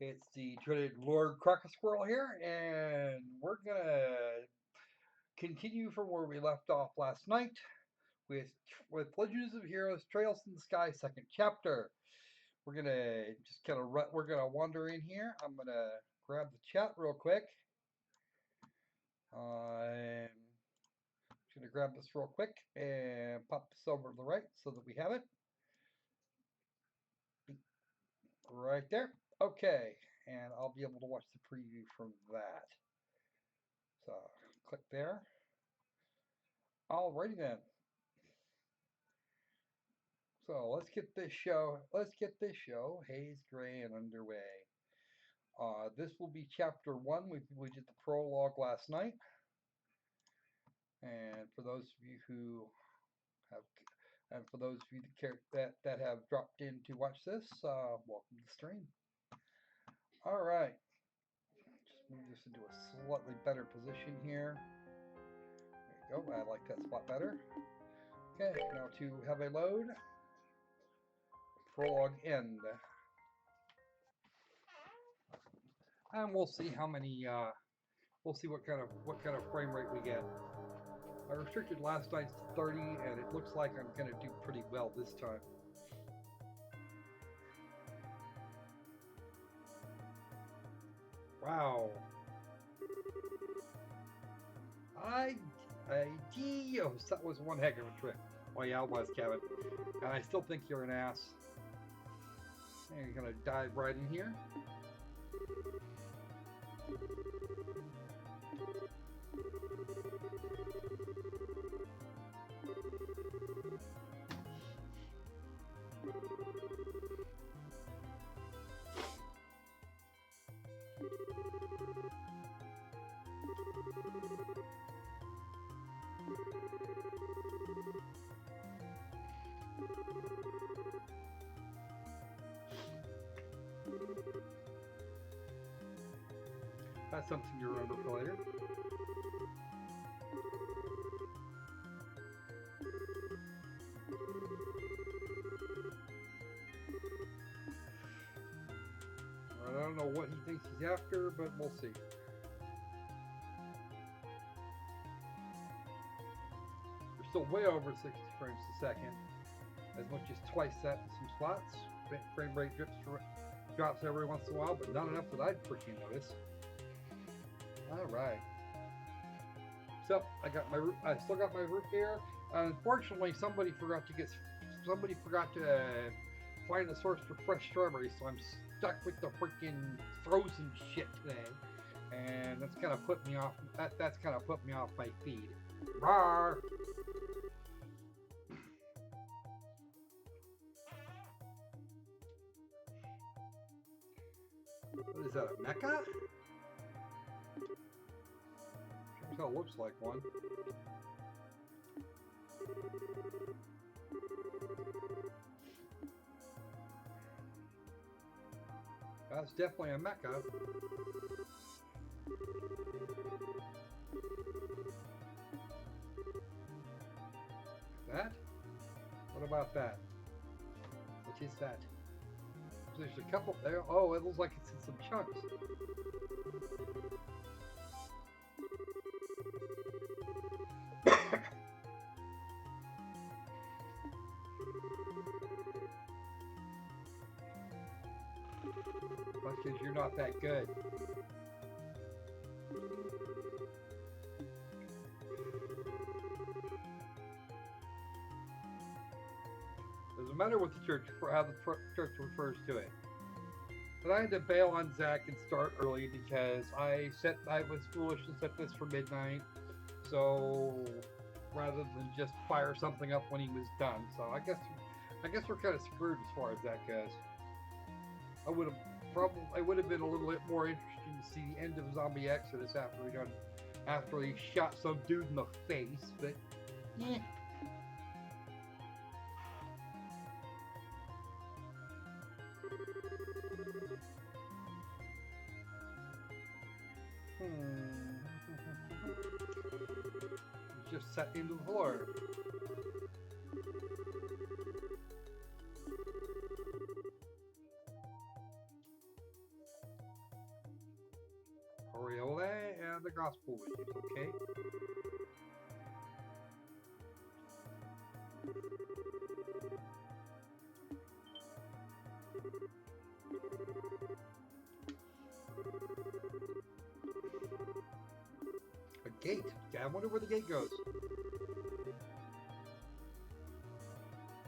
It's the dreaded Lord Crocosquirrel here, and we're gonna continue from where we left off last night with Legends of Heroes: Trails in the Sky, second chapter. We're gonna just kind of we're gonna wander in here. I'm gonna grab the chat real quick. I'm just gonna grab this real quick and pop this over to the right so that we have it right there. Okay, and I'll be able to watch the preview from that. So click there. Alrighty then. So let's get this show haze gray and underway. This will be chapter one. We did the prologue last night, and for those of you who have, and for those of you that have dropped in to watch this, welcome to the stream. All right, just move this into a slightly better position here. There you go. I like that spot better. Okay, now to have a load. Prologue end. And we'll see how many. We'll see what kind of frame rate we get. I restricted last night's to 30, and it looks like I'm gonna do pretty well this time. Wow. Dios, that was one heck of a trick. Oh yeah, it was, Kevin. And I still think you're an ass. And you're gonna dive right in here. That's something to remember for later. I don't know what he thinks he's after, but we'll see. We're still way over 60 frames a second. As much as twice that in some spots. Frame rate drops every once in a while, but not enough that I'd freaking notice. All right. So I still got my root beer. Unfortunately, somebody forgot to find a source for fresh strawberries, so I'm stuck with the freaking frozen shit today, and that's kind of put me off. That's kind of put me off my feed. Rawr. What is that, a mecha? Sure as looks like one. That's definitely a mecha. That? What about that? What is that? There's a couple there. Oh, it looks like it's in some chunks. That's because you're not that good. Doesn't matter what the church, how the church refers to it. But I had to bail on Zach and start early because I was foolish and set this for midnight. So rather than just fire something up when he was done, so I guess we're kind of screwed as far as that goes. It would have been a little bit more interesting to see the end of Zombie Exodus after he shot some dude in the face, but eh. Just set into the floor. share the gospel with you, okay? A gate. Yeah, I wonder where the gate goes.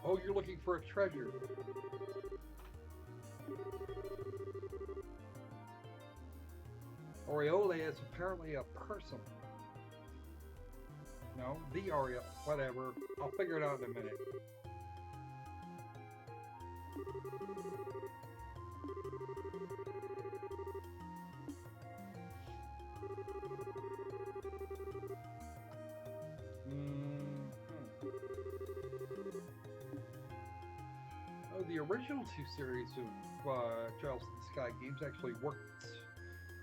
Oh, you're looking for a treasure. Aureole is apparently a person. No, the Aureole. Whatever. I'll figure it out in a minute. Oh, the original two series of Trials of the Sky games actually worked.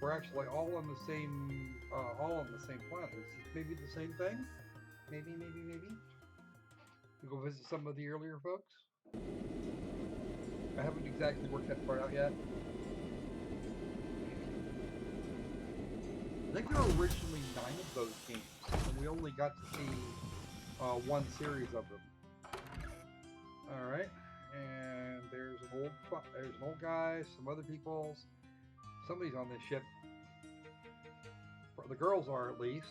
We're actually all on the same planet. Is this maybe the same thing? Maybe. We go visit some of the earlier folks. I haven't exactly worked that part out yet. I think there were originally 9 of those games, and we only got to see one series of them. All right, and there's an old guy, some other people. Somebody's on this ship. The girls are, at least.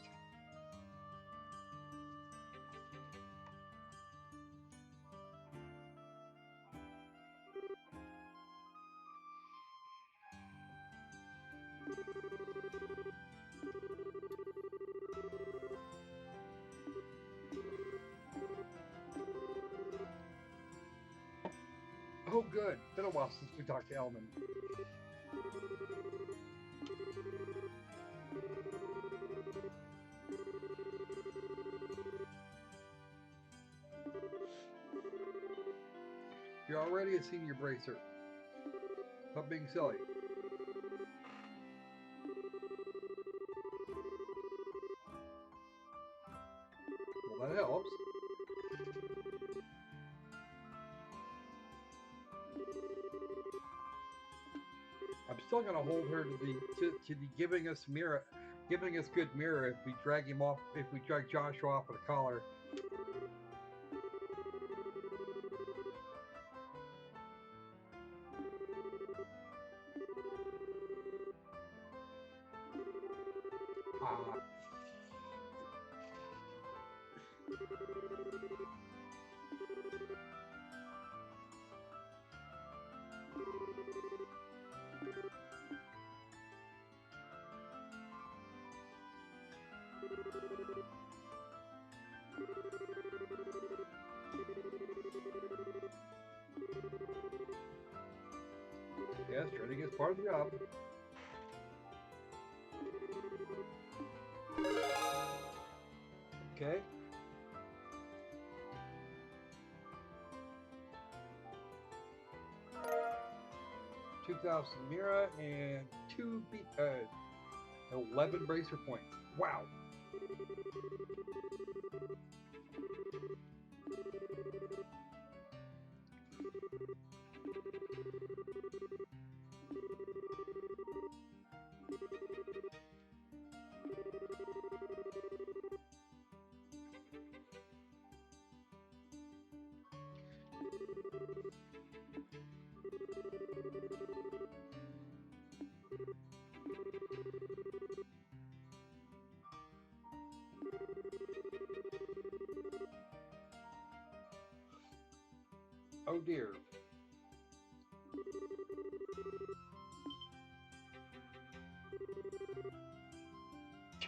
Oh, good. Been a while since we talked to Elman. You're already a senior bracer. Stop being silly. Well, that helps. I'm still gonna hold her to the giving us good mirror if we drag him off, if we drag Joshua off with a collar. Yes, training is part of the job. Okay. $2,000 Mira and 11 bracer points. Wow. Oh dear.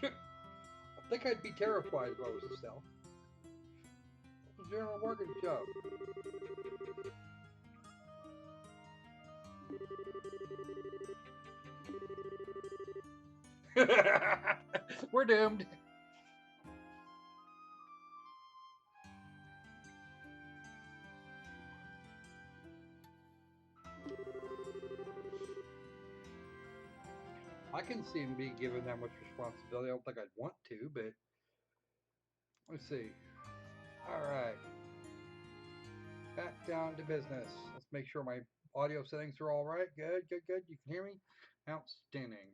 I think I'd be terrified if I was a stealth. It's a General Morgan job. We're doomed. I can see him being given that much responsibility. I don't think I'd want to, but let's see. All right. Back down to business. Let's make sure my audio settings are all right. Good. You can hear me? Outstanding.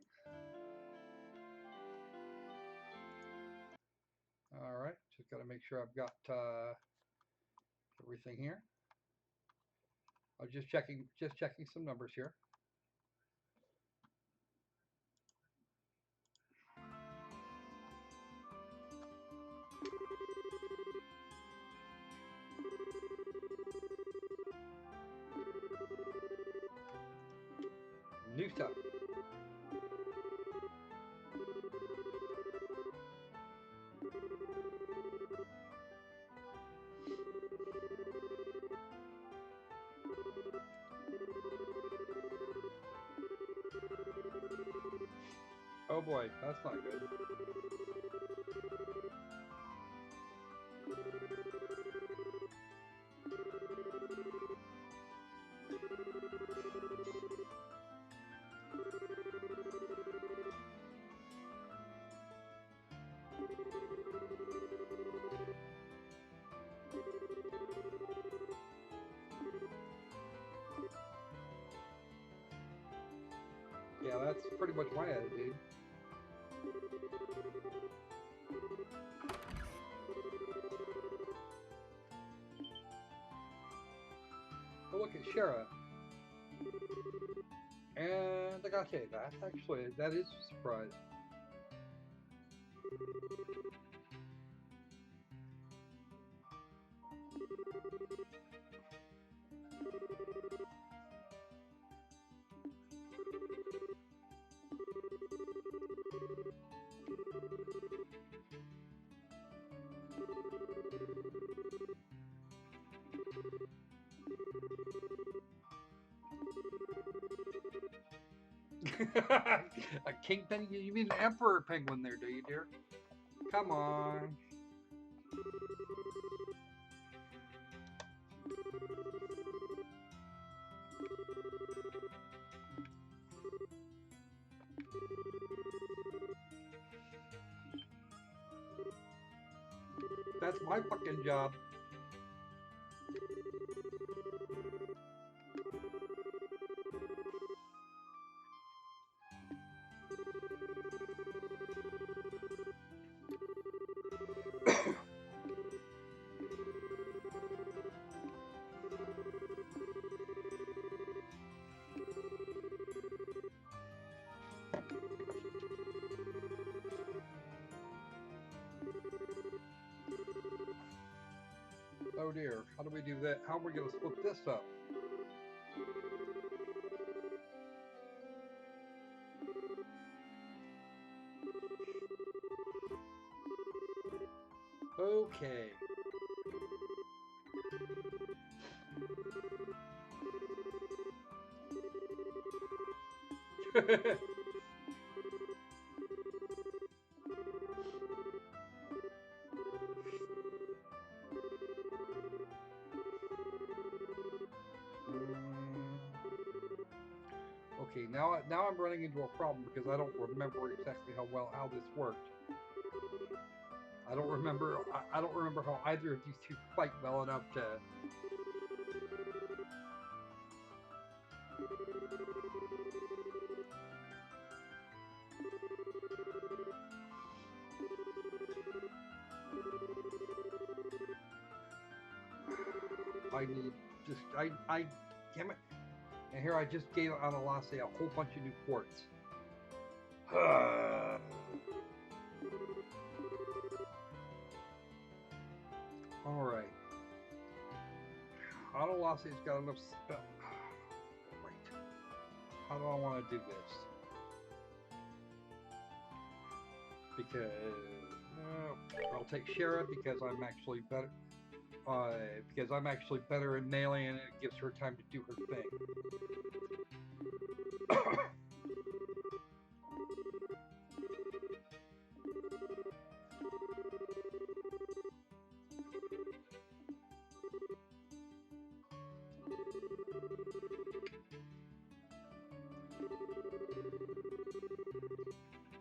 All right, just got to make sure I've got everything here. I'm just checking some numbers here. New stuff. Oh boy, that's not good. Yeah, that's pretty much my attitude. Oh, look at Shara. And I gotta say, that is a surprise. A kingpin? You mean an emperor penguin there, do you, dear? Come on. That's my fucking job. Oh dear, how do we do that? How are we going to split this up? Okay. Okay, now I'm running into a problem because I don't remember exactly how this worked. I don't remember how either of these two fight well enough to. I need just I damn it. And here I just gave Analasse a whole bunch of new quartz. Alright. Analasse's got enough spell. Wait. How do I want to do this? Because I'll take Shara because I'm actually better. Because I'm actually better in melee and it gives her time to do her thing.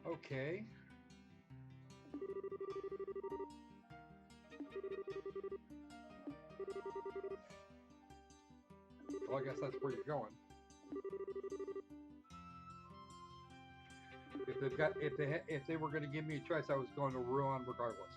Okay. Well, I guess that's where you're going. If they were going to give me a choice, I was going to Ruan regardless.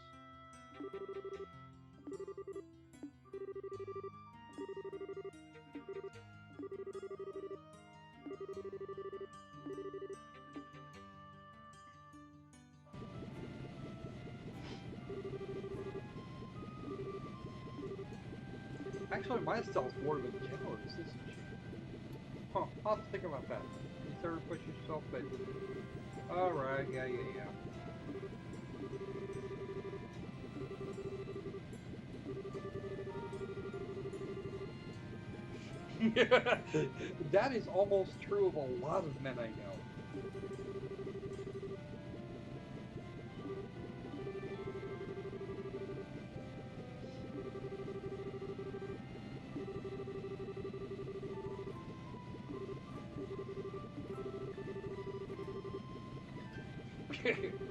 Actually, my style's more of a generalist, isn't she? Huh, I'll have to think about that. You start pushing yourself, but... Alright, yeah. That is almost true of a lot of men I know.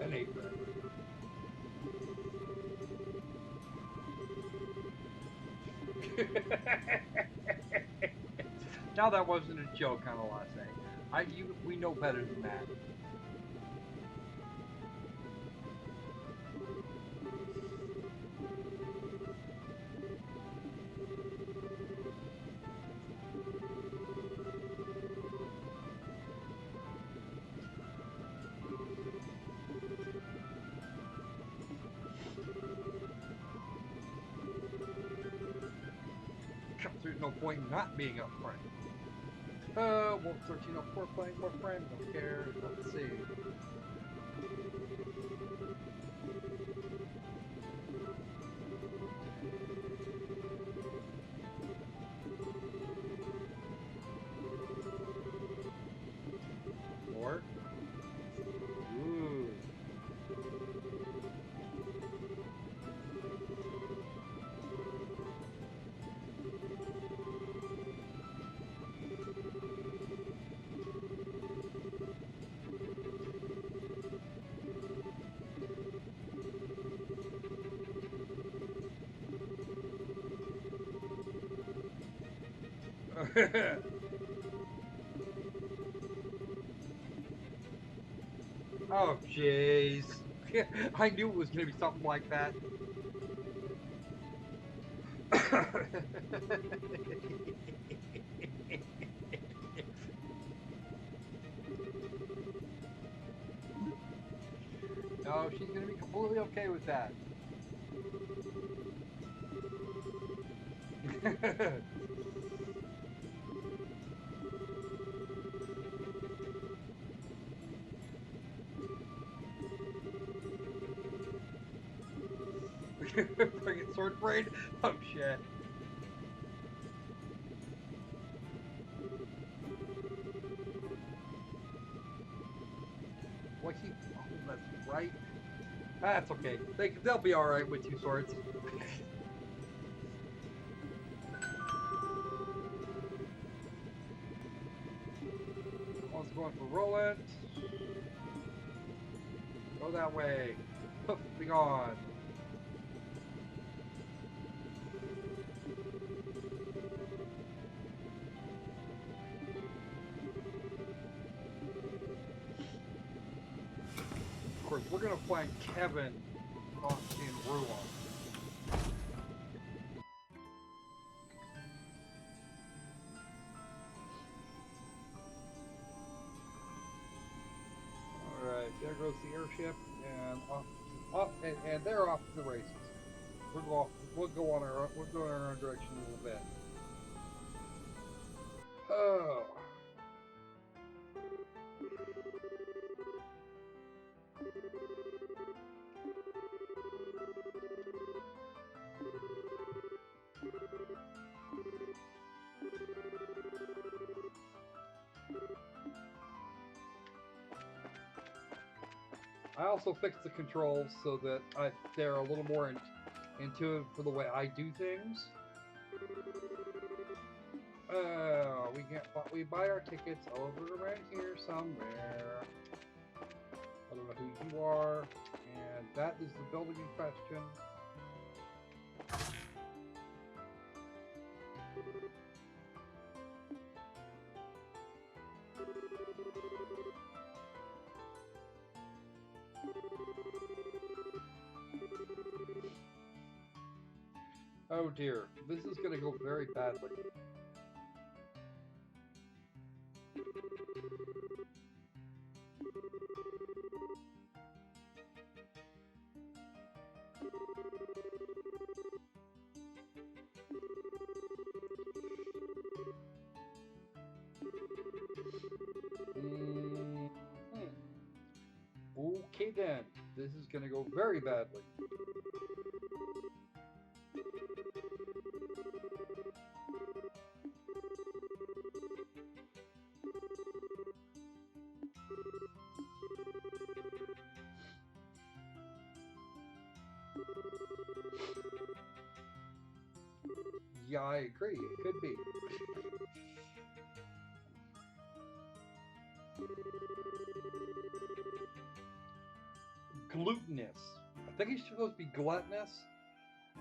An 8 Now that wasn't a joke on a latte. We know better than that. There's no point in not being up front. Wolf 1304 playing more friend, don't care. Let's see. More. Ooh. Oh, jeez. I knew it was going to be something like that. No, she's going to be completely okay with that. Bring it, sword braid? Oh shit. What he? Oh, that's right. That's okay. They'll be all right with 2 swords. One's going for Roland. Go that way. Poof, be gone. Of course, we're gonna find Kevin in Prologue. Alright, there goes the airship, and and they're off to the races. We'll go in our own direction a little bit. Oh. I also fixed the controls so that they're a little more intuitive for the way I do things. We buy our tickets over around here somewhere. I don't know who you are, and that is the building in question. Oh dear, this is going to go very badly. Okay then, this is going to go very badly. Yeah, I agree, it could be. Glutinous. I think he's supposed to be gluttonous,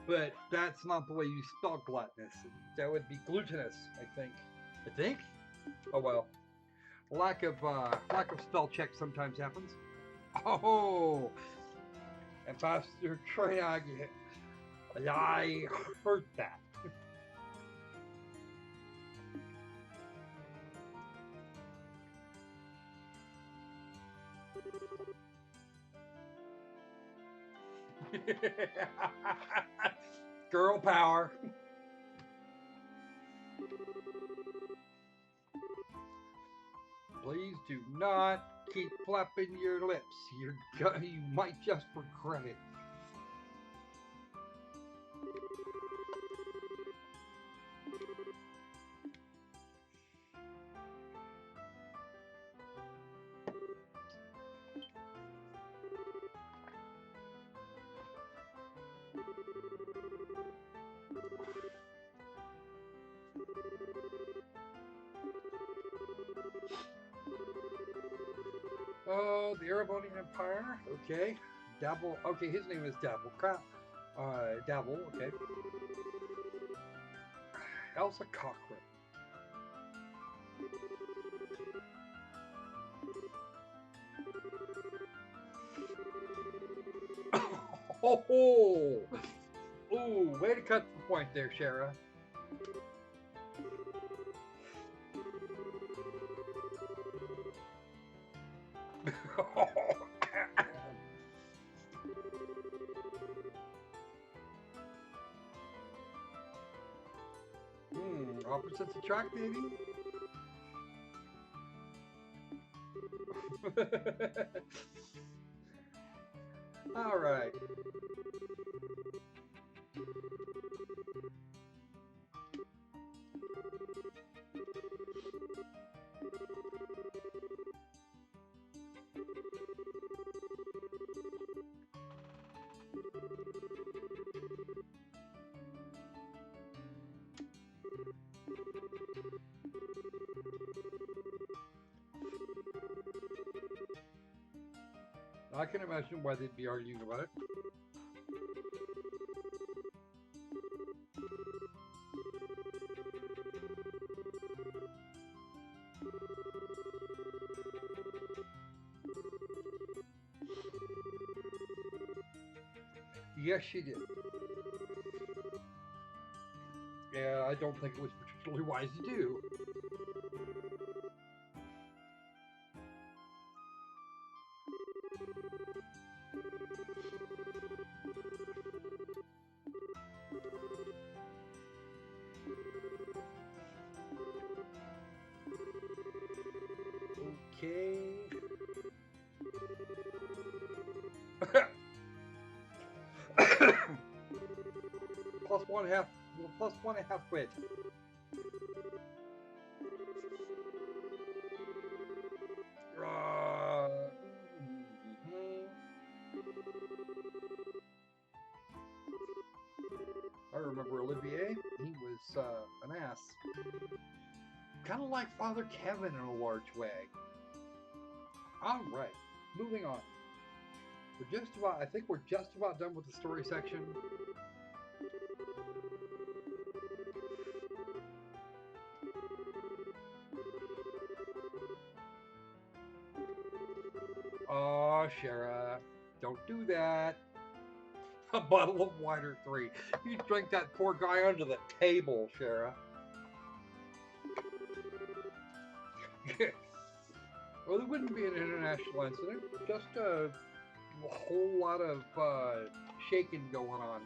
but that's not the way you spell gluttonous. That would be glutinous, I think. I think? Oh well. Lack of spell check sometimes happens. Oh, and faster Treyag, I heard that. Girl power. Please do not keep flapping your lips. You might just regret it. The Erebonian Empire. Okay. Dabble. Okay, his name is Dabble. Crap. Dabble. Okay. Elsa Cochrane. Oh, ooh, way to cut the point there, Shara. Opposites attract, maybe? All right. I can imagine why they'd be arguing about it. Yes, she did. Yeah, I don't think it was particularly wise to do. Okay. Plus 1.5 wit. I remember Olivier. He was an ass. Kind of like Father Kevin in a large way. Alright, moving on. I think we're just about done with the story section. Oh, Shara, don't do that. A bottle of wine or 3. You drink that poor guy under the table, Shara. Well, it wouldn't be an international incident. Just a whole lot of shaking going on.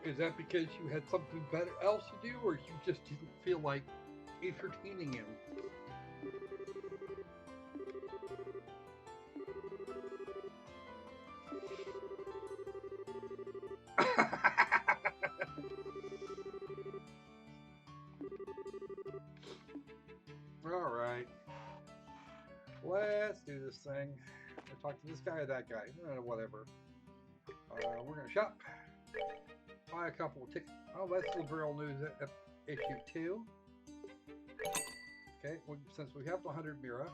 Is that because you had something better else to do, or you just didn't feel like entertaining him? Alright. Let's do this thing. We'll talk to this guy or that guy. Whatever. We're going to shop. Buy a couple of tickets. Oh, that's the Liberal News issue 2. Okay, well, since we have the 100 Mira.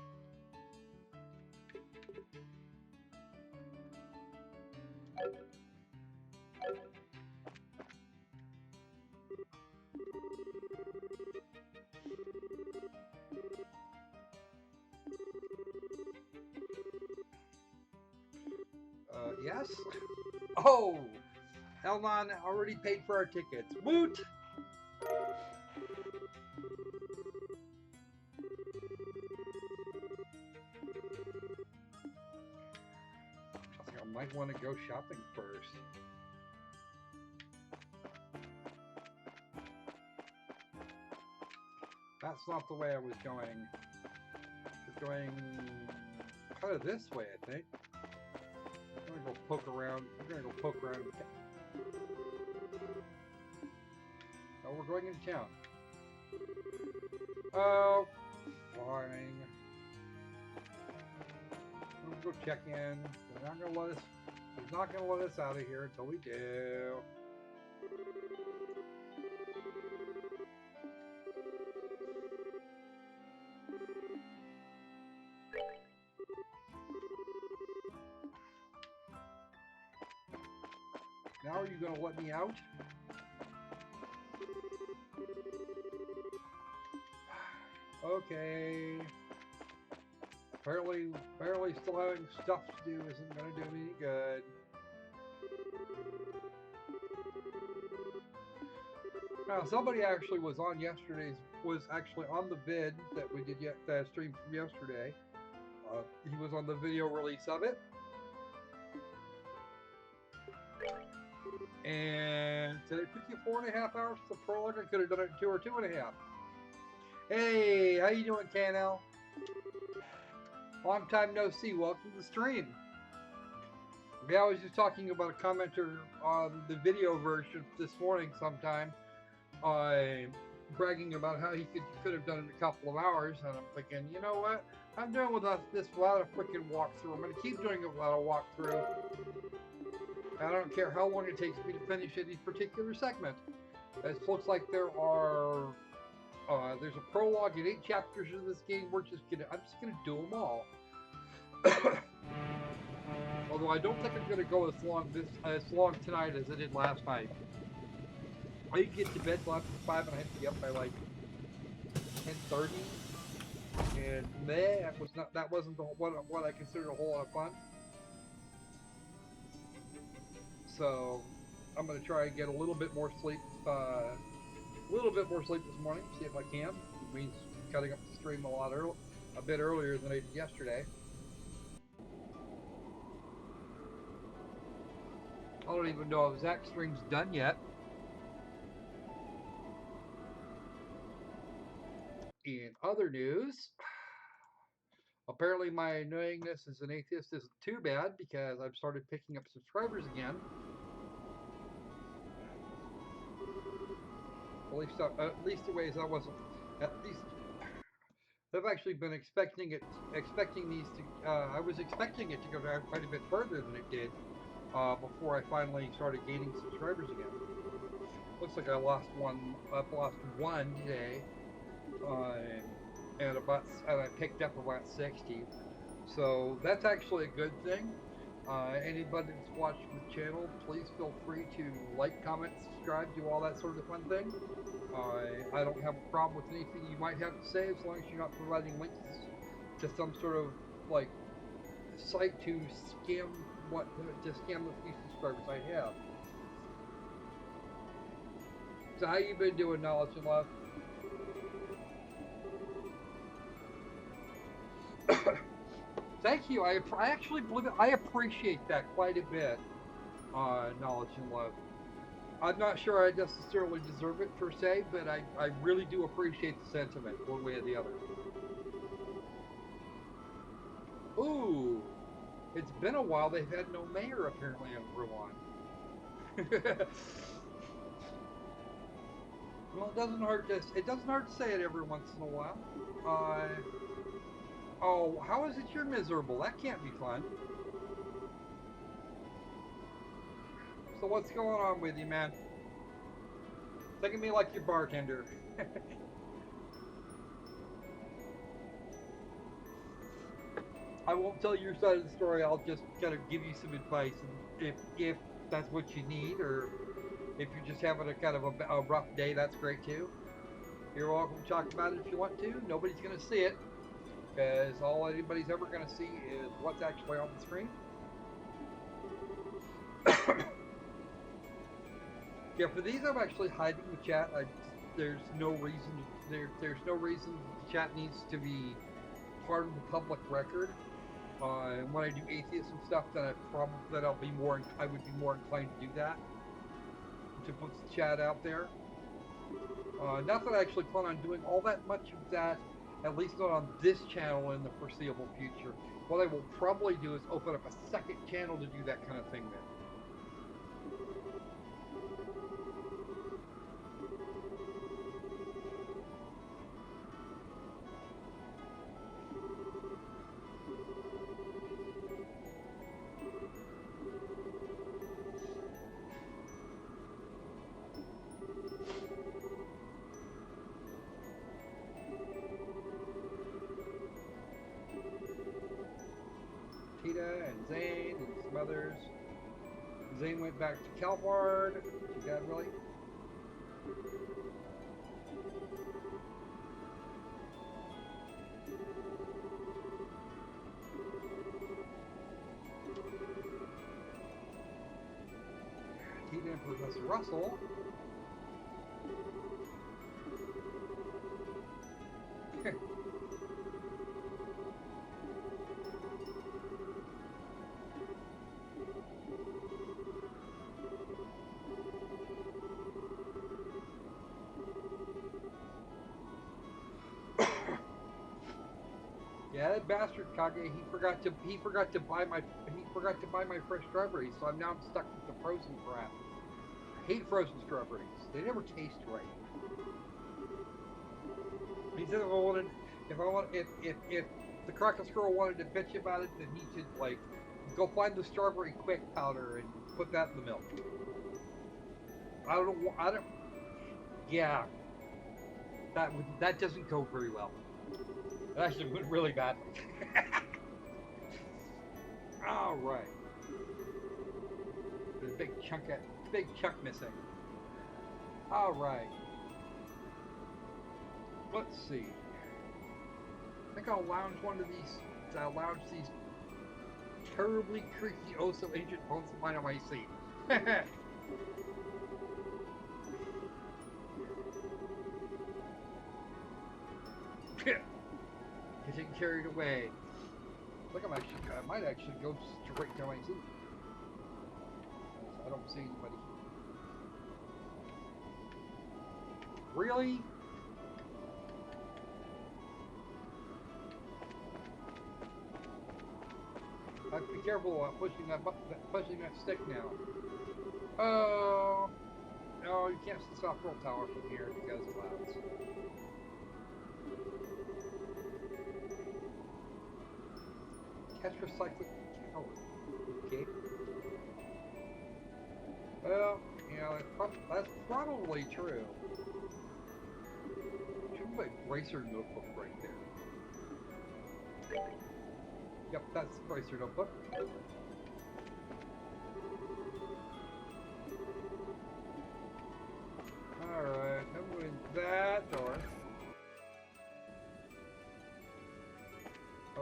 Yes? Oh! Elnon already paid for our tickets. Woot! I think I might want to go shopping first. That's not the way I was going. I was going kind of this way, I think. I'm gonna go poke around. We're gonna go poke around. Oh, we're going into town. Oh, fine. I'm gonna go check in. They're not gonna let us. They're not gonna let us out of here until we do. Now are you going to let me out? Okay. Apparently still having stuff to do isn't going to do me any good. Now, somebody actually was on the vid that we did that stream from yesterday. He was on the video release of it. And said it took you 4.5 hours to prologue. I could have done it in 2 or 2.5. Hey, how you doing, KNL? Long time no see. Welcome to the stream. Yeah, I was just talking about a commenter on the video version this morning sometime, bragging about how he could have done it in a couple of hours, and I'm thinking, you know what? I'm doing this without a freaking walkthrough. I'm going to keep doing it without a walkthrough. I don't care how long it takes me to finish any particular segment. It looks like there's a prologue and 8 chapters of this game. I'm just gonna do them all. Although I don't think I'm gonna go as long tonight as I did last night. I didn't get to bed till after 5 and I had to be up by like 10:30. And that wasn't what I considered a whole lot of fun. So I'm gonna try and get a little bit more sleep. This morning. See if I can. It means cutting up the stream a bit earlier than I did yesterday. I don't even know if Zach's stream's done yet. In other news, apparently my annoyingness as an atheist isn't too bad because I've started picking up subscribers again. At least the ways I wasn't. At least I've actually been expecting these to. I was expecting it to go down quite a bit further than it did before I finally started gaining subscribers again. Looks like I lost one. I've lost one today, and I picked up about 60. So that's actually a good thing. Anybody that's watching the channel, please feel free to like, comment, subscribe, do all that sort of fun thing. I don't have a problem with anything you might have to say as long as you're not providing links to some sort of like site to scam the few subscribers I have. So how you been doing, Knowledge and Love? Thank you. I actually believe it. I appreciate that quite a bit. Knowledge and Love. I'm not sure I necessarily deserve it per se, but I really do appreciate the sentiment, one way or the other. Ooh, it's been a while. They've had no mayor apparently in Rouen. Well, it doesn't hurt to say it every once in a while. Oh, how is it you're miserable? That can't be fun. So what's going on with you, man? Think of me like your bartender. I won't tell your side of the story. I'll just kind of give you some advice, and if that's what you need, or if you're just having a kind of a rough day, that's great too. You're welcome to talk about it if you want to. Nobody's going to see it, because all anybody's ever going to see is what's actually on the screen. Yeah, for these I'm actually hiding the chat. There's no reason the chat needs to be part of the public record. When I do atheism stuff, then I would be more inclined to do that, to put the chat out there. Not that I actually plan on doing all that much of that, at least not on this channel in the foreseeable future. What I will probably do is open up a second channel to do that kind of thing with. And Zane and some others. Zane went back to Calvard. She got really. Tina and Professor Russell. Yeah, that bastard Kage, he forgot to buy my fresh strawberries, so I'm now stuck with the frozen crap. I hate frozen strawberries. They never taste right. He said if the Crocosquirrel wanted to bitch about it, then he should like go find the strawberry quick powder and put that in the milk. Yeah, that doesn't go very well. It actually went really badly. All right. There's a big chunk missing. All right. Let's see. I think I'll lounge these terribly creaky, oh so ancient bones of mine on my seat. Getting carried away. I think I might actually go straight to my seat. I don't see anybody. Really? I have to be careful about pushing that stick now. Oh, no, you can't see the soft roll tower from here because of clouds. Tetracyclic tower. Okay. Well, you know, that's probably true. Should be my bracer notebook right there. Yep, that's the bracer notebook.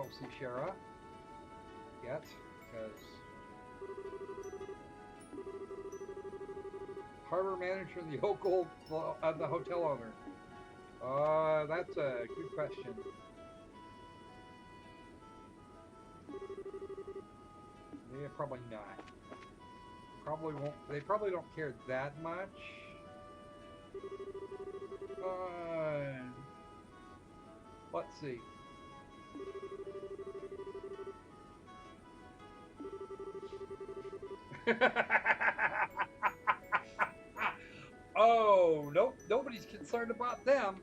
don't see Shara yet, because harbor manager and the local the hotel owner. That's a good question. Yeah, probably not. Probably won't. They probably don't care that much. Let's see. Oh, nope. Nobody's concerned about them.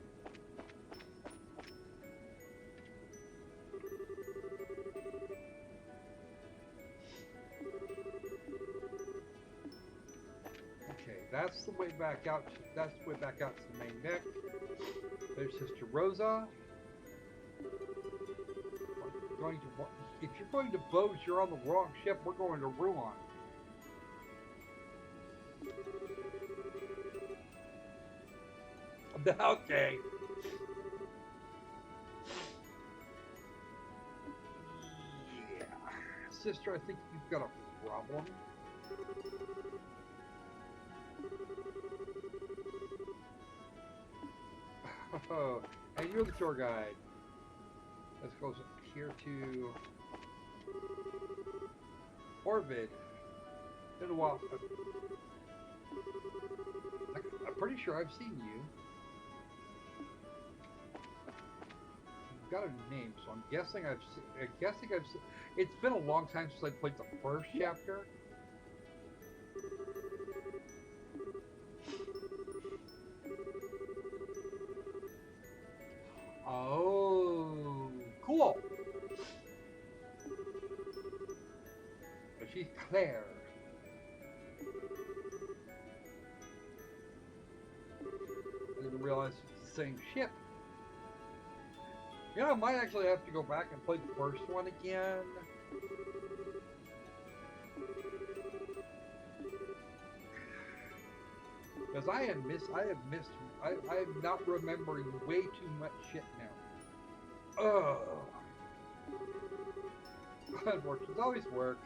Okay, that's the way back out. That's the way back out to the main deck. There's Sister Rosa. If you're going to Bose, you're on the wrong ship. We're going to Ruan. Okay. Yeah. Sister, I think you've got a problem. Oh, and you're the tour guide. Let's go here to Orvid. Been a while. I'm pretty sure I've seen you. You've got a name, so I'm guessing I've seen. It's been a long time since I played the first chapter. Oh, cool. But she's Claire. I didn't realize it's the same ship. You know, I might actually have to go back and play the first one again. Because I am not remembering way too much shit now. Ugh. Unfortunately, always work.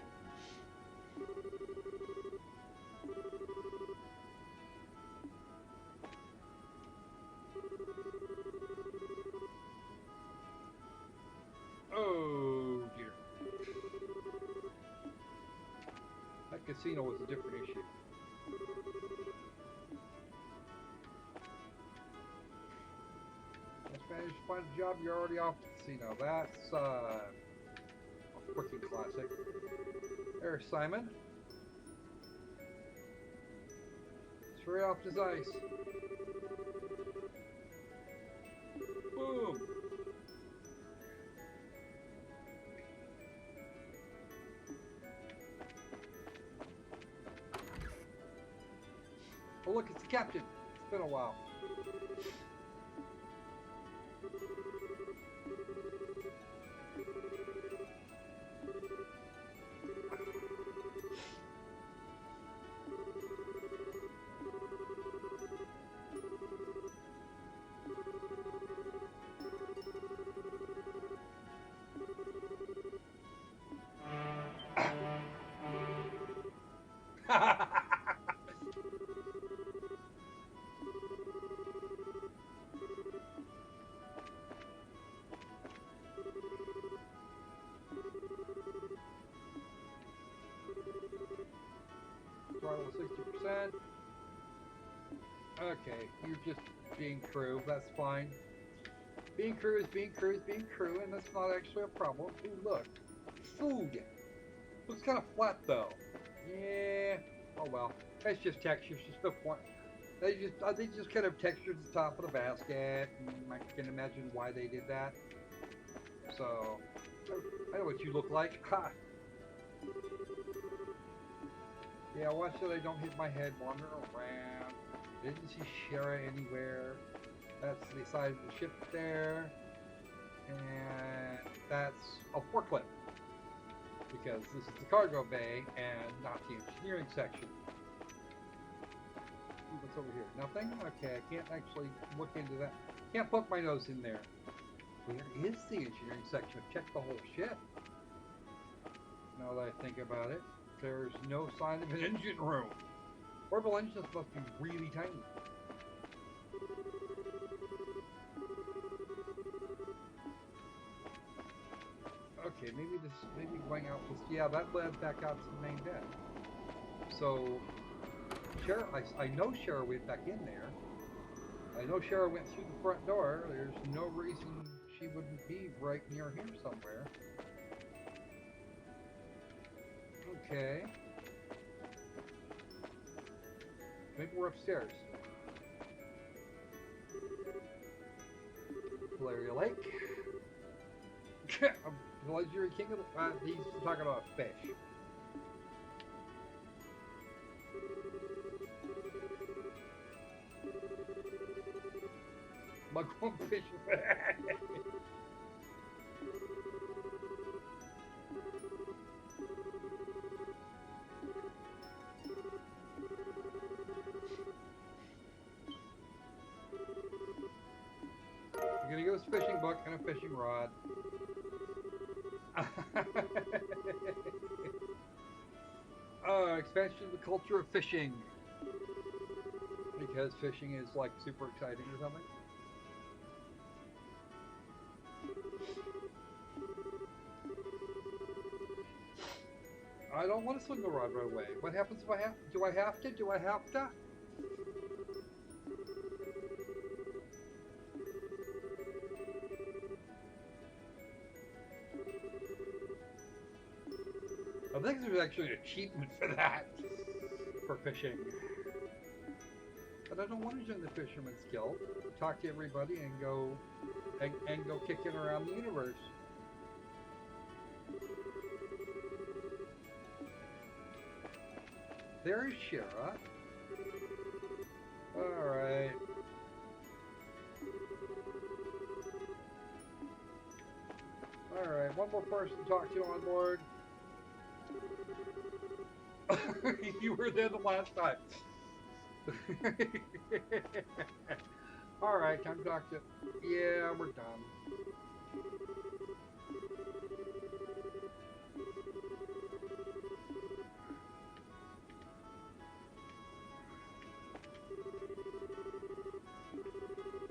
Oh dear. That casino was a different issue. Let's manage to find a job. You're already off the casino. That's a freaking classic. There's Simon. Straight off his ice. Boom. Oh look, it's the captain. It's been a while. Throttle 60%. Okay, you're just being crew. That's fine. Being crew is being crew is being crew, and that's not actually a problem. Ooh, look. Food. Looks kind of flat, though. Yeah. Oh, well. It's just textures. There's no point. They just kind of textured the top of the basket. And I can imagine why they did that. So, I know what you look like. Ha! Yeah, watch so they don't hit my head wandering around. Didn't see Shara anywhere. That's the side of the ship there. And that's a forklift. Because this is the cargo bay and not the engineering section. What's over here? Nothing? Okay, I can't actually look into that. Can't poke my nose in there. Where is the engineering section? I've checked the whole ship. Now that I think about it, there's no sign of an engine room. Orbital engines must be really tiny. Okay, maybe going out this, yeah, that led back out to the main deck. So, I know Shara went back in there. I know Shara went through the front door. There's no reason she wouldn't be right near here somewhere. Okay. Maybe we're upstairs. Valeria Lake. The Legendary King of the... he's talking about fish. Mugwump fish. You're gonna use a fishing book and a fishing rod. Expansion of the culture of fishing. Because fishing is like super exciting or something. I don't want to swing the rod right away. What happens if I have? Do I have to? Do I have to? I think there's actually an achievement for that, for fishing. But I don't want to join the Fisherman's Guild, talk to everybody, and go kicking around the universe. There's Shara. Alright. Alright, one more person to talk to on board. You were there the last time. Alright, time to talk to... Yeah, we're done.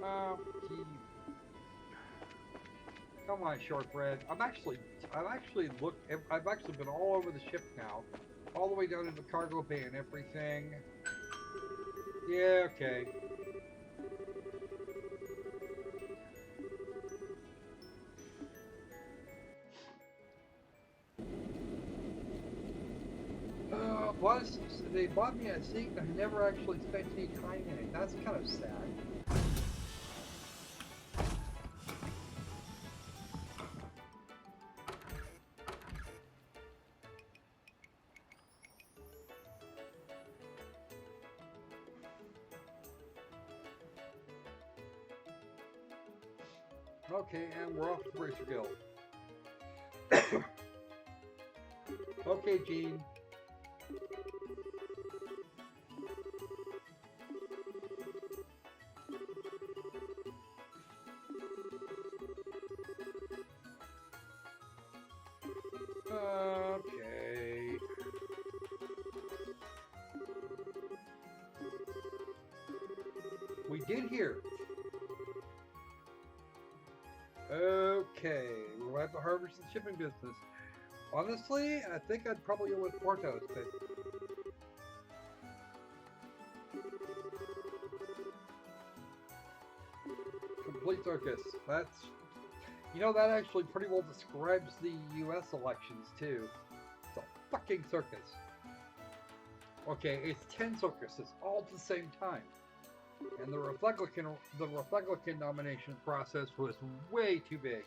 Oh, gee. Come on, shortbread. I've actually been all over the ship now. All the way down to the cargo bay and everything. Yeah, okay. Plus, they bought me a seat and I never actually spent any time in it. That's kind of sad. Okay, and we're off to Bracer Guild. Okay, Gene. Okay. We did hear. Okay, we'll have to harvest the shipping business. Honestly, I think I'd probably go with Portos, but... Complete circus. That's... You know, that actually pretty well describes the US elections, too. It's a fucking circus. Okay, it's 10 circuses, all at the same time. And the Republican nomination process was way too big.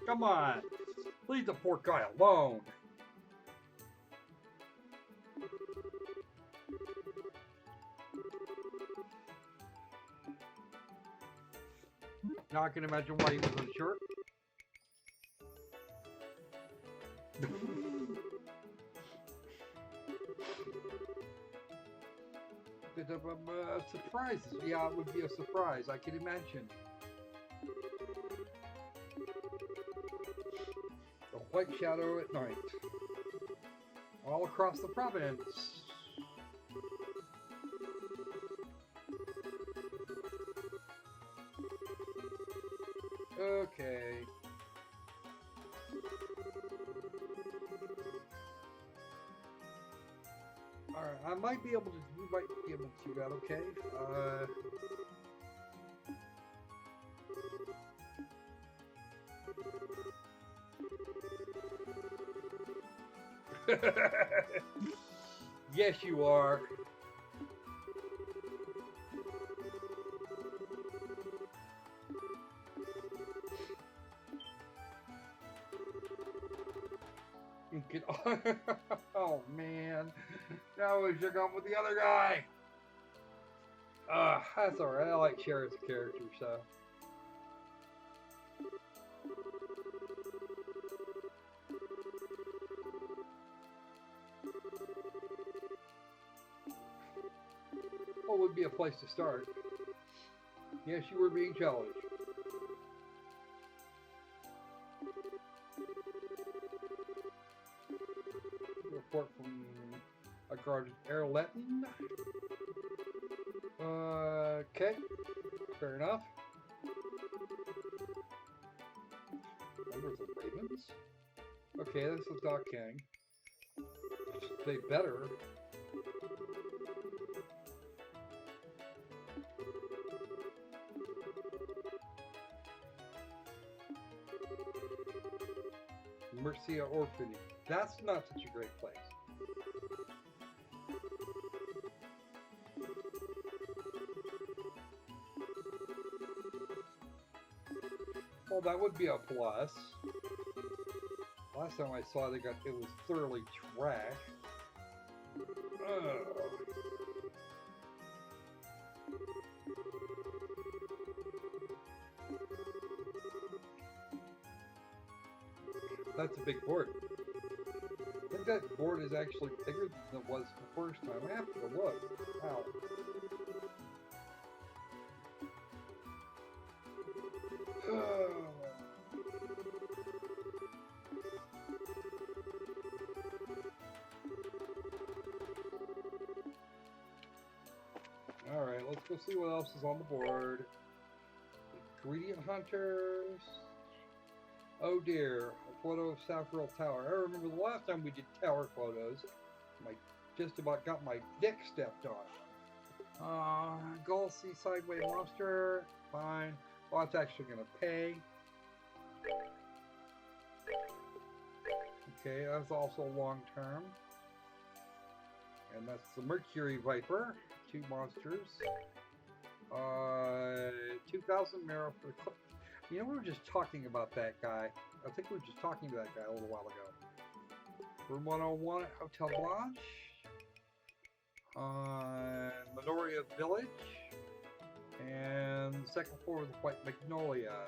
Come on, leave the poor guy alone. Now I can imagine why he was unsure. Surprises. Yeah, it would be a surprise. I can imagine. The white shadow at night. All across the province. Okay. Alright, I might be able to, we might be able to do that, okay? Yes, you are. Oh man, now we should go with the other guy. That's alright. I like Cher as a character, so. What would be a place to start? Yes, you were being challenged. Report from a guard Erletten. Okay, fair enough. Members of Ravens. Okay, this is Doc King. They better. Mercia Orphanage. That's not such a great place. Well, that would be a plus. Last time I saw it, it was thoroughly trash. That's a big board. I think that board is actually bigger than it was the first time. I have to look. Wow. Alright, let's go see what else is on the board. Ingredient Hunters. Oh dear, a photo of Southwell Tower. I remember the last time we did tower photos, I just about got my dick stepped on. Gull Sea Sideway Monster, fine. Well, it's actually going to pay. Okay, that's also long term. And that's the Mercury Viper, 2 monsters. 2,000 marrow for the clip. You know, we were just talking about that guy. I think we were just talking to that guy a little while ago. Room 101 at Hotel Blanche. Minoria Village. And the second floor of the White Magnolia.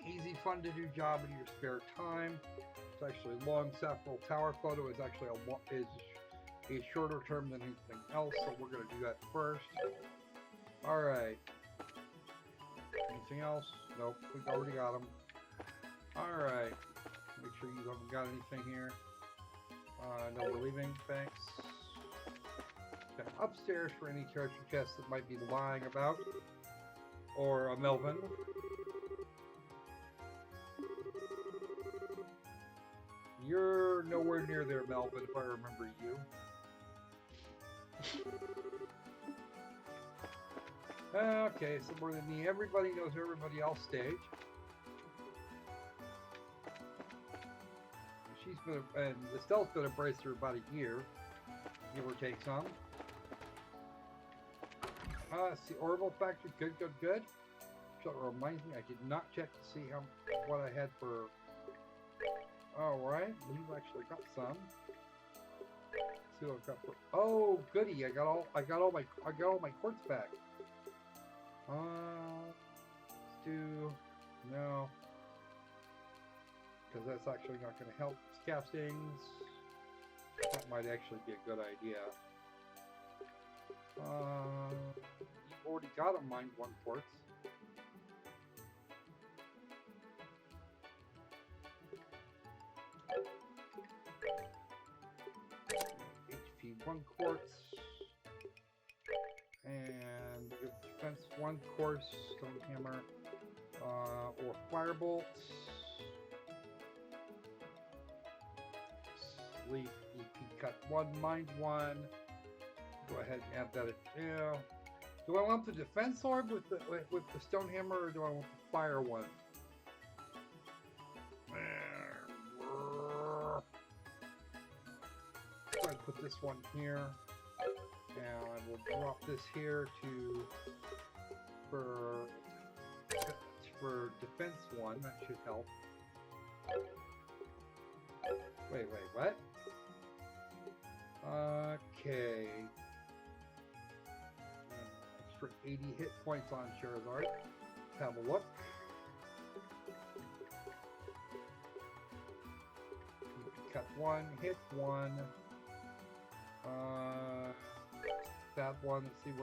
Easy, fun to do job in your spare time. It's actually a long Saffron Tower photo. Is actually a shorter term than anything else, so we're going to do that first. All right. Anything else? Nope, we've already got them. Alright. Make sure you haven't got anything here. No, we're leaving. Thanks. Okay, upstairs for any treasure chests that might be lying about. Or a Melvin. You're nowhere near there, Melvin, if I remember you. Okay, so more than me. Everybody knows everybody else stage. She's been, and Estelle's been a bracer for about a year, give or take some. See, Orbital Factory, good. So it reminds me, I did not check to see what I had for. All right, we've actually got some. Let's see what I've got for. Oh, goody! I got all my quartz back. Let's do no, because that's actually not going to help castings. That might actually be a good idea. You've already got a Mind 1 quartz. HP 1 quartz. And defense 1 course, stone hammer, or firebolt. Sleep, EP cut 1, mind 1. Go ahead and add that. Yeah. Do I want the defense orb with the stone hammer, or do I want the fire one? So I put this one here. Now I will drop this here for defense 1. That should help. Wait, what? Okay. Extra 80 hit points on Charizard. Let's have a look. Cut 1, hit 1. That one. Let's see if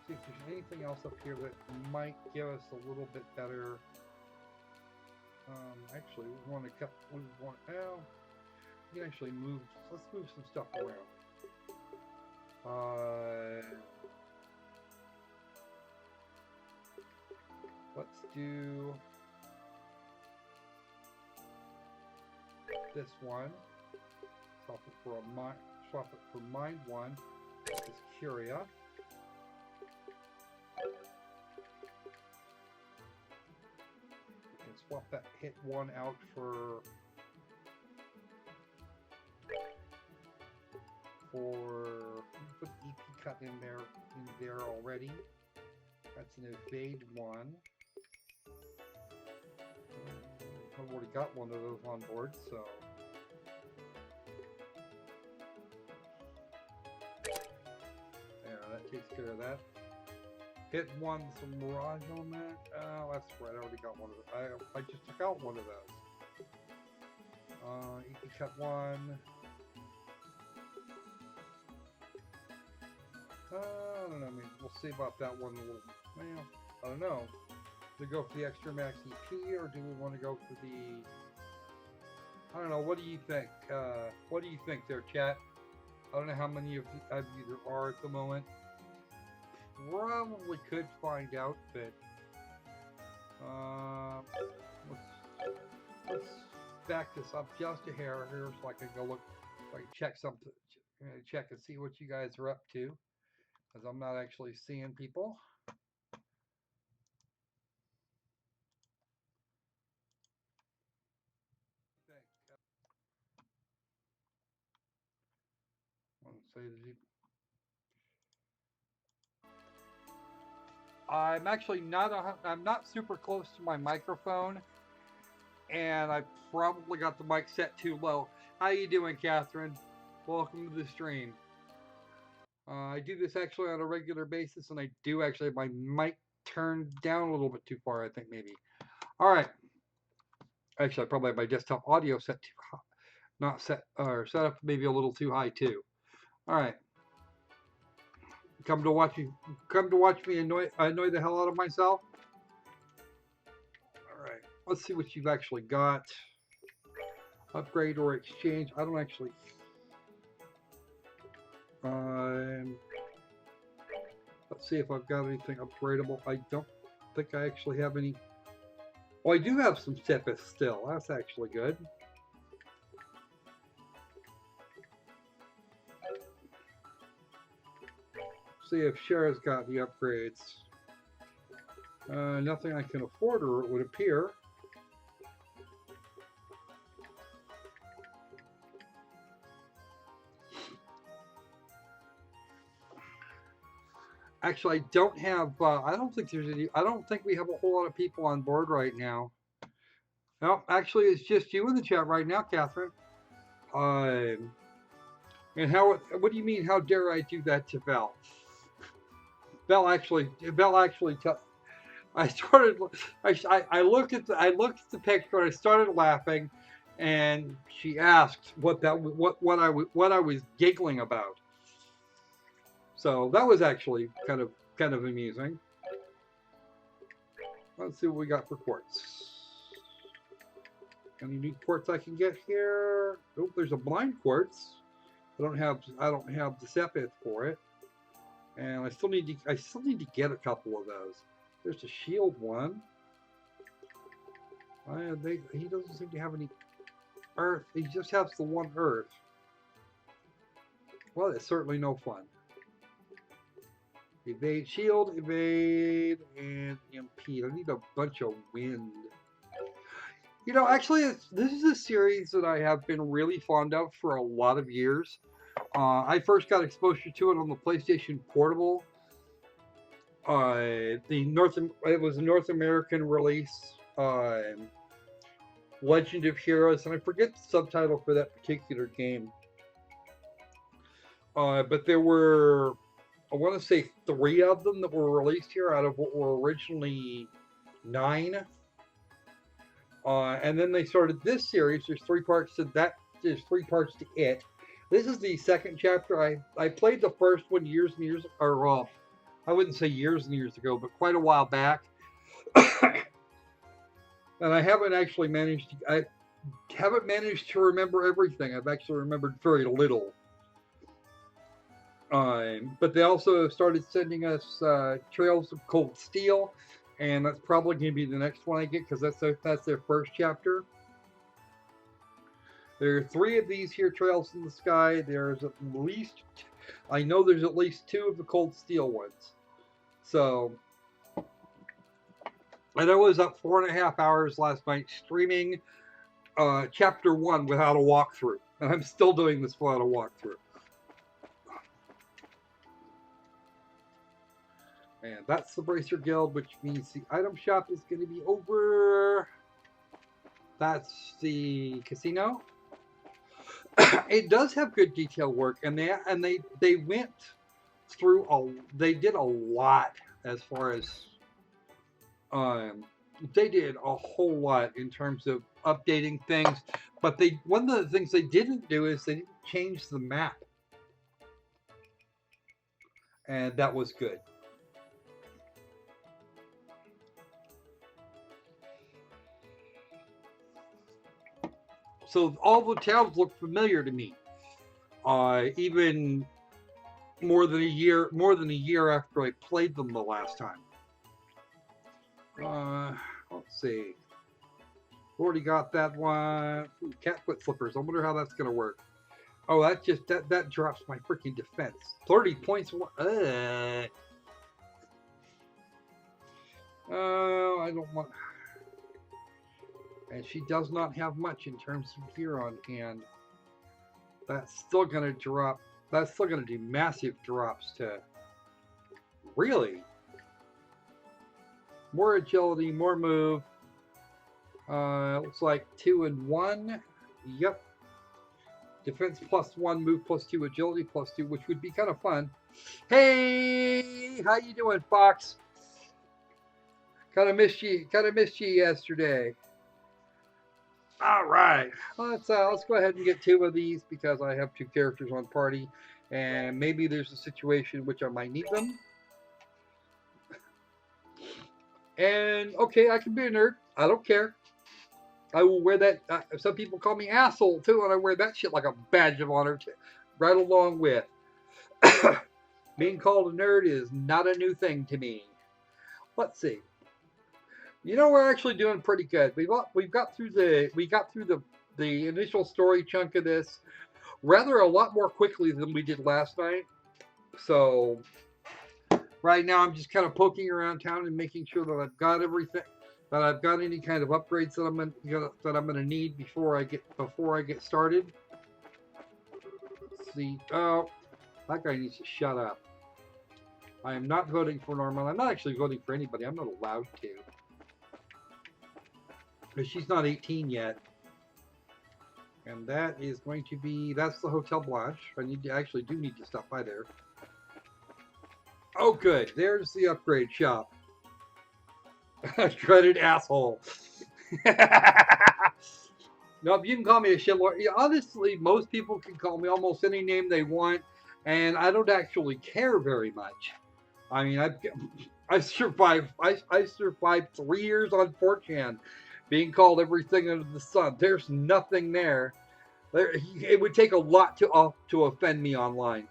there's anything else up here that might give us a little bit better. Actually, we want to cut. We want. Oh, we can actually move. Let's move some stuff around. Let's do this one. Swap it for mind 1. This is Curia. We can swap that hit 1 out for put EP cut in there already. That's an evade 1. I've already got one of those on board, so. That takes care of that. Hit 1, some Mirage on that. Oh, that's right. I already got one of those. I just took out one of those. EP cut 1. I don't know. I mean, we'll see about that one a little. Well, I don't know. Do we go for the extra max EP, or do we want to go for the? I don't know. What do you think? What do you think there, chat? I don't know how many of you there are at the moment. Probably could find out, but let's back this up just a hair here so I can go look, so I can check something, check and see what you guys are up to, because I'm not actually seeing people. I'm actually I'm not super close to my microphone, and I probably got the mic set too low. How you doing, Catherine? Welcome to the stream. I do this actually on a regular basis, and I do actually have my mic turned down a little bit too far, I think maybe. All right. Actually, I probably have my desktop audio set too high, not set, or set up maybe a little too high too. All right. Come to watch me annoy the hell out of myself. All right, let's see what you've actually got. Upgrade or exchange. I don't actually. Let's see if I've got anything upgradable. I don't think I actually have any. Oh, I do have some Sepis still. That's actually good. See if Shara's got the upgrades. Nothing I can afford her, it would appear. Actually, I don't have. I don't think there's any. I don't think we have a whole lot of people on board right now. No, actually, it's just you in the chat right now, Catherine. And how? What do you mean? How dare I do that to Val? Belle actually, I started. I looked at the picture and I started laughing, and she asked what I was giggling about. So that was actually kind of amusing. Let's see what we got for quartz. Any new quartz I can get here? Oh, there's a blind quartz. I don't have the sepith for it, and I still need to get a couple of those. There's a shield one. He doesn't seem to have any earth. He just has the one earth. Well, it's certainly no fun. Evade, shield, evade, and impede. I need a bunch of wind. You know, actually, this is a series that I have been really fond of for a lot of years. I first got exposure to it on the PlayStation Portable. It was a North American release. Legend of Heroes, and I forget the subtitle for that particular game. But there were, I want to say, 3 of them that were released here out of what were originally 9. And then they started this series. There's 3 parts to that. There's 3 parts to it. This is the second chapter. I played the first one years and years, or I wouldn't say years and years ago, but quite a while back. And I haven't actually managed to remember everything. I've actually remembered very little. But they also started sending us Trails of Cold Steel, and that's probably going to be the next one I get because that's their first chapter. There are 3 of these here, Trails in the Sky. There's at least, I know there's at least 2 of the Cold Steel ones. So, and I was up 4.5 hours last night streaming chapter 1 without a walkthrough. And I'm still doing this without a walkthrough. And that's the Bracer Guild, which means the item shop is going to be over. That's the casino. It does have good detail work, and they went through they did a lot as far as they did a whole lot in terms of updating things. But one of the things they didn't do is they didn't change the map, and that was good. So all the towns look familiar to me. Even more than a year after I played them the last time. Let's see. Already got that one. Ooh, cat foot slippers. I wonder how that's gonna work. Oh, that drops my freaking defense. 30 points. I don't want. And she does not have much in terms of gear on hand. That's still going to drop. That's still going to do massive drops to... Really? More agility, more move. Looks like 2 and 1. Yep. Defense +1, move +2, agility +2, which would be kind of fun. Hey! How you doing, Fox? Kind of missed you yesterday. All right, let's go ahead and get 2 of these because I have 2 characters on party, and maybe there's a situation in which I might need them. And okay, I can be a nerd. I don't care. I will wear that. Some people call me asshole too, and I wear that shit like a badge of honor too, right along with. Being called a nerd is not a new thing to me. Let's see. You know, we're actually doing pretty good. We got through the initial story chunk of this rather a lot more quickly than we did last night. So right now I'm just kind of poking around town and making sure that I've got everything, that I've got any kind of upgrades that I'm gonna need before I get started. Let's see. Oh, that guy needs to shut up. I am not voting for Norma. I'm not actually voting for anybody. I'm not allowed to. Because she's not 18 yet. And that is going to be, that's the Hotel Blanche. I do need to stop by there. Oh, good. There's the upgrade shop. Dreaded asshole. Nope, you can call me a shitlord. Yeah, honestly, most people can call me almost any name they want, and I don't actually care very much. I mean, I survived. I survived 3 years on 4chan, being called everything under the sun. There's nothing there. It would take a lot to offend me online.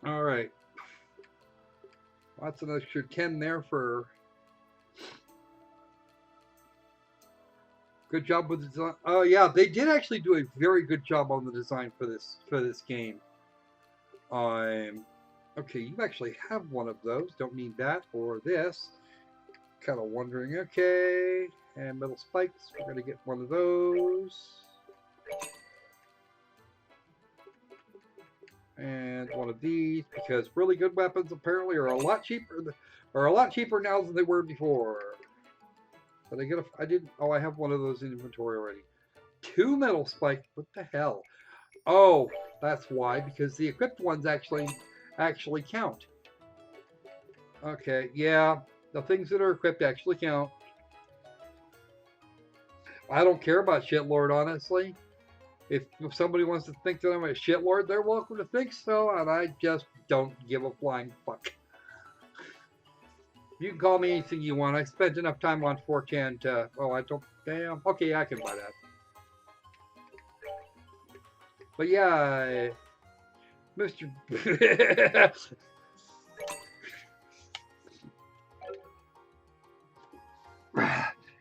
All right, that's an extra 10 there for. Good job with the design. Oh yeah, they did actually do a very good job on the design for this game. Okay, you actually have one of those. Don't need that or this. Kind of wondering. Okay, and metal spikes. We're gonna get one of those. And one of these, because really good weapons apparently are a lot cheaper now than they were before. Did I get a? I didn't. Oh, I have one of those in inventory already. 2 metal spikes. What the hell? Oh, that's why. Because the equipped ones actually count. Okay, yeah, the things that are equipped actually count. I don't care about shitlord, honestly. If somebody wants to think that I'm a shitlord, they're welcome to think so, and I just don't give a flying fuck. You can call me anything you want. I spent enough time on 4chan to. Oh, I don't. Damn. Okay, I can buy that. But yeah, Mr.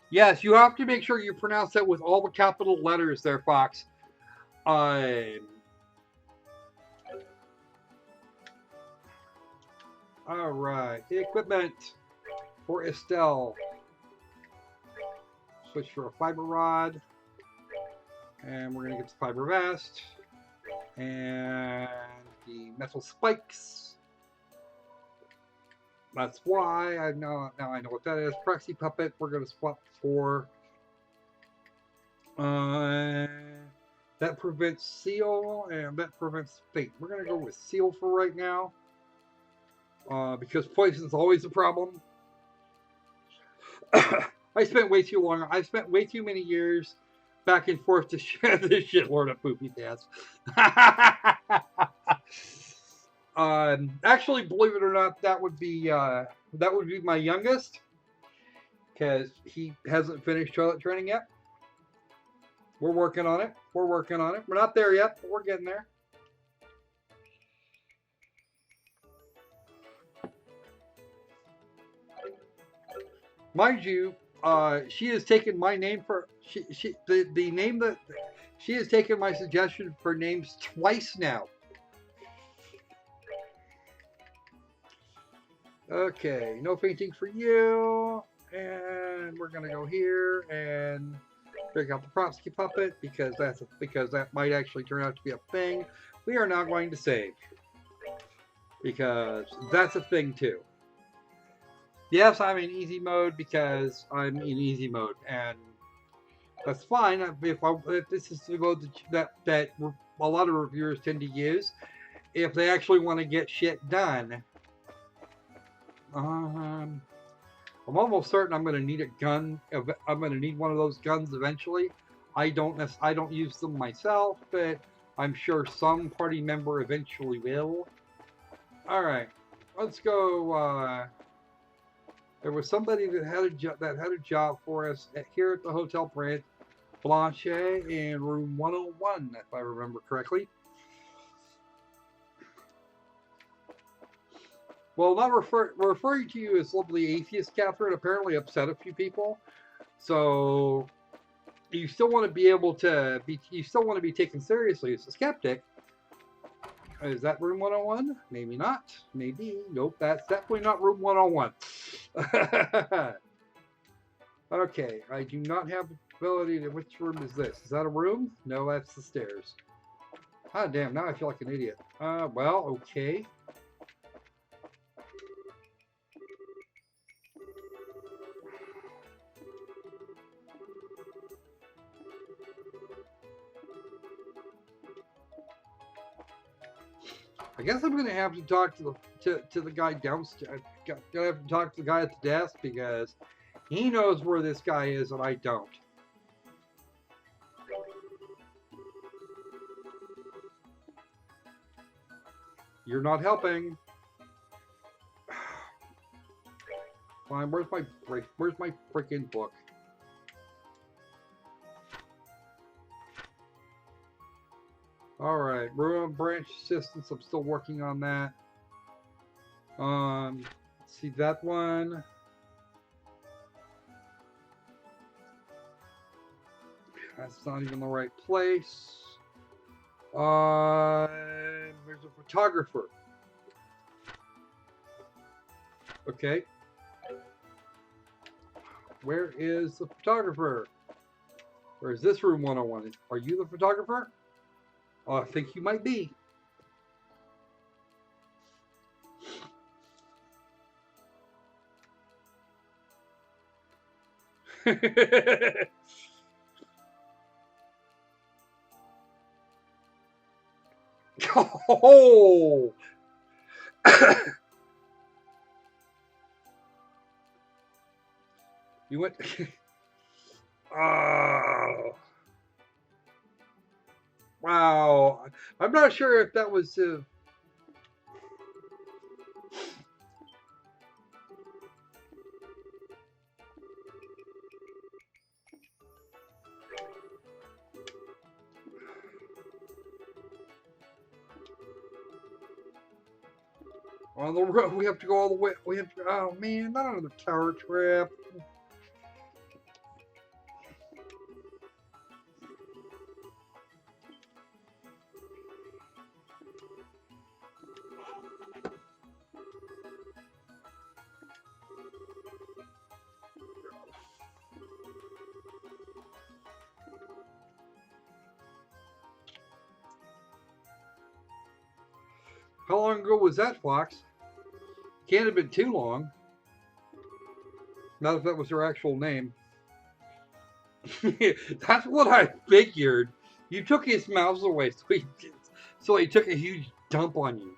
Yes, you have to make sure you pronounce that with all the capital letters there, Fox. All right, equipment for Estelle. Switch for a fiber rod, and we're gonna get the fiber vest and the metal spikes. That's why I know now. I know what that is. Proxy puppet. We're gonna swap for. That prevents seal and that prevents fate. We're gonna go with seal for right now. Because poison's always a problem. I spent way too long. I spent way too many years back and forth to this shitlord of poopy pants. Actually, believe it or not, that would be my youngest, because he hasn't finished toilet training yet. We're working on it. We're not there yet, but we're getting there. Mind you, she has taken my name for the name that she has taken my suggestion for names twice now. Okay, no fainting for you, and we're gonna go here and break out the Propsky puppet because that might actually turn out to be a thing. We are not going to save because that's a thing too. Yes, I'm in easy mode because I'm in easy mode, and that's fine. If this is the mode that a lot of reviewers tend to use, if they actually want to get shit done. I'm almost certain I'm going to need a gun. I'm going to need one of those guns eventually. I don't use them myself, but I'm sure some party member eventually will. All right, let's go. There was somebody that had a job for us here at the Hotel Blanche in room 101, if I remember correctly. Well, not referring to you as lovely atheist, Catherine, apparently upset a few people. So you still want to be able to be. You still want to be taken seriously as a skeptic. Is that room 101? Maybe not. Maybe. Nope, that's definitely not room 101. Okay, I do not have the ability to. Which room is this? Is that a room? No, that's the stairs. Ah, damn, now I feel like an idiot. Well, okay. I guess I'm gonna have to talk to the guy downstairs. Gonna have to talk to the guy at the desk because he knows where this guy is and I don't. You're not helping. Fine. Where's my freaking book? All right, room and branch assistance. I'm still working on that. See that one. That's not even the right place. There's a photographer. Okay. Where is the photographer? Or is this room 101? Are you the photographer? Oh, I think you might be. Oh! You went. Oh. Wow. I'm not sure if that was. On the road, we have to go all the way. We have to. Oh man, not another tower trap. How long ago was that, Fox? Can't have been too long. Not if that was her actual name. That's what I figured. You took his mouse away, so he took a huge dump on you.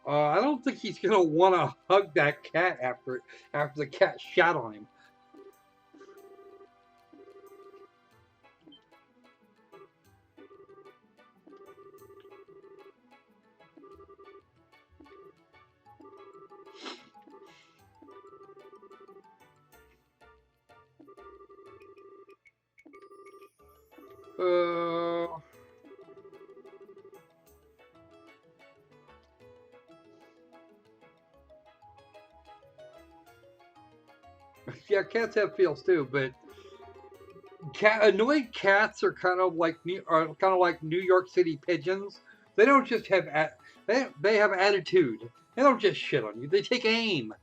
I don't think he's gonna want to hug that cat after the cat shat on him. Yeah, cats have feels too, but annoyed cats are kind of like New York City pigeons. They don't just have they have attitude. They don't just shit on you. They take aim.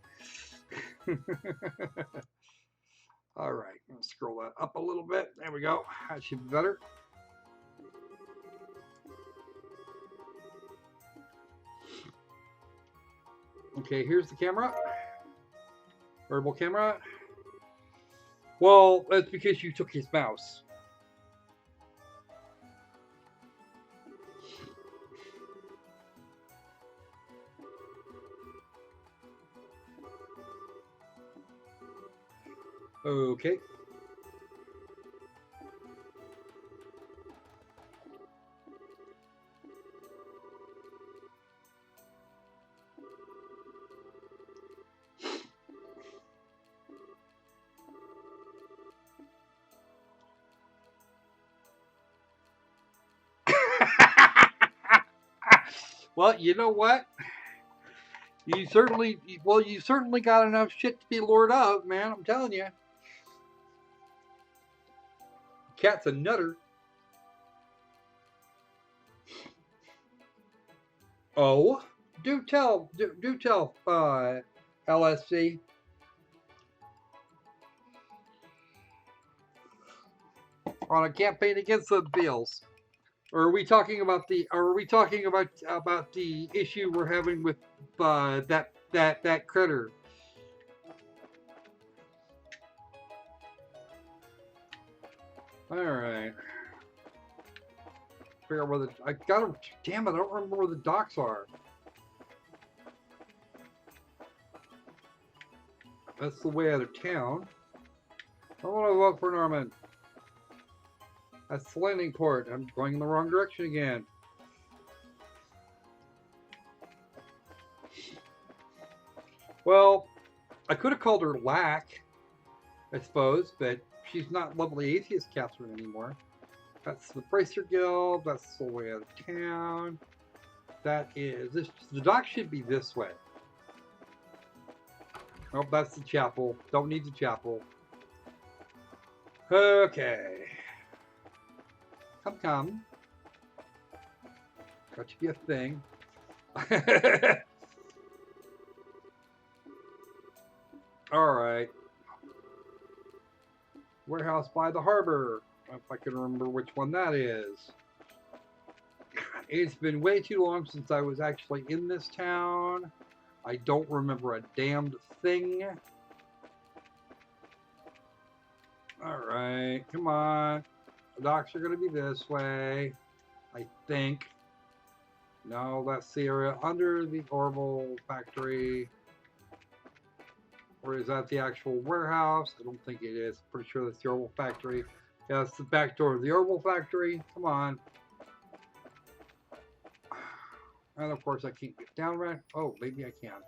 All right, let's scroll that up a little bit. There we go. That should be better. Okay, here's the camera. Wearable camera. Well, that's because you took his mouse. Okay. Well, you know what? You certainly got enough shit to be lured of, man. I'm telling you. Cat's a nutter. Oh, do tell, LSC. On a campaign against the bills. Or are we talking about the issue we're having with that critter? All right. Figure out where the I gotta. Damn it! I don't remember where the docks are. That's the way out of town. I want to vote for Norman. That's the landing port. I'm going in the wrong direction again. Well, I could have called her Lack, I suppose, but she's not Lovely Atheist Catherine anymore. That's the Bracer Guild. That's the way out of town. That is this. The dock should be this way. Oh, that's the chapel. Don't need the chapel. Okay. Come. Got to be a thing. All right. Warehouse by the harbor. If I can remember which one that is. It's been way too long since I was actually in this town. I don't remember a damned thing. Alright, come on. The docks are going to be this way, I think. No, that's the area under the Orbital factory. Or is that the actual warehouse? I don't think it is. Pretty sure that's the Orbital factory. Yeah, it's the back door of the Orbital factory. Come on. And of course I can't get down right. Oh, maybe I can.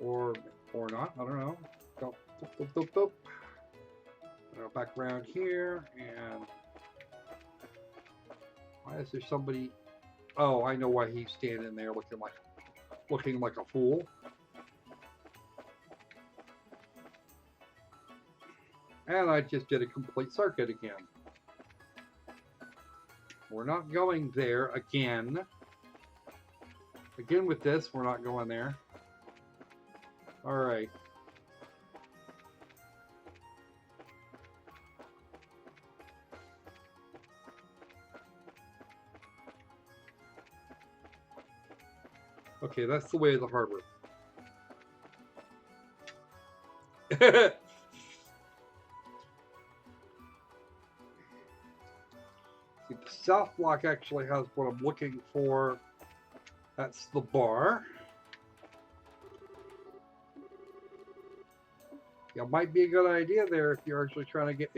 Or not. I don't know. Go, boop. Go back around here, and why is there somebody? Oh, I know why he's standing there looking like a fool. And I just did a complete circuit again. We're not going there again. Again with this, we're not going there. All right. Okay, that's the way of the harbor. See, the south block actually has what I'm looking for. That's the bar. Yeah, might be a good idea there if you're actually trying to get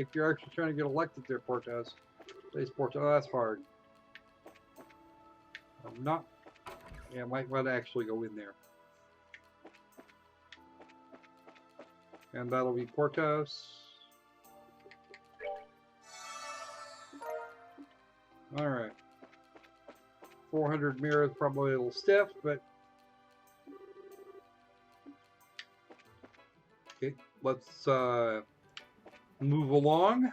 elected there, Portos. Today's Portos. Oh, that's hard. I'm not. Yeah, I might want to actually go in there. And that'll be Portos. Alright. 400 mirrors, probably a little stiff, but... Okay, let's move along.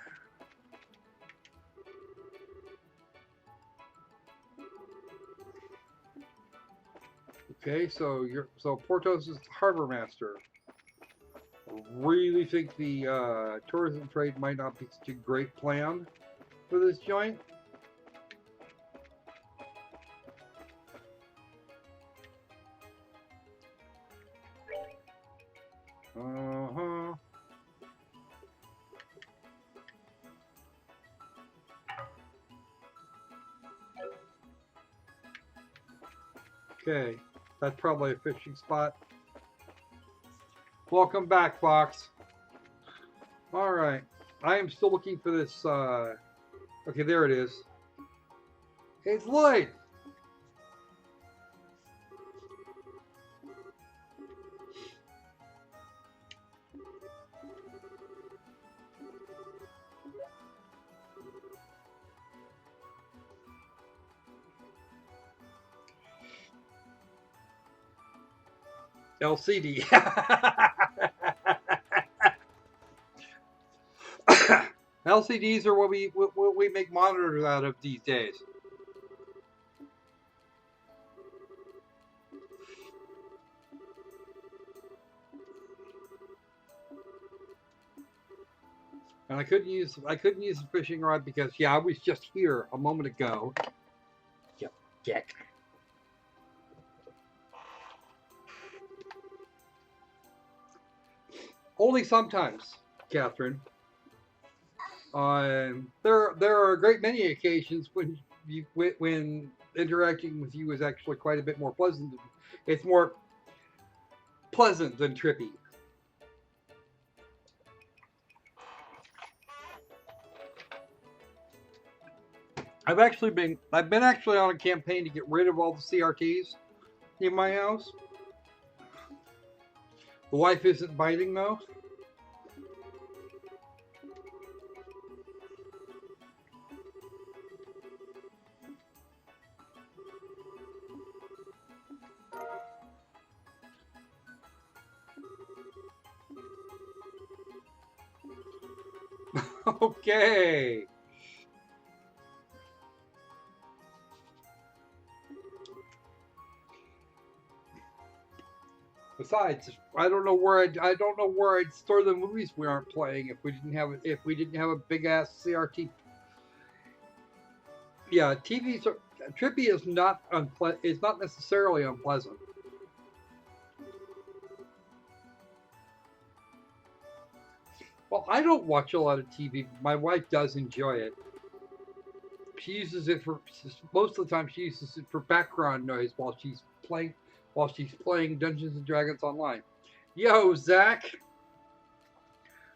Okay, so Portos is the harbor master. I really think the tourism trade might not be such a great plan for this joint. Okay, that's probably a fishing spot. Welcome back, Fox. Alright, I am still looking for this, okay, there it is. It's Lloyd! LCD. LCDs are what we make monitors out of these days. And I couldn't use the fishing rod because yeah, I was just here a moment ago. Yep, dick. Only sometimes, Catherine. There are a great many occasions when interacting with you is actually quite a bit more pleasant. It's more pleasant than trippy. I've been actually on a campaign to get rid of all the CRTs in my house. The wife isn't biting though. Okay. Besides, I don't know where I'd store the movies we aren't playing if we didn't have a big ass CRT. Yeah, TVs are trippy is not It's not necessarily unpleasant. Well, I don't watch a lot of TV. My wife does enjoy it. She uses it for most of the time. She uses it for background noise while she's playing Dungeons and Dragons online. Yo, Zach.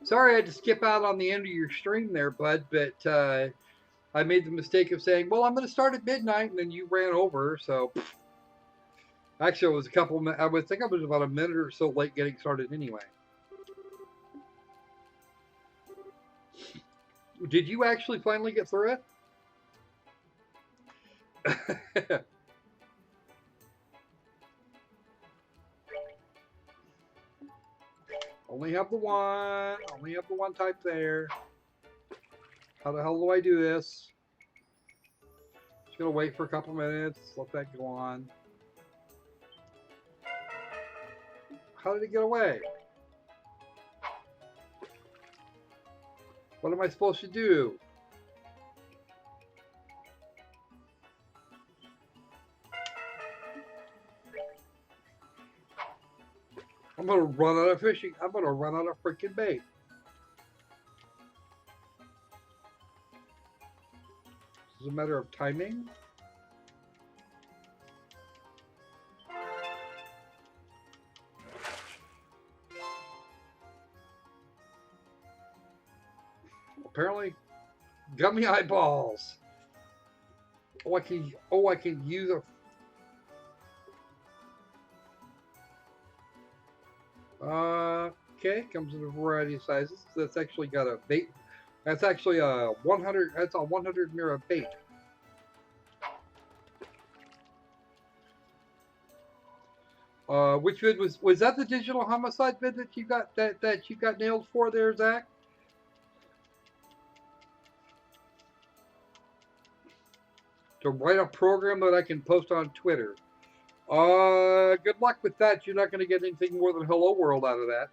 Sorry I had to skip out on the end of your stream there, bud, but I made the mistake of saying, well, I'm going to start at midnight, and then you ran over, so... Actually, it was a couple of minutes. I would think I was about a minute or so late getting started anyway. Did you actually finally get through it? Only have the one type there. How the hell do I do this? Just gonna wait for a couple minutes, let that go on. How did it get away? What am I supposed to do? I'm gonna run out of fishing. I'm gonna run out of freaking bait. This is a matter of timing. Apparently, gummy eyeballs. Oh, I can use a. Okay, comes in a variety of sizes. That's actually got a bait. That's actually a 100. That's a 100 mirror bait. Which vid was that the digital homicide vid that you got nailed for there, Zach? To write a program that I can post on Twitter. Good luck with that. You're not going to get anything more than Hello World out of that.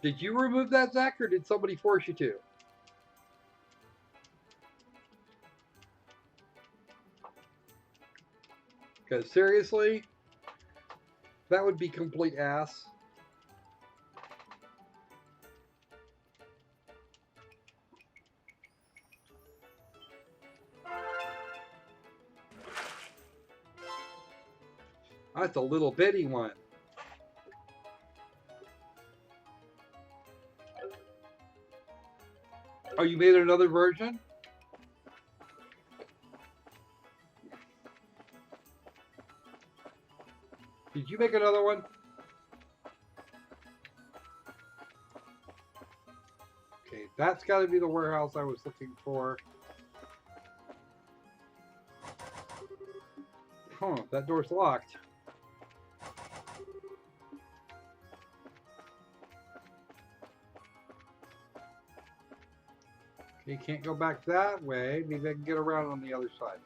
Did you remove that, Zach, or did somebody force you to? Because seriously, that would be complete ass. That's a little bitty one. Oh, you made another version? Did you make another one? Okay, that's got to be the warehouse I was looking for. Huh, that door's locked. You can't go back that way. Maybe I can get around on the other side.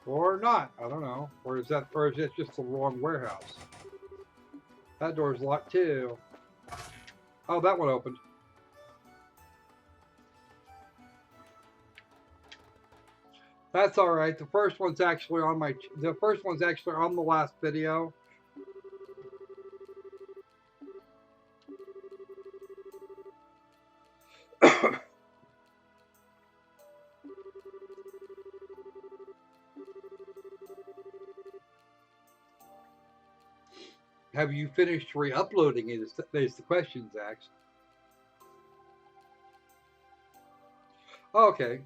Or not. I don't know. Or is it just the wrong warehouse? That door's locked too. Oh, that one opened. That's all right. The first one's actually on the last video. Have you finished re-uploading it? Is the question, Zach. Okay.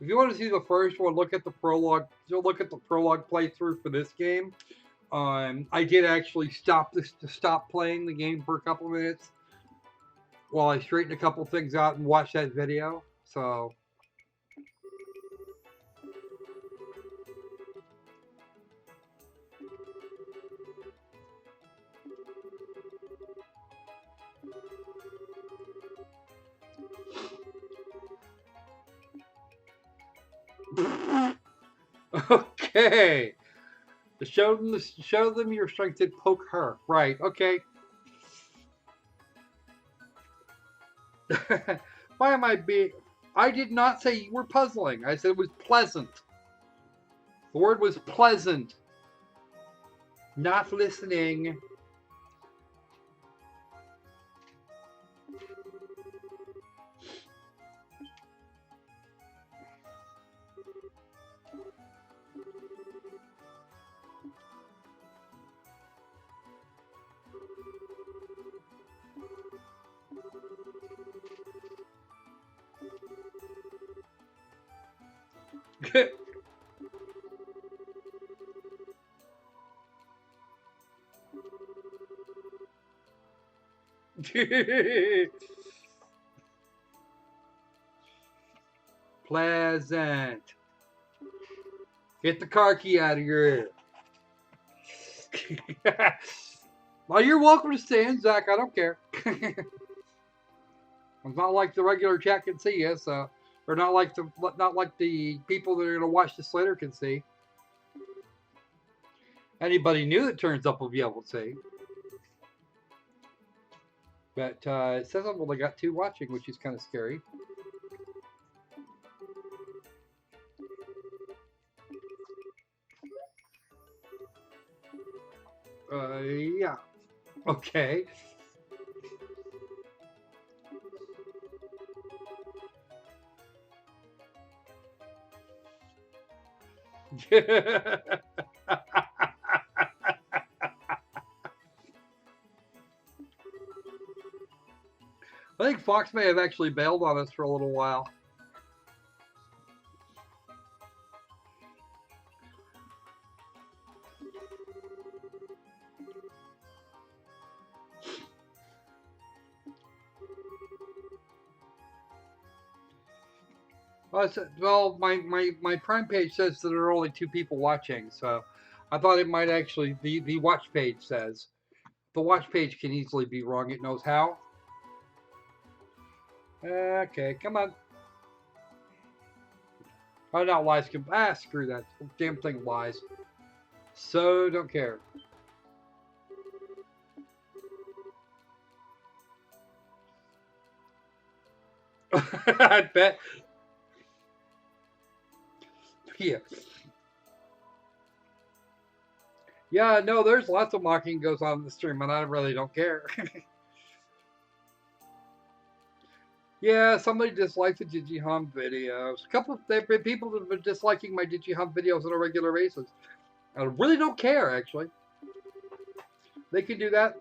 If you want to see the first one, look at the prologue. Look at the prologue playthrough for this game. I did actually stop playing the game for a couple of minutes while I straightened a couple things out and watched that video. So. Okay. Show them your strength and poke her. Right. Okay. Why am I being? I did not say you were puzzling. I said it was pleasant. The word was pleasant. Not listening. Pleasant. Get the car key out of your ear. Well, you're welcome to stay in, Zach. I don't care. It's not like the regular chat can see you, so or not like the people that are gonna watch this later can see. Anybody new that turns up will be able to see. But it says I've only got 2 watching, which is kind of scary. Yeah. Okay. I think Fox may have actually bailed on us for a little while. Well, my Prime page says that there are only 2 people watching, so I thought it might actually, the watch page says. The watch page can easily be wrong. It knows how. Okay, come on. Oh, not lies. Screw that. Damn thing lies. So, don't care. I bet. Yeah. Yeah, no, there's lots of mocking goes on in the stream, and I really don't care. Yeah, somebody disliked the DigiHum videos. A couple of people have been disliking my DigiHum videos on a regular basis. I really don't care, actually. They can do that.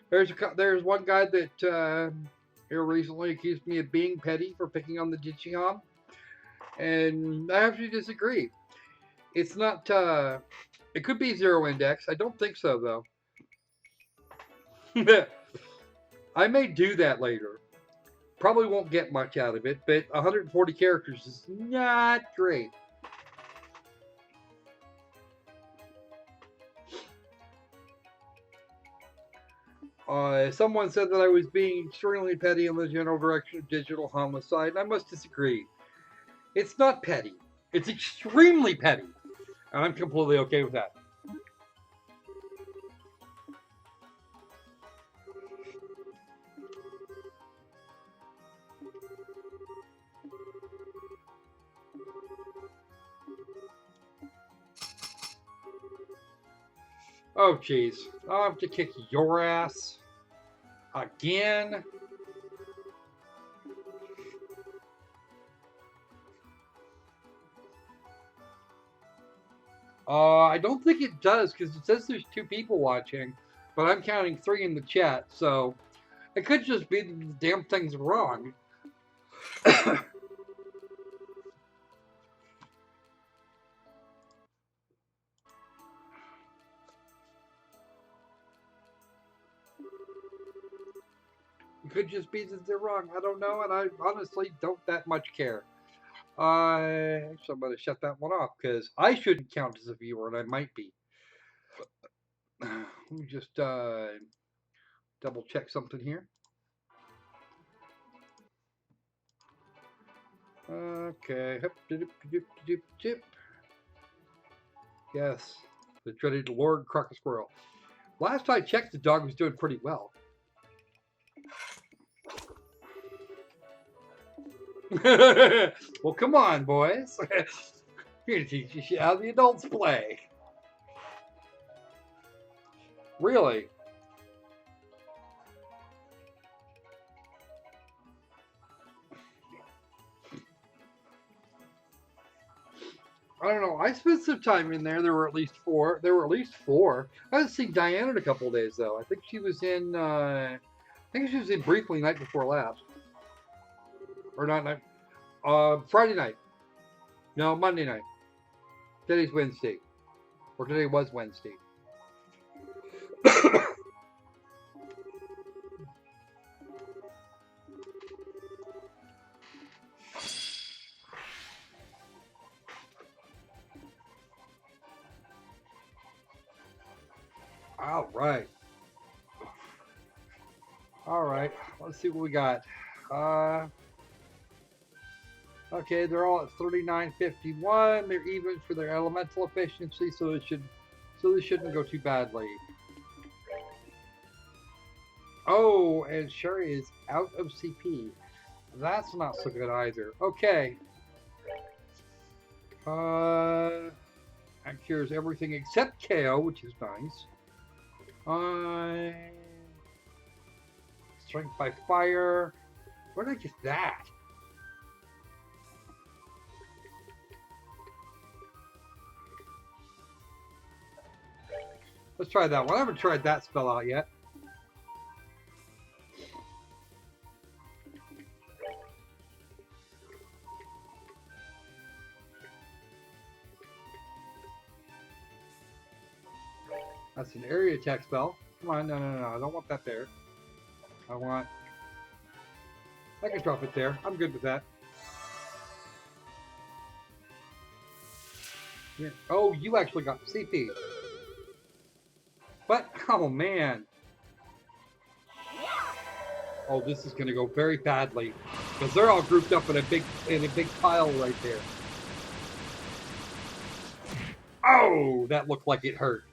There's one guy that here recently accused me of being petty for picking on the DigiHum, and I actually disagree. It's not. It could be 0 index. I don't think so, though. I may do that later. Probably won't get much out of it, but 140 characters is not great. Someone said that I was being extremely petty in the general direction of digital homicide, and I must disagree. It's not petty. It's extremely petty. And I'm completely okay with that. Oh, jeez. I'll have to kick your ass. Again. I don't think it does because it says there's 2 people watching, but I'm counting 3 in the chat, so it could just be that the damn thing's wrong. It could just be that they're wrong. I don't know, and I honestly don't that much care. Actually, I'm going to shut that one off because I shouldn't count as a viewer, and I might be. Let me just double check something here. Okay. Yes, the dreaded Lord Crocosquirrel. Last I checked, the dog was doing pretty well. Well, come on, boys. Here to teach you how the adults play. Really? I don't know. I spent some time in there. There were at least 4. I haven't seen Diane in a couple of days though. I think she was in. I think she was in briefly night before last, or not night. Friday night. No, Monday night. Today's Wednesday, or today was Wednesday. All right. All right. Let's see what we got. Okay, they're all at 39.51. They're even for their elemental efficiency, so this shouldn't go too badly. Oh, and Sherry is out of CP. That's not so good either. Okay. That cures everything except KO, which is nice. Strength by fire. Where did I get that? Let's try that one. I haven't tried that spell out yet. That's an area attack spell. Come on, no. I don't want that there. I can drop it there. I'm good with that. Yeah. Oh, you actually got CP. But, oh man. Oh, this is going to go very badly because they're all grouped up in a big pile right there. Oh, that looked like it hurt.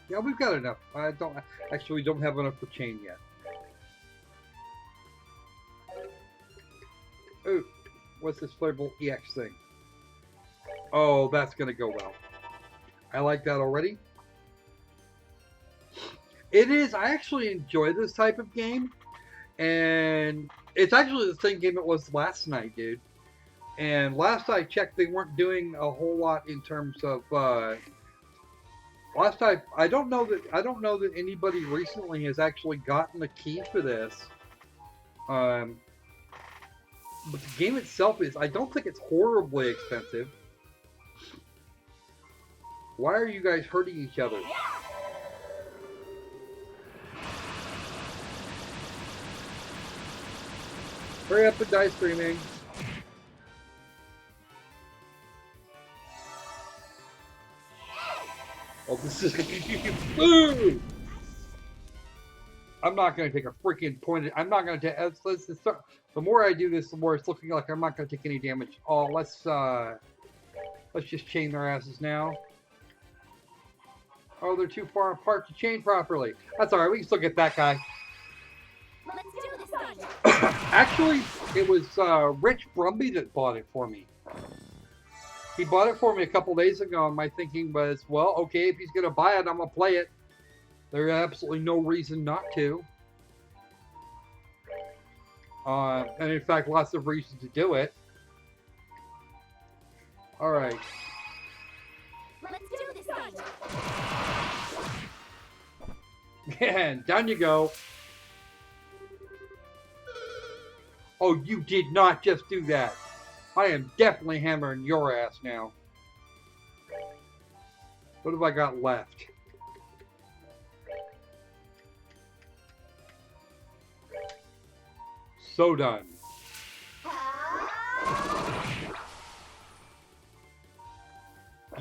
Yeah, we've got enough. We don't have enough for chain yet. Ooh, what's this flavorful EX thing? Oh, that's gonna go well. I like that already. It is. I actually enjoy this type of game, and it's actually the same game it was last night, dude. And last I checked, they weren't doing a whole lot in terms of. Last time, I don't know that anybody recently has actually gotten the key for this. But the game itself is. I don't think it's horribly expensive. Why are you guys hurting each other? Hurry up and die screaming. Oh, this is... Boo! I'm not going to take a freaking point. I'm not going to. The more I do this, the more it's looking like I'm not going to take any damage. Oh, let's just chain their asses now. Oh, they're too far apart to chain properly. That's all right. We can still get that guy. Let's do this thing. Actually, it was Rich Brumby that bought it for me. He bought it for me a couple days ago, and my thinking was, well, okay, if he's going to buy it, I'm going to play it. There's absolutely no reason not to. And in fact, lots of reasons to do it. All right. Let's do this thing. And down you go. Oh, you did not just do that. I am definitely hammering your ass now. What have I got left? So done.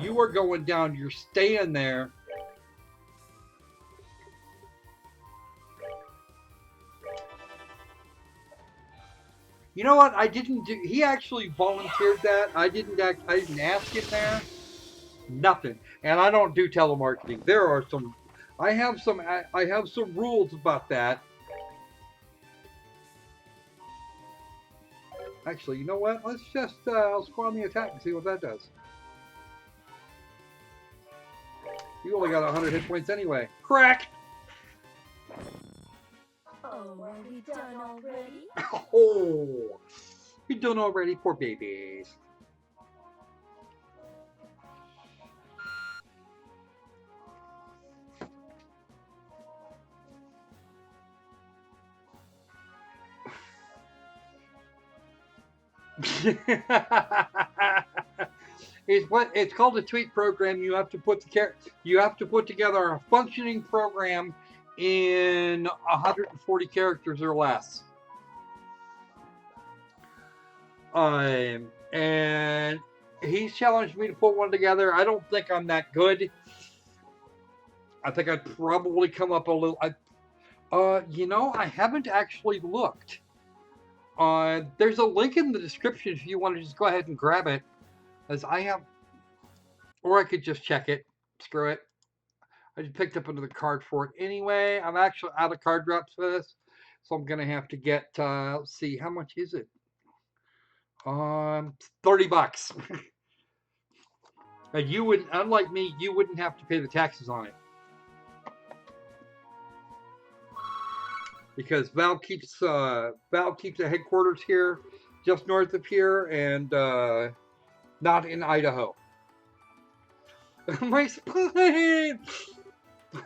You are going down. You're staying there. You know what? I didn't do. He actually volunteered that. I didn't ask him there. Nothing. And I don't do telemarketing. There are some. I have some rules about that. Actually, you know what? Let's just I'll spawn the attack and see what that does. You only got 100 hit points anyway. Crack! Oh, are we done already? Oh, you're done already, poor babies. It's called a tweet program. You have to put together a functioning program in 140 characters or less. And he's challenged me to put one together. I don't think I'm that good. I think I'd probably come up a little. You know, I haven't actually looked. There's a link in the description if you want to just go ahead and grab it, as I have, or I could just check it. Screw it. I just picked up another card for it anyway. I'm actually out of card drops for this, so I'm gonna have to get. Let's see, how much is it? $30. And you would, unlike me, you wouldn't have to pay the taxes on it. Because Valve keeps the headquarters here, just north of here, and not in Idaho. My spine!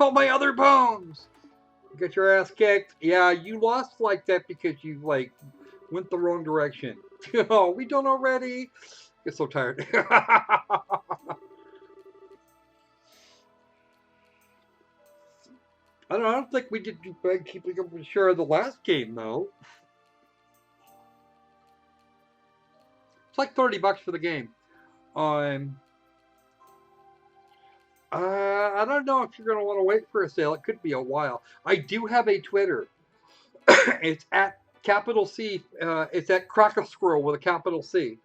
All my other bones! You got your ass kicked. Yeah, you lost like that because you went the wrong direction. Oh, we done already? Get so tired. I don't think we did too bad keeping up with sure of the last game though. It's like $30 for the game. I don't know if you're gonna want to wait for a sale. It could be a while. I do have a Twitter. It's at capital C. It's at Crocosquirrel with a capital C.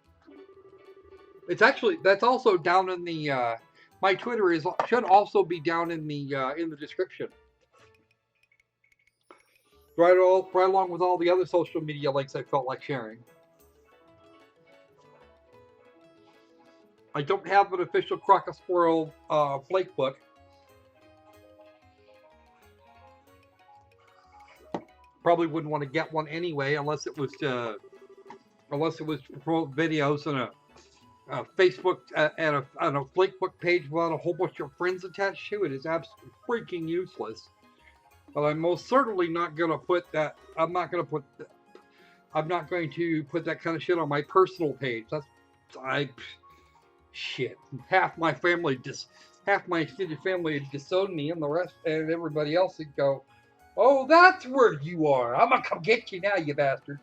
It's actually, that's also down in the. My Twitter should also be down in the description. Right along with all the other social media links I felt like sharing. I don't have an official Crocosquirrel flake book. Probably wouldn't want to get one anyway, unless it was to promote videos and a Facebook and a flake book page without a whole bunch of friends attached to it. Is absolutely freaking useless. But I'm most certainly not going to put that. I'm not going to put that kind of shit on my personal page. Shit. Half my extended family would disown me, and the rest and everybody else would go, "Oh, that's where you are. I'm gonna come get you now, you bastard."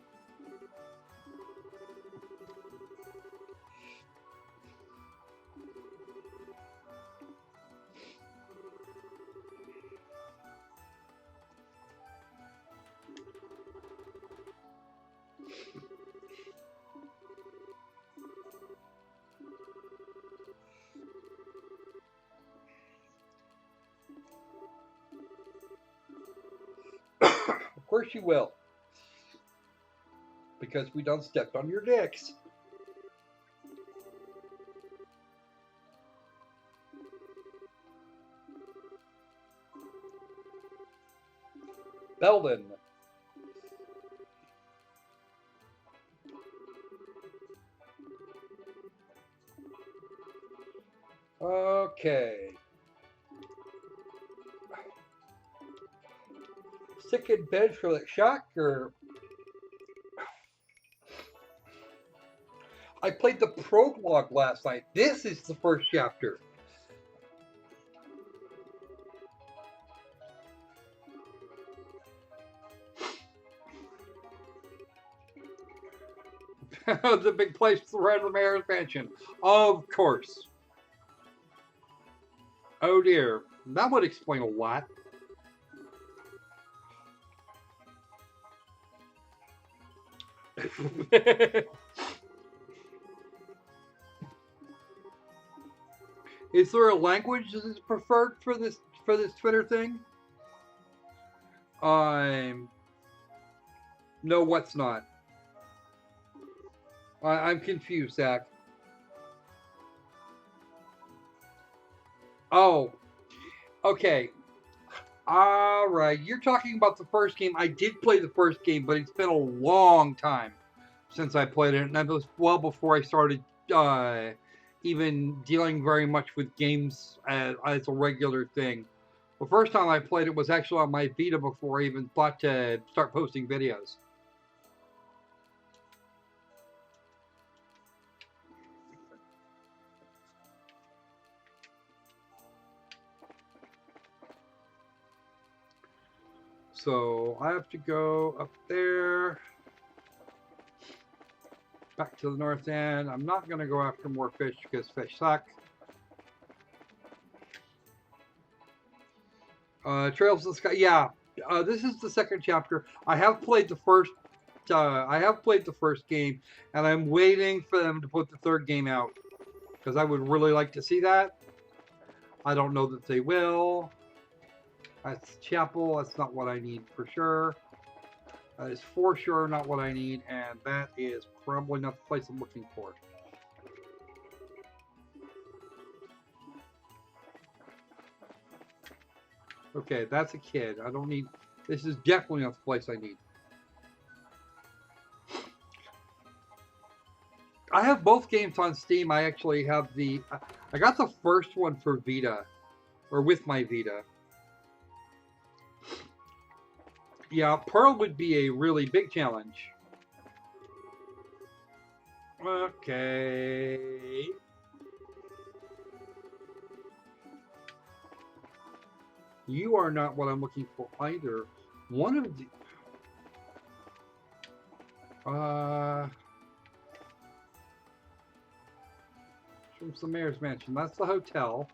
course you will. Because we done stepped on your dicks. Belden. Okay. Sick in bed for that shock, or I played the prologue last night. This is the first chapter. The big place around the mayor's mansion. Of course. Oh dear. That would explain a lot. Is there a language that is preferred for this Twitter thing? No, what's not? I'm confused, Zach. Oh, okay. All right. You're talking about the first game. I did play the first game, but it's been a long time since I played it, and that was well before I started even dealing very much with games as a regular thing. The first time I played it was actually on my Vita before I even thought to start posting videos. So I have to go up there, back to the north end. I'm not going to go after more fish because fish suck. Trails of the Sky. Yeah, this is the second chapter. I have played the first. I have played the first game, and I'm waiting for them to put the third game out because I would really like to see that. I don't know that they will. That's chapel. That's not what I need for sure. That is for sure not what I need, and that is probably not the place I'm looking for. Okay, that's a kid. I don't need... This is definitely not the place I need. I have both games on Steam. I actually have the... I got the first one for Vita. Or with my Vita. Yeah, Pearl would be a really big challenge. Okay... You are not what I'm looking for either. One of the... From the mayor's mansion. That's the hotel.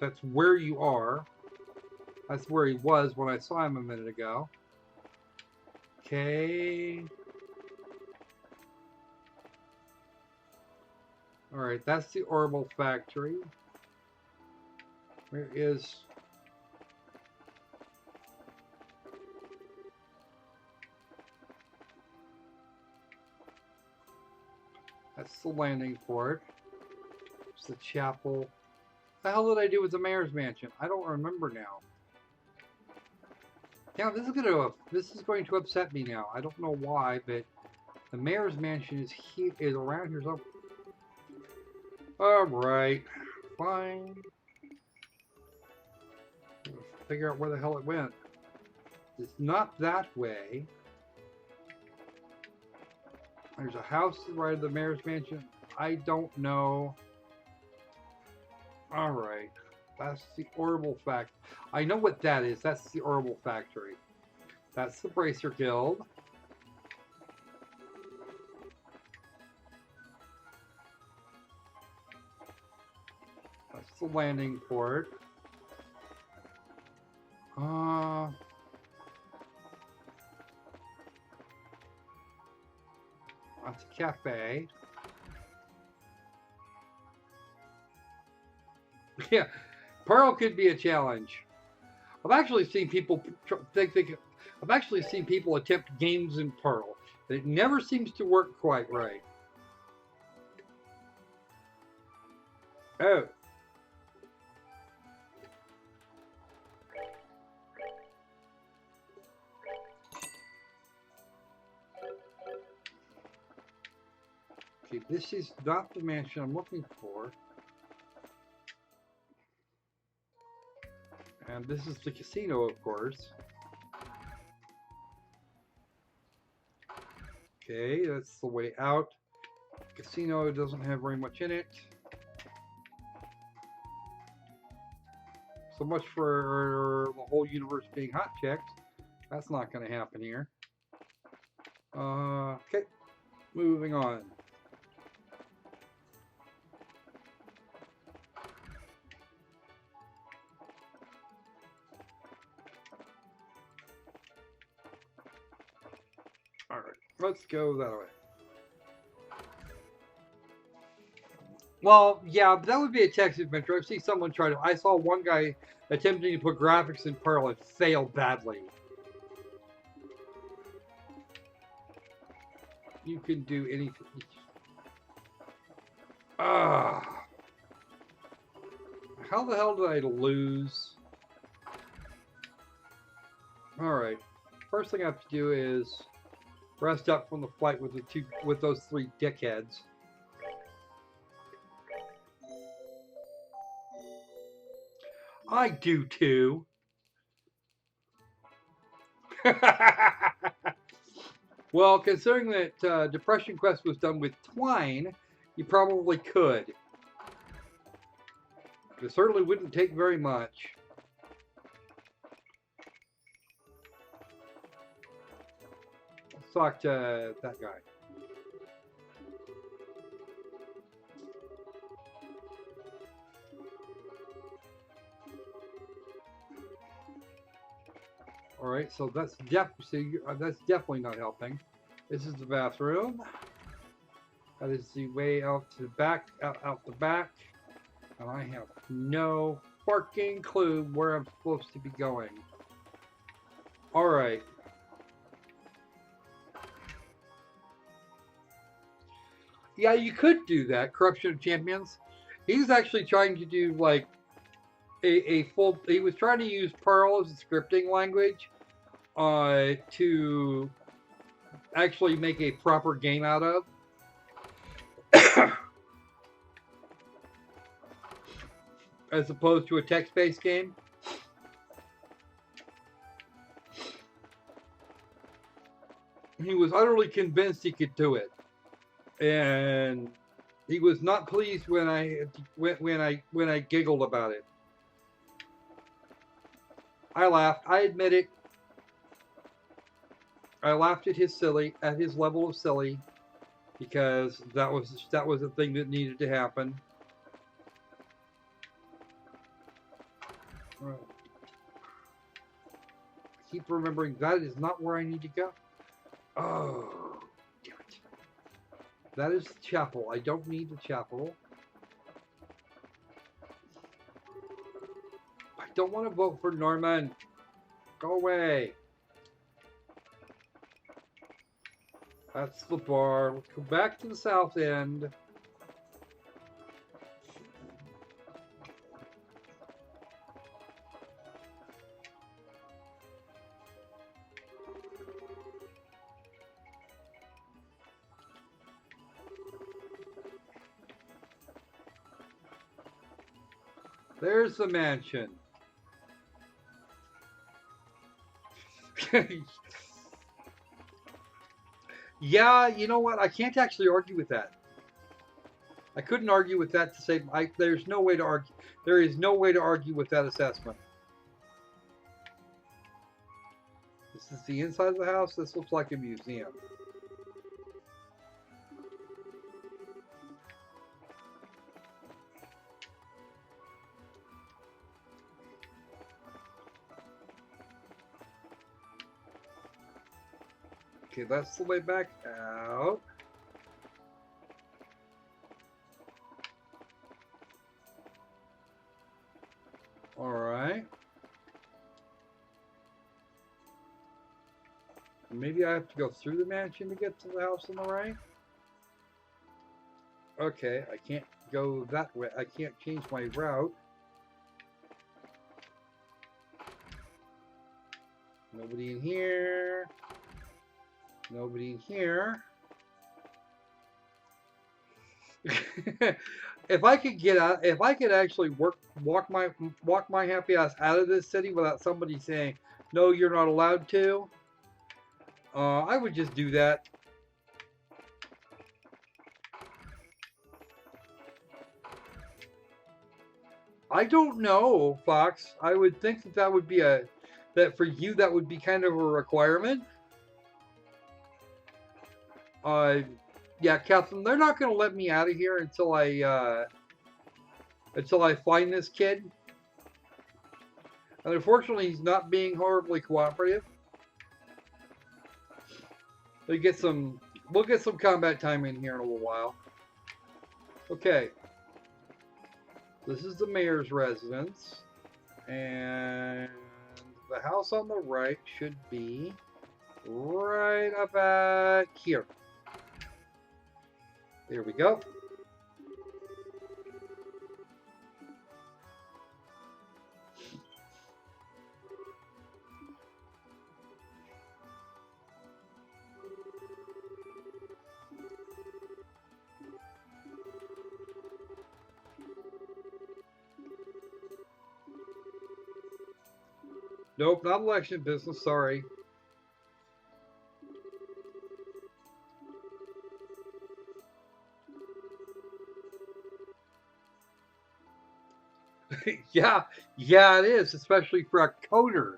That's where you are. That's where he was when I saw him a minute ago. Okay. Alright, that's the Orbital Factory. Where is... That's the landing port. It's the chapel. What the hell did I do with the mayor's mansion? I don't remember now. Yeah, this is going to upset me now. I don't know why, but the mayor's mansion is around here somewhere. All right, fine. Figure out where the hell it went. It's not that way. There's a house right at the mayor's mansion. I don't know. All right. That's the Orbital Factory. I know what that is. That's the Orbital Factory. That's the Bracer Guild. That's the landing port. That's a cafe. Yeah, Pearl could be a challenge. I've actually seen people I've actually seen people attempt games in Pearl. It never seems to work quite right. Oh. Okay, this is not the mansion I'm looking for. And this is the casino, of course. Okay, that's the way out. Casino doesn't have very much in it. So much for the whole universe being hot checked. That's not going to happen here. Okay, moving on. Alright, let's go that way. Well, yeah, that would be a text adventure. I've seen someone try to. I saw one guy attempting to put graphics in Pearl and failed badly. You can do anything. Ah. How the hell did I lose? Alright. First thing I have to do is rest up from the fight with those 3 dickheads. I do too. Well, considering that Depression Quest was done with twine, you probably could. It certainly wouldn't take very much. Let's talk to that guy. Alright, so that's definitely not helping. This is the bathroom. That is the way out to the back, out the back. And I have no fucking clue where I'm supposed to be going. Alright. Yeah, you could do that, Corruption of Champions. He's actually trying to do like a full. He was trying to use Perl as a scripting language to actually make a proper game out of. As opposed to a text-based game. He was utterly convinced he could do it, and he was not pleased when I giggled about it. I laughed. I admit it. I laughed at his level of silly, because that was the thing that needed to happen. I keep remembering that is not where I need to go. Oh, damn it. That is the chapel. I don't need the chapel. I don't want to vote for Norman. Go away. That's the bar. Let's go back to the south end. There's the mansion. Yeah, you know what? I can't actually argue with that. I couldn't argue with that to say there's no way to argue. There is no way to argue with that assessment. This is the inside of the house. This looks like a museum. Okay, that's the way back out. All right. Maybe I have to go through the mansion to get to the house on the right. Okay, I can't go that way. I can't change my route. Nobody in here. Nobody in here. If I could get out, if I could actually walk my happy ass out of this city without somebody saying, "No, you're not allowed to," I would just do that. I don't know, Fox. I would think that that would be that for you that would be kind of a requirement. Uh, yeah, Catherine, they're not going to let me out of here until I find this kid. And unfortunately, he's not being horribly cooperative. We'll get some combat time in here in a little while. Okay. This is the mayor's residence. And the house on the right should be right about here. There we go. Nope, not election business, sorry. yeah, it is, especially for a coder.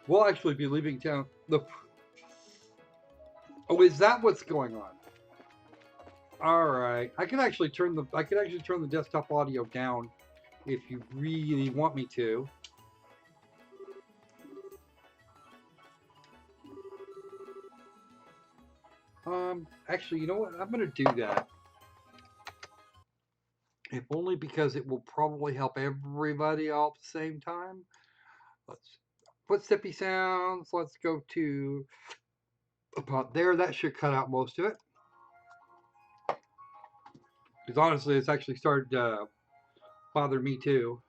We'll actually be leaving town. Oh, is that what's going on? All right, I can actually turn the desktop audio down if you really want me to. Actually, you know what? I'm gonna do that. If only because it will probably help everybody all at the same time. Let's put sippy sounds. Let's go to about there. That should cut out most of it. Because honestly, it's actually started to bother me too.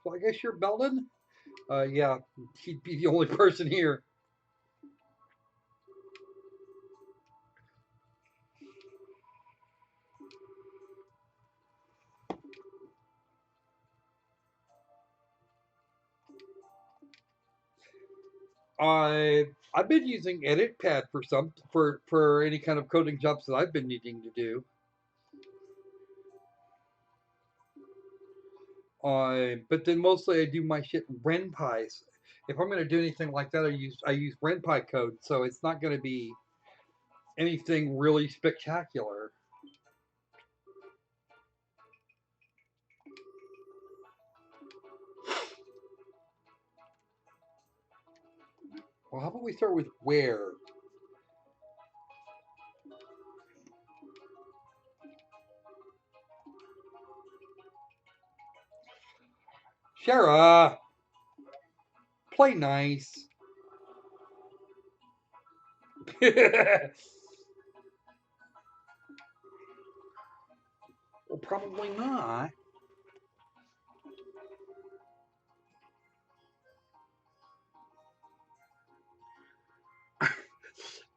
So I guess you're Belden? Yeah, he'd be the only person here. I've been using EditPad for any kind of coding jobs that I've been needing to do. But then mostly I do my shit in RenPy. If I'm going to do anything like that, I use RenPy code, so it's not going to be anything really spectacular. Well, how about we start with where? Shara, play nice. Well, probably not.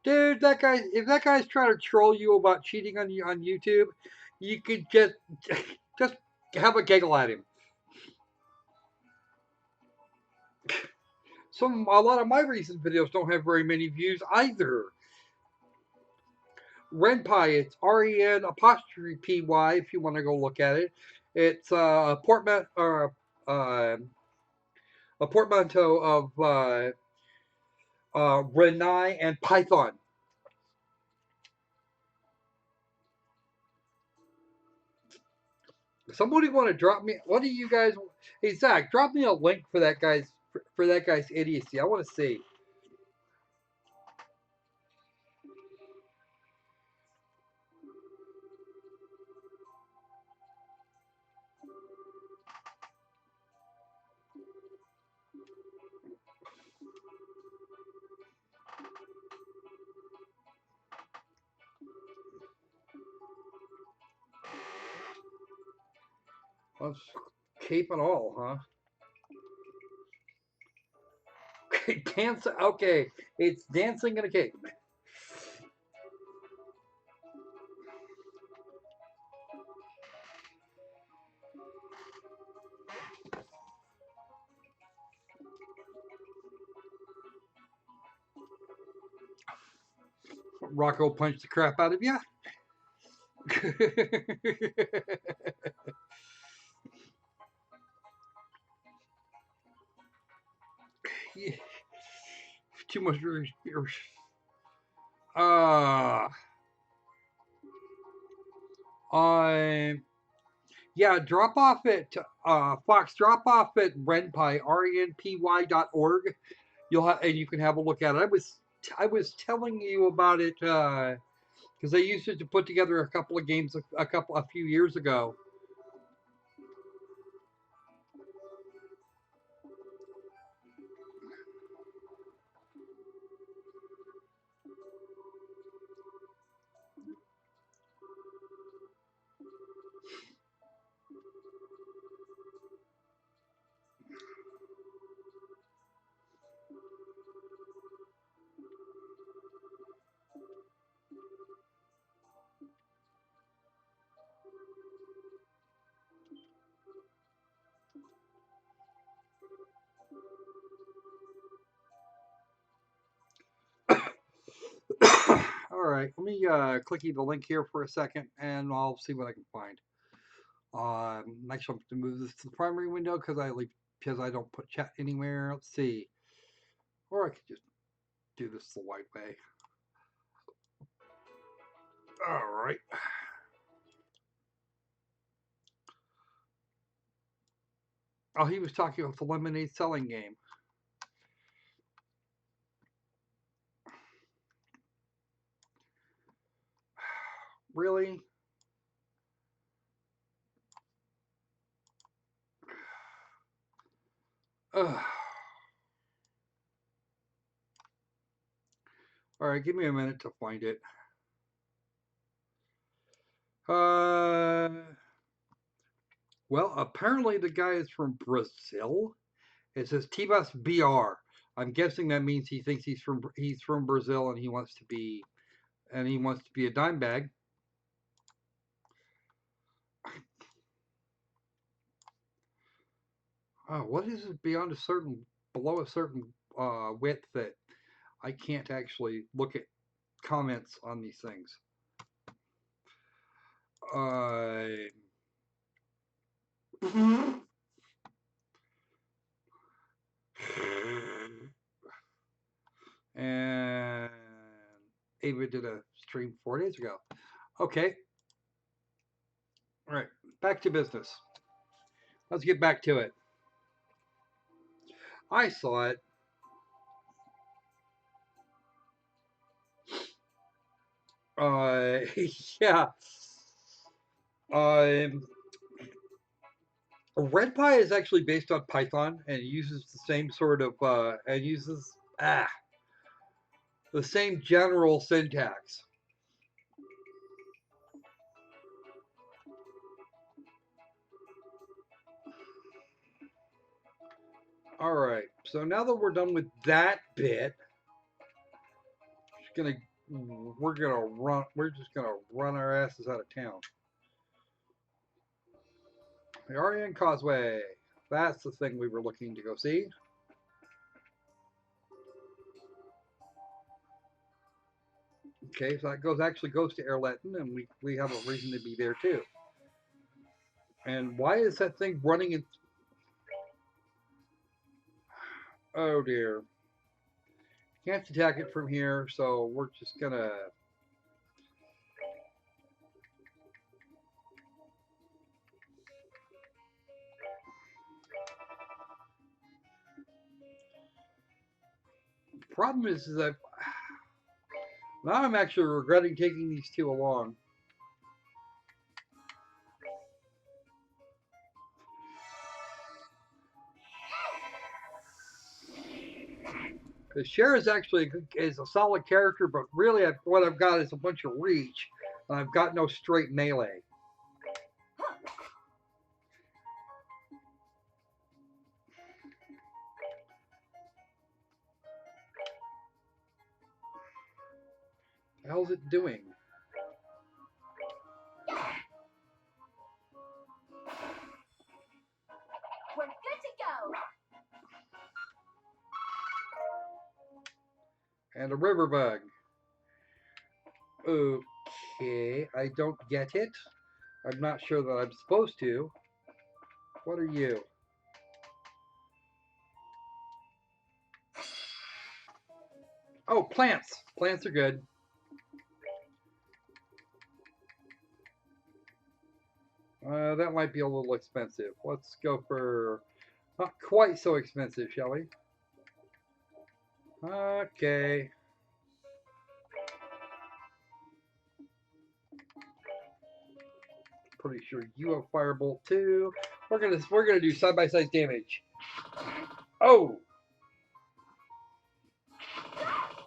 Dude, if that guy's trying to troll you about cheating on you on YouTube, you could just have a giggle at him. A lot of my recent videos don't have very many views either. Renpy, it's REN apostrophe PY if you want to go look at it. It's a portmanteau of Renai and Python. Somebody want to drop me? What do you guys? Hey Zach, drop me a link for that guy's idiocy. I want to see. Well, cape and all, huh? Okay, dance. Okay, it's dancing in a cape. Rocco punched the crap out of you. Yeah, too much. I Yeah, drop off at Fox. Drop off at Renpy renpy.org. And you can have a look at it. I was telling you about it because I used it to put together a couple of games a few years ago. All right, let me click the link here for a second, and I'll see what I can find. Actually, I'm going to move this to the primary window because I don't put chat anywhere. Let's see, or I could just do this the white way. All right. Oh, he was talking about the lemonade selling game. Really? Ugh. All right, give me a minute to find it. Well, apparently the guy is from Brazil. It says Tibas BR. I'm guessing that means he thinks he's from Brazil and he wants to be a dime bag. What is it below a certain width that I can't actually look at comments on these things? And Ava did a stream 4 days ago. Okay. All right, back to business. Let's get back to it. I saw it. Yeah. Renpy is actually based on Python and uses the same sort of the same general syntax. All right. So now that we're done with that bit, we're just gonna run our asses out of town. The Ariane Causeway. That's the thing we were looking to go see. Okay, so that actually goes to Airleton, and we have a reason to be there too. And why is that thing running in? Oh dear. Can't attack it from here, so we're just gonna. Problem is that now I'm actually regretting taking these two along. Because Cher is actually is a solid character, but really what I've got is a bunch of reach, and I've got no straight melee. What the hell's it doing? We're good to go. And a river bug. Okay, I don't get it. I'm not sure that I'm supposed to. What are you? Oh, plants. Plants are good. That might be a little expensive. Let's go for not quite so expensive, shall we? Okay. Pretty sure you have firebolt too. We're gonna do side by side damage. Oh,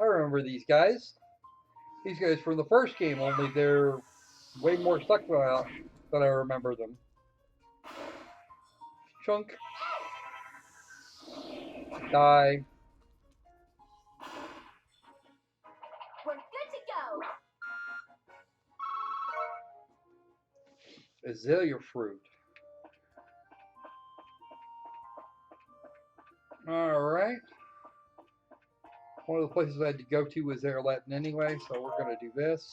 I remember these guys. These guys from the first game, only they're way more stuck than I remember them. Chunk. Die. We're good to go. Azalea fruit. Alright. One of the places I had to go to was Airleton anyway, so we're going to do this.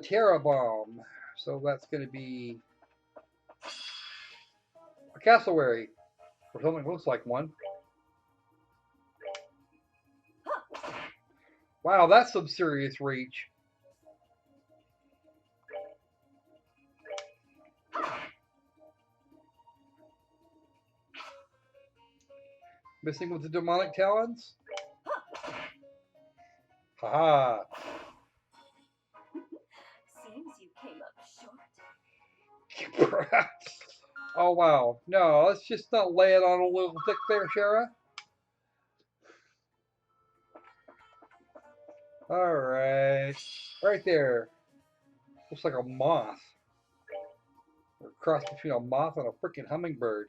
Terra Bomb. So that's going to be a cassowary. Or something that looks like one. Wow, that's some serious reach. Missing with the demonic talons? Haha. Seems you came up short. Oh wow. No, let's just not lay it on a little thick there, Shara. Alright. Right there. Looks like a moth. Or a cross between a moth and a freaking hummingbird.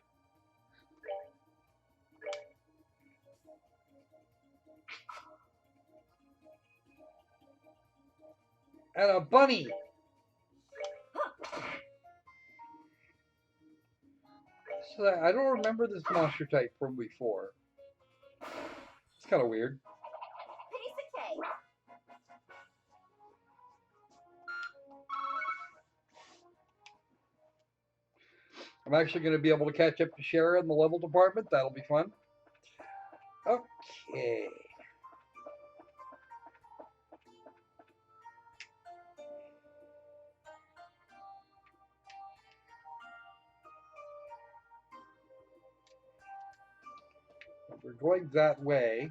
And a bunny. So I don't remember this monster type from before. It's kind of weird. Piece of cake. I'm actually going to be able to catch up to Shara in the level department. That'll be fun. Okay. We're going that way.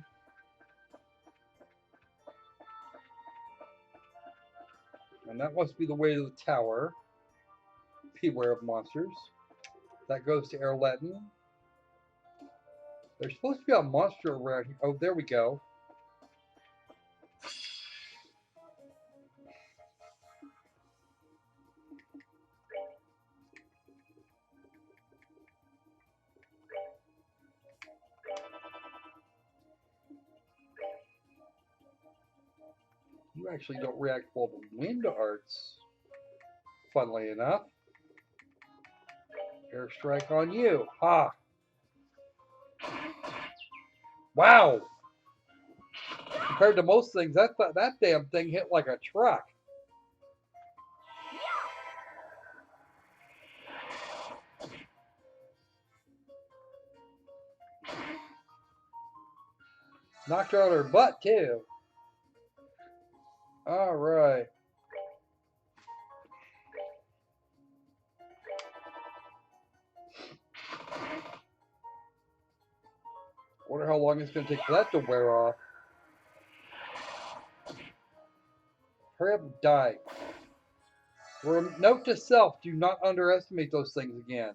And that must be the way to the tower. Beware of monsters. That goes to Airleton. There's supposed to be a monster around here. Oh, there we go. You actually don't react well to wind arts. Funnily enough. Airstrike on you. Ha! Wow! compared to most things, that damn thing hit like a truck. Knocked her out of her butt too. All right. Wonder how long it's going to take for that to wear off. Hurry up and die. Note to self, do not underestimate those things again.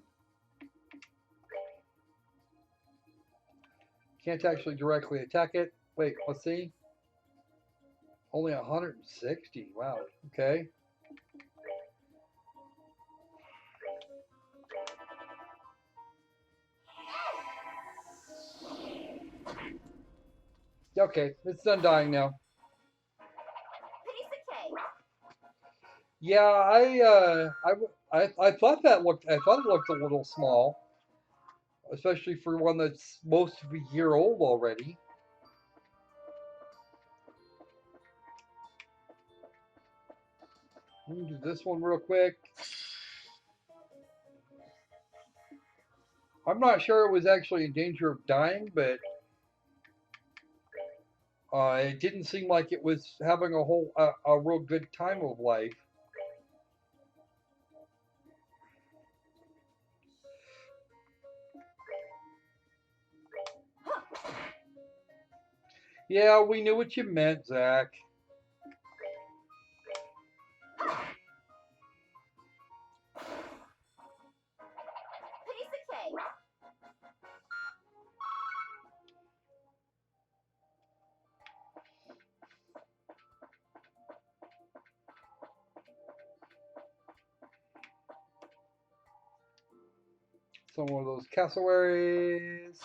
Can't actually directly attack it. Wait, let's see. Only 160. Wow. Okay. Okay, it's done dying now. Piece of cake. Yeah, I thought it looked a little small, especially for one that's most of a year old already. Let me do this one real quick. I'm not sure it was actually in danger of dying, but it didn't seem like it was having a real good time of life. Yeah, we knew what you meant, Zach. Piece of cake. Some of those cassowaries.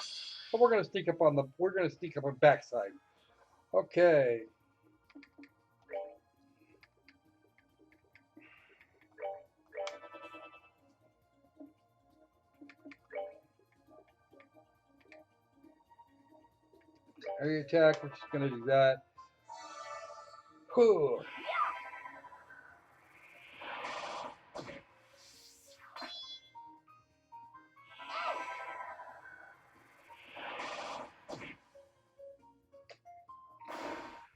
But we're gonna sneak up on backside. Okay. Area attack, we're just gonna do that. Whew.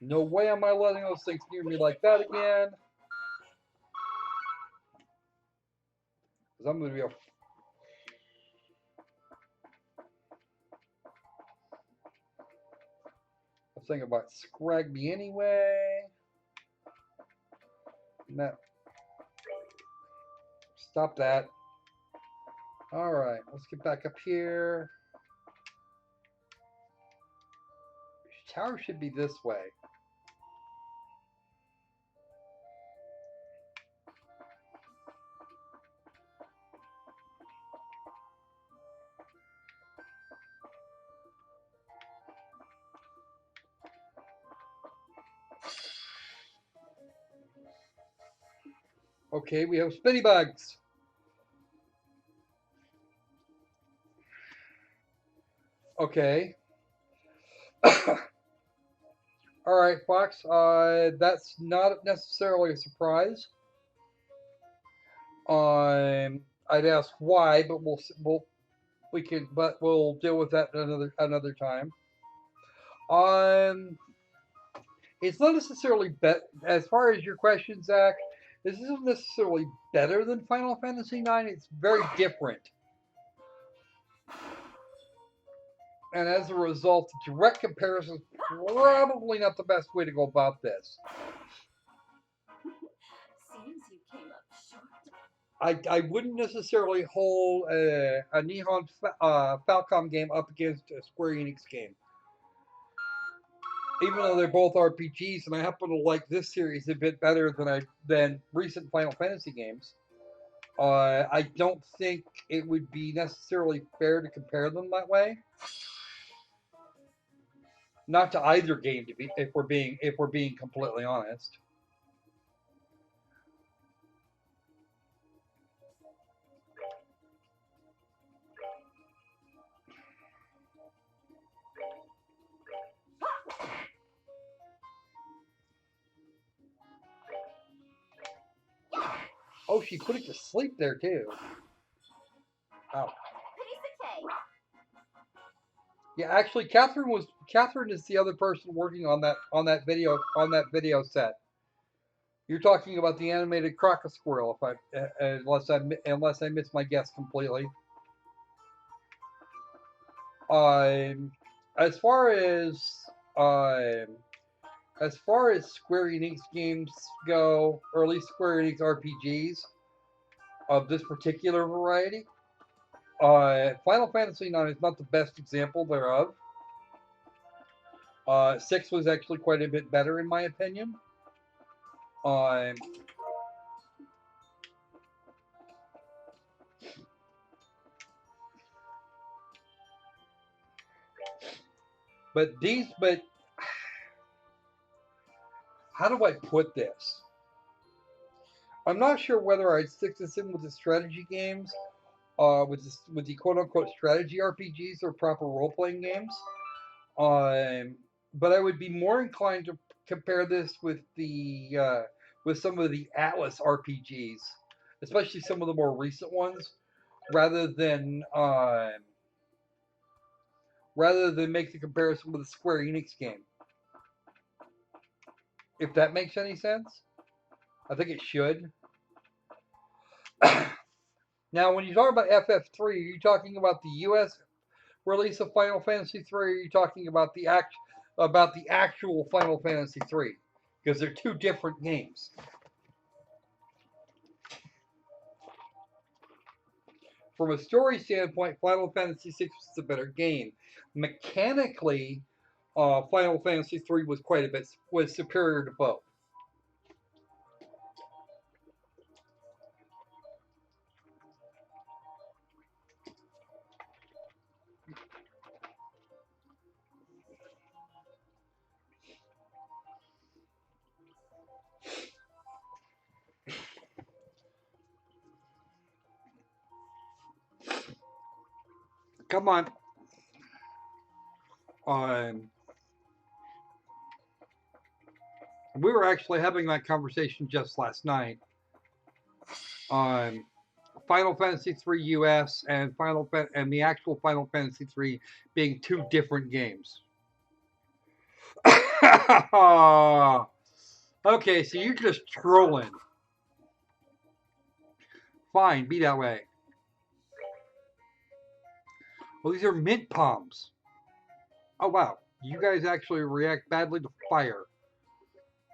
No way am I letting those things near me like that again. Because I'm gonna be a thing about scrag me anyway. No. Stop that. Alright, let's get back up here. The tower should be this way. Okay, we have spinny bugs. Okay. Alright, Fox, that's not necessarily a surprise. I'd ask why, but we'll deal with that another time. It's not necessarily as far as your question, Zach. This isn't necessarily better than Final Fantasy IX. It's very different, and as a result, direct comparison is probably not the best way to go about this. Seems you came up short. I wouldn't necessarily hold a Nihon Falcom game up against a Square Enix game. Even though they're both RPGs, and I happen to like this series a bit better than recent Final Fantasy games, I don't think it would be necessarily fair to compare them that way. Not to either game, if we're being completely honest. Oh, she put it to sleep there too. Oh. Piece of cake. Yeah, actually, Catherine is the other person working on that video set. You're talking about the animated Crocosquirrel, unless I missed my guess completely. As far as Square Enix games go, or at least Square Enix RPGs of this particular variety, Final Fantasy IX is not the best example thereof. 6 was actually quite a bit better in my opinion. But how do I put this? I'm not sure whether I'd stick this in with the strategy games, with the quote-unquote strategy RPGs or proper role-playing games. But I would be more inclined to compare this with some of the Atlas RPGs, especially some of the more recent ones, rather than make the comparison with a Square Enix game. If that makes any sense, I think it should. Now, when you talk about FF3, are you talking about the U.S. release of Final Fantasy 3, or are you talking about the actual Final Fantasy 3? Because they're two different games. From a story standpoint, Final Fantasy 6 was a better game. Mechanically, Final Fantasy 3 was superior to both. Come on. We were actually having that conversation just last night. Final Fantasy 3 US and the actual Final Fantasy 3 being two different games. Okay, so you're just trolling. Fine, be that way. Well, these are mint palms. Oh, wow. You guys actually react badly to fire.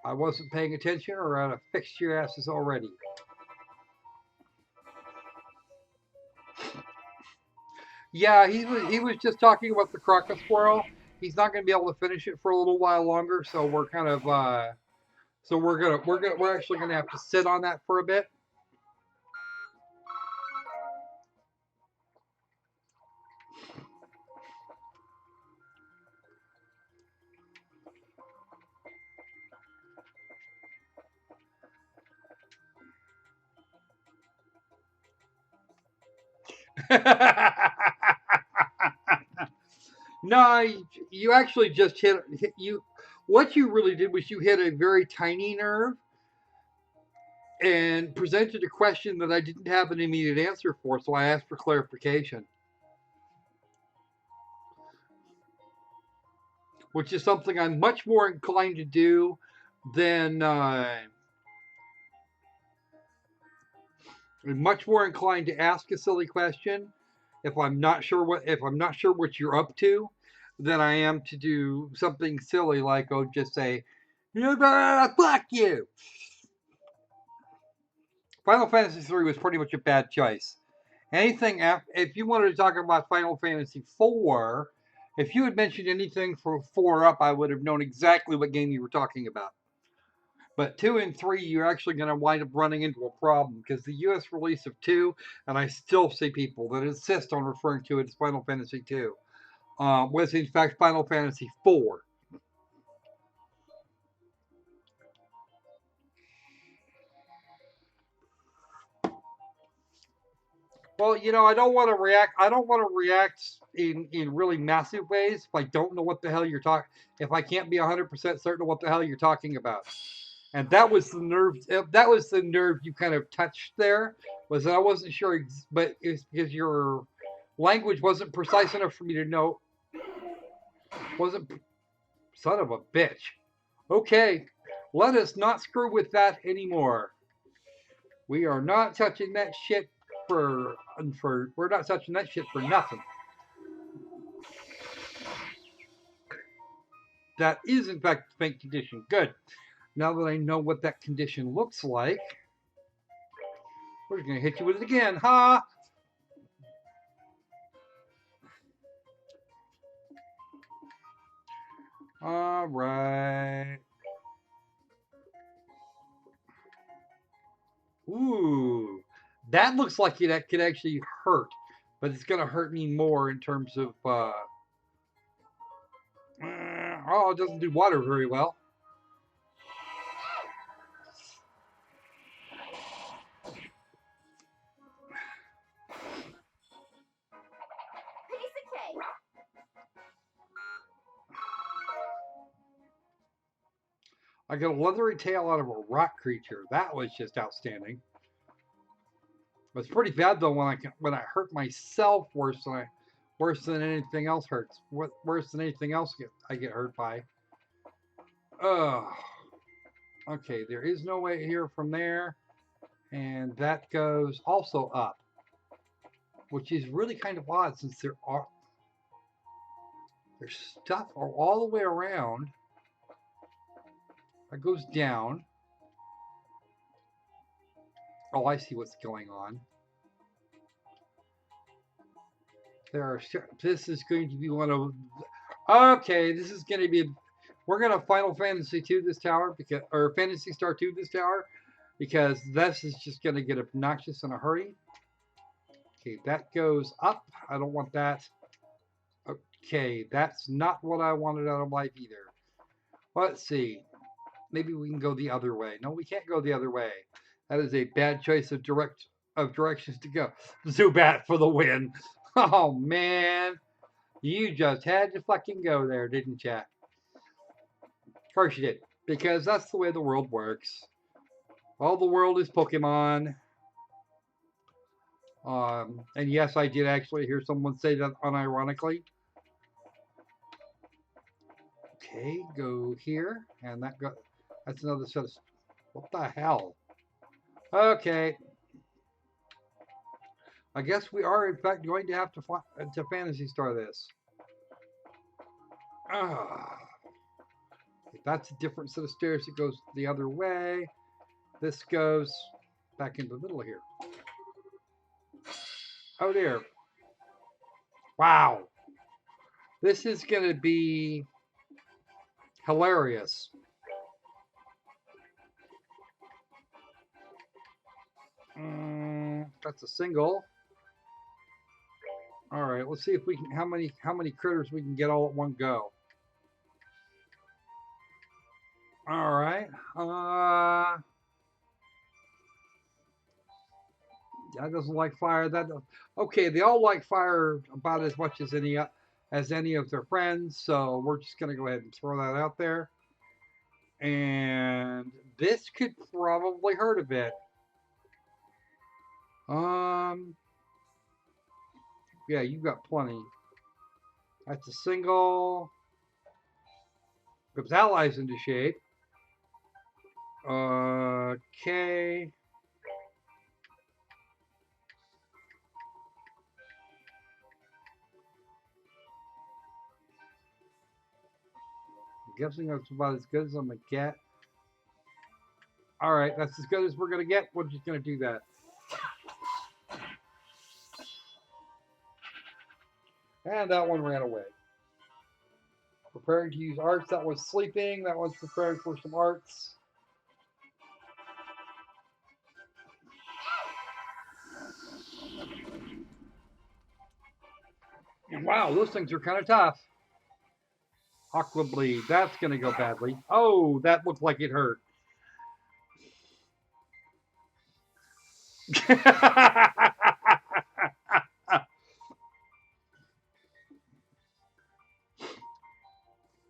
I wasn't paying attention, or I'd have fixed your asses already. Yeah, he was just talking about the Crocosquirrel. He's not going to be able to finish it for a little while longer, so we're kind of we're actually going to have to sit on that for a bit. No, you actually just hit you. What you really did was you hit a very tiny nerve and presented a question that I didn't have an immediate answer for, so I asked for clarification, which is something I'm much more inclined to do than much more inclined to ask a silly question if I'm not sure what you're up to, than I am to do something silly like just say, fuck you. Final Fantasy 3 was pretty much a bad choice. Anything if you wanted to talk about Final Fantasy 4, if you had mentioned anything from 4 up, I would have known exactly what game you were talking about. But 2 and 3, you're actually going to wind up running into a problem, because the US release of 2, and I still see people that insist on referring to it as Final Fantasy 2, was in fact Final Fantasy 4. Well, I don't want to react. I don't want to react in really massive ways if I don't know what the hell you're talking. If I can't be 100% certain of what the hell you're talking about, And that was the nerve. That was the nerve you kind of touched there. Was that I wasn't sure, but it's because your language wasn't precise enough for me to know. Wasn't son of a bitch. Okay, let us not screw with that anymore. We are not touching that shit for we're not touching that shit for nothing. That is in fact the faint condition. Good. Now that I know what that condition looks like, we're gonna hit you with it again, ha! All right. Ooh, that looks like it could actually hurt, but it's gonna hurt me more in terms of. Oh, it doesn't do water very well. Piece of cake. I got a leathery tail out of a rock creature. That was just outstanding. It was pretty bad though when I hurt myself worse than anything else hurts. Worse than anything else I get hurt by. Ugh. Okay, there is no way here from there, and that goes also up, which is really kind of odd since there's stuff all the way around. That goes down. Oh, I see what's going on. This is going to be one of. Okay, this is going to be. We're gonna Final Fantasy 2 this tower or Phantasy Star 2 this tower because this is just gonna get obnoxious in a hurry. Okay, that goes up. I don't want that. Okay, that's not what I wanted out of life either. Let's see. Maybe we can go the other way. No, we can't go the other way. That is a bad choice of directions to go. Zubat for the win. Oh man, you just had to fucking go there, didn't you? Of course you did, because that's the way the world works. All the world is Pokemon. And yes, I did actually hear someone say that unironically. Okay, go here, and that's another set of. What the hell? Okay. I guess we are in fact going to have to Phantasy Star this. That's a different set of stairs that goes the other way. This goes back into the middle here. Oh dear. Wow. This is going to be hilarious. That's a single. All right, let's see if we can how many critters we can get all at one go. All right. That doesn't like fire. Okay. They all like fire about as much as any of their friends. So we're just gonna go ahead and throw that out there. And this could probably hurt a bit. Yeah, you've got plenty. That's a single. Puts allies into shape. Okay. I'm guessing that's about as good as I'm gonna get. All right, that's as good as we're gonna get. We're just gonna do that. And that one ran away. Preparing to use arts. That was sleeping. That one's preparing for some arts. Wow, those things are kind of tough. Aqua Bleed. That's going to go badly. Oh, that looked like it hurt.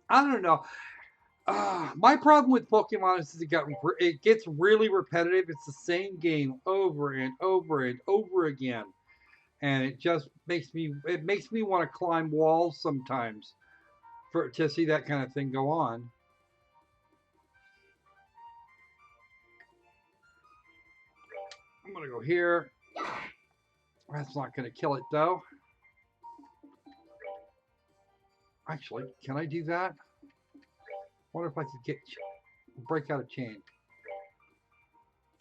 I don't know. My problem with Pokemon is it gets really repetitive. It's the same game over and over and over again, and it makes me want to climb walls sometimes to see that kind of thing go on. I'm gonna go here. That's not gonna kill it though. Actually, can I do that? Wonder if I could break out a chain.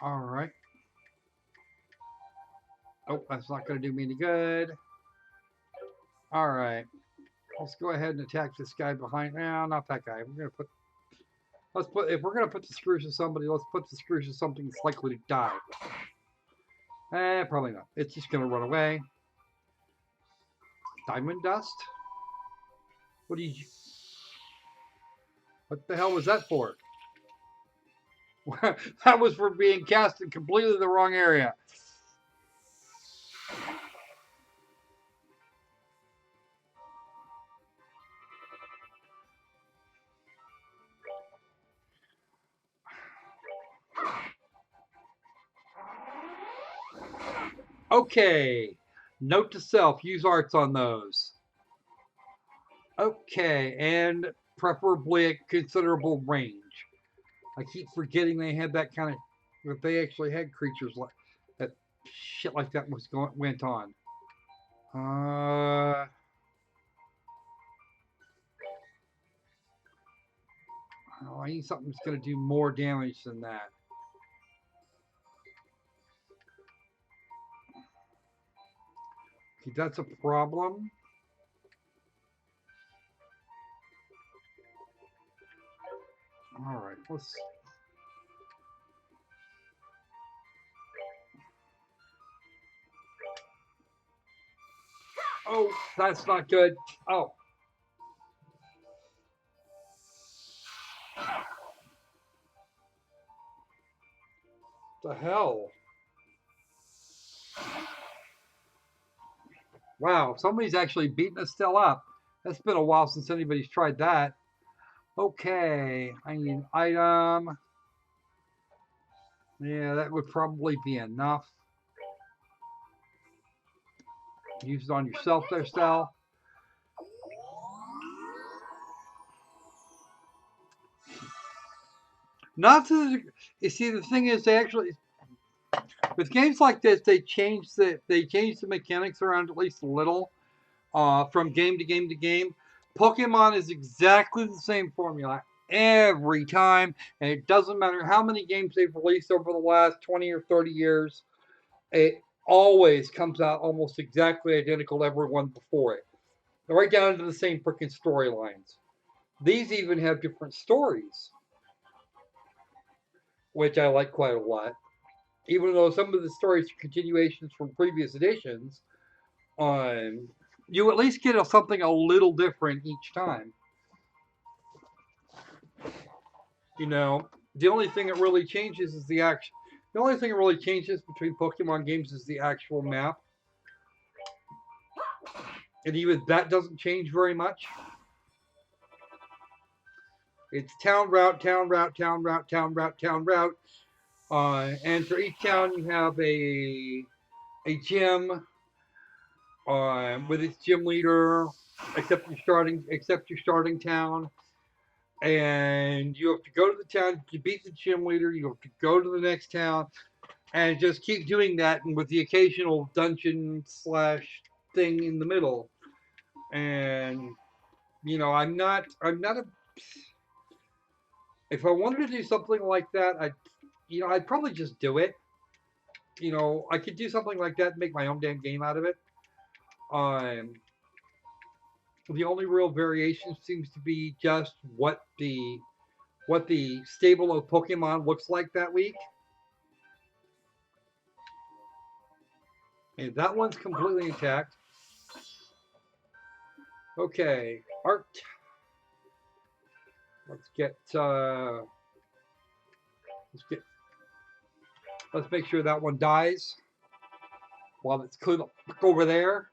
All right. Oh, that's not going to do me any good. All right. Let's go ahead and attack this guy behind. No, not that guy. If we're going to put the screws to somebody, let's put the screws to something that's likely to die. Probably not. It's just going to run away. Diamond dust? What the hell was that for? That was for being cast in completely the wrong area. Okay. Note to self, use arts on those. Okay, and preferably at considerable range. I keep forgetting they had that kind of, that they actually had creatures like that. Shit like that went on. Oh, I need something that's going to do more damage than that. Okay, that's a problem. All right, let's. Oh, that's not good. Oh. The hell? Wow, somebody's actually beating us still up. That's been a while since anybody's tried that. Okay, I need an item. Yeah, that would probably be enough. Use it on yourself there, Sal. Not to the, you see, the thing is, they actually, with games like this, they change the mechanics around at least a little, from game to game to game. Pokemon is exactly the same formula every time, and it doesn't matter how many games they've released over the last 20 or 30 years. It always comes out almost exactly identical to everyone before it, right down to the same freaking storylines. These even have different stories, which I like quite a lot. Even though some of the stories are continuations from previous editions, you at least get something a little different each time. You know, the only thing that really changes is the action. The only thing that really changes between Pokemon games is the actual map. And even that doesn't change very much. It's town route, town route, town route, town route, town route. And for each town, you have a gym with its gym leader, except your starting town. And you have to go to the town to beat the gym leader. You have to go to the next town, and just keep doing that, and with the occasional dungeon / thing in the middle. And you know, I'm not a. If I wanted to do something like that, I'd probably just do it. You know, I could do something like that and make my own damn game out of it. The only real variation seems to be just what the stable of Pokemon looks like that week. And that one's completely intact. Okay, art. Let's make sure that one dies while it's clean up over there.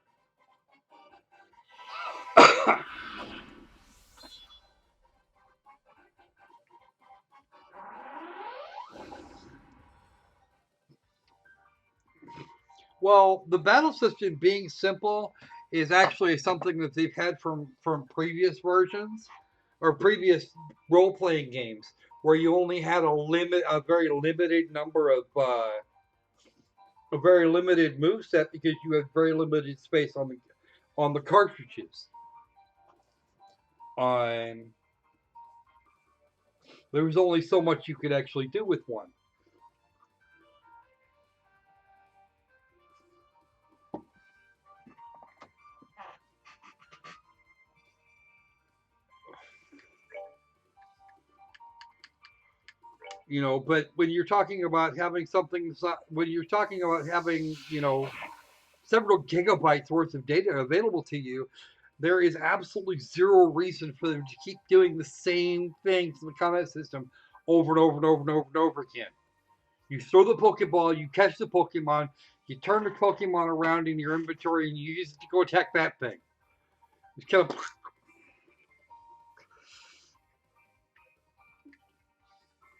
Well, the battle system being simple is actually something that they've had from previous versions or previous role playing games, where you only had a very limited number of a very limited move set because you had very limited space on the cartridges. Um, there was only so much you could actually do with one. You know, but when you're talking about having something, when you're talking about having, several gigabytes worth of data available to you, there is absolutely zero reason for them to keep doing the same things in the combat system over and over and over and over and over again. You throw the Pokeball, you catch the Pokemon, you turn the Pokemon around in your inventory, and you use it to go attack that thing. It's kind of.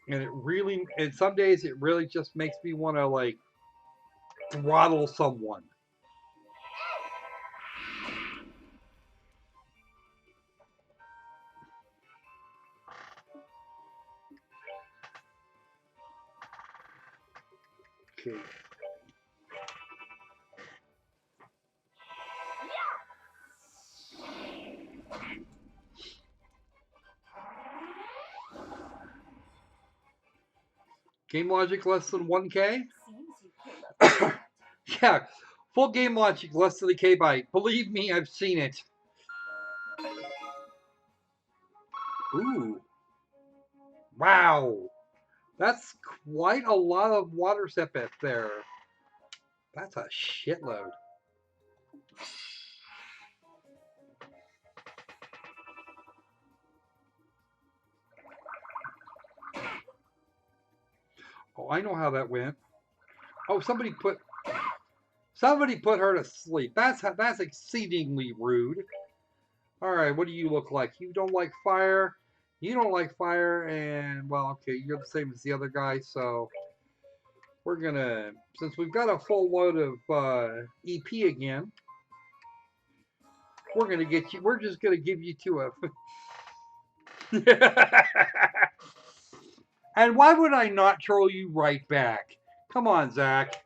And some days it really just makes me want to, like, throttle someone. Okay. Game logic less than 1K? Yeah, full game logic less than a K byte. Believe me, I've seen it. Ooh. Wow. That's quite a lot of water sepet there. That's a shitload. Oh, I know how that went. Oh, somebody put her to sleep. That's exceedingly rude. All right, what do you look like? You don't like fire. You don't like fire, and well, okay, you're the same as the other guy. So we're gonna, since we've got a full load of EP again, we're gonna get you. We're just gonna give you to a. And why would I not troll you right back? Come on, Zach.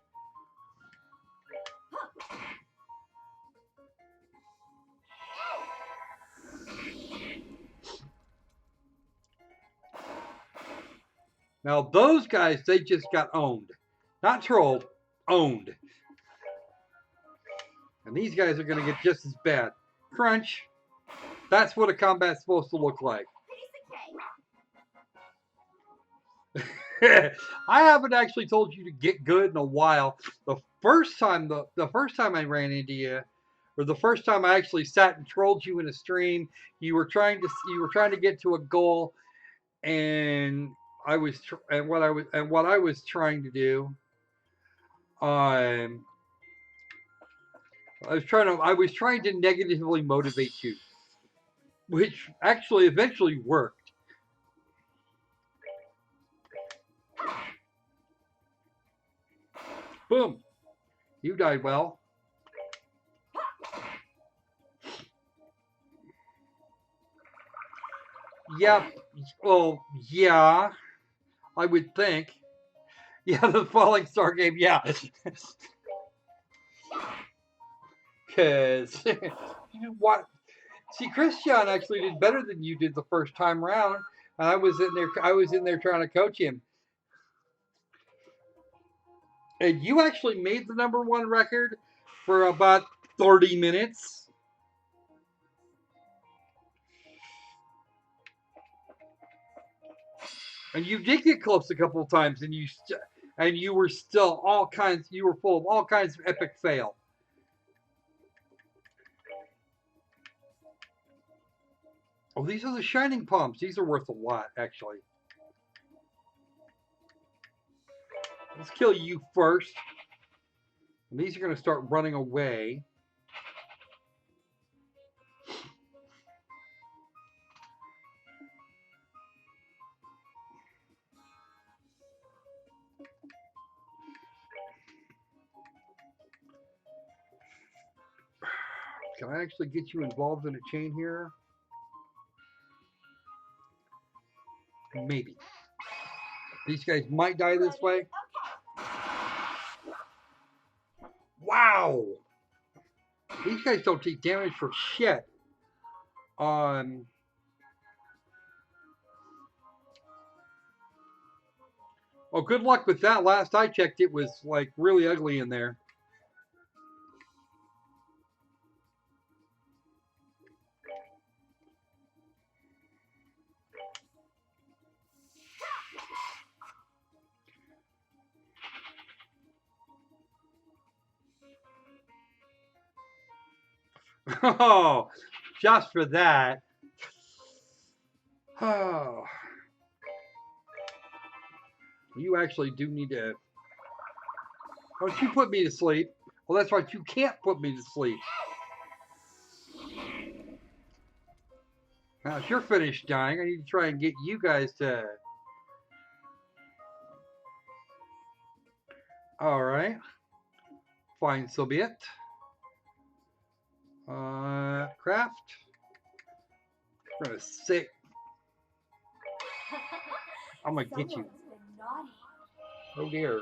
Now those guys, they just got owned. Not trolled, owned. And these guys are going to get just as bad. Crunch. That's what a combat's supposed to look like. I haven't actually told you to get good in a while. The first time I ran into you, or the first time I actually sat and trolled you in a stream, you were trying to get to a goal, and what I was trying to do, um, I was trying to negatively motivate you, which actually eventually worked. Boom. You died well. Yep. Well, yeah. I would think. Yeah, the Falling Star game. Yeah. Because what? See, Christian actually did better than you did the first time round, and I was in there. I was in there trying to coach him, and you actually made the #1 record for about 30 minutes. And you did get close a couple of times, and you were still all kinds. You were full of all kinds of epic fail. Oh, these are the shining palms. These are worth a lot, actually. Let's kill you first. And these are going to start running away. Can I actually get you involved in a chain here? Maybe. These guys might die this way. Wow! These guys don't take damage for shit. Well, good luck with that. Last I checked, it was like really ugly in there. Oh, just for that. Oh. You actually do need to. Don't you put me to sleep. Well, that's right. You can't put me to sleep. Now, if you're finished dying, I need to try and get you guys to. Alright. Fine, so be it. Craft. I'm gonna sit. I'm gonna get you. Oh dear.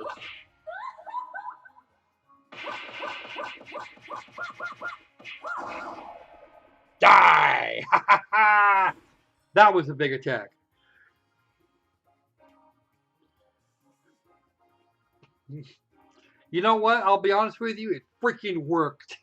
Die! That was a big attack. You know what? I'll be honest with you, it freaking worked.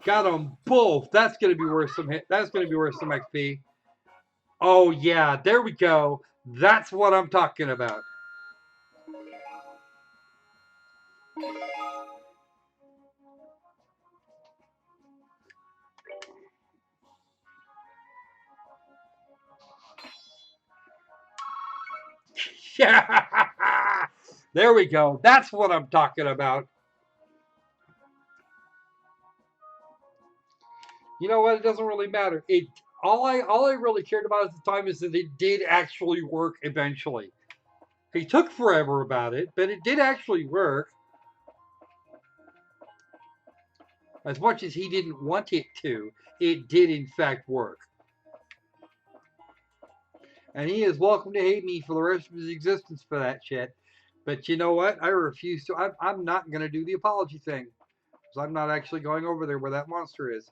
Got them both. That's gonna be worth some hit. That's gonna be worth some XP. Oh yeah, there we go. That's what I'm talking about. Yeah. There we go. That's what I'm talking about. You know what? It doesn't really matter. It all I really cared about at the time is that it did actually work eventually. It took forever about it, but it did actually work. As much as he didn't want it to, it did in fact work. And he is welcome to hate me for the rest of his existence for that shit. But you know what? I refuse to. I'm not going to do the apology thing. Because I'm not actually going over there where that monster is.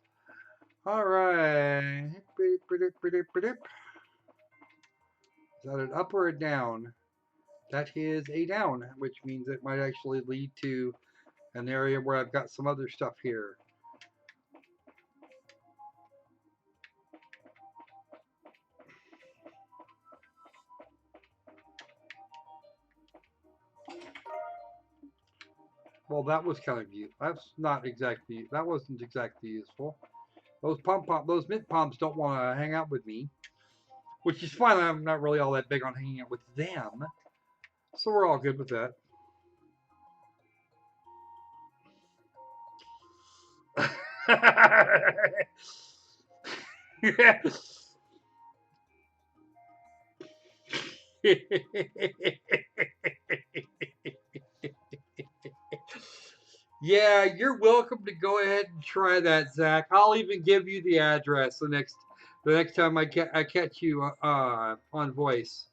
Alright. Is that an up or a down? That is a down, which means it might actually lead to an area where I've got some other stuff here. Well, that was kind of useful. That's not exactly. That wasn't exactly useful. Those those mint poms don't want to hang out with me, which is fine. I'm not really all that big on hanging out with them, so we're all good with that. Yeah, you're welcome to go ahead and try that, Zach. I'll even give you the address the next time I catch you on voice.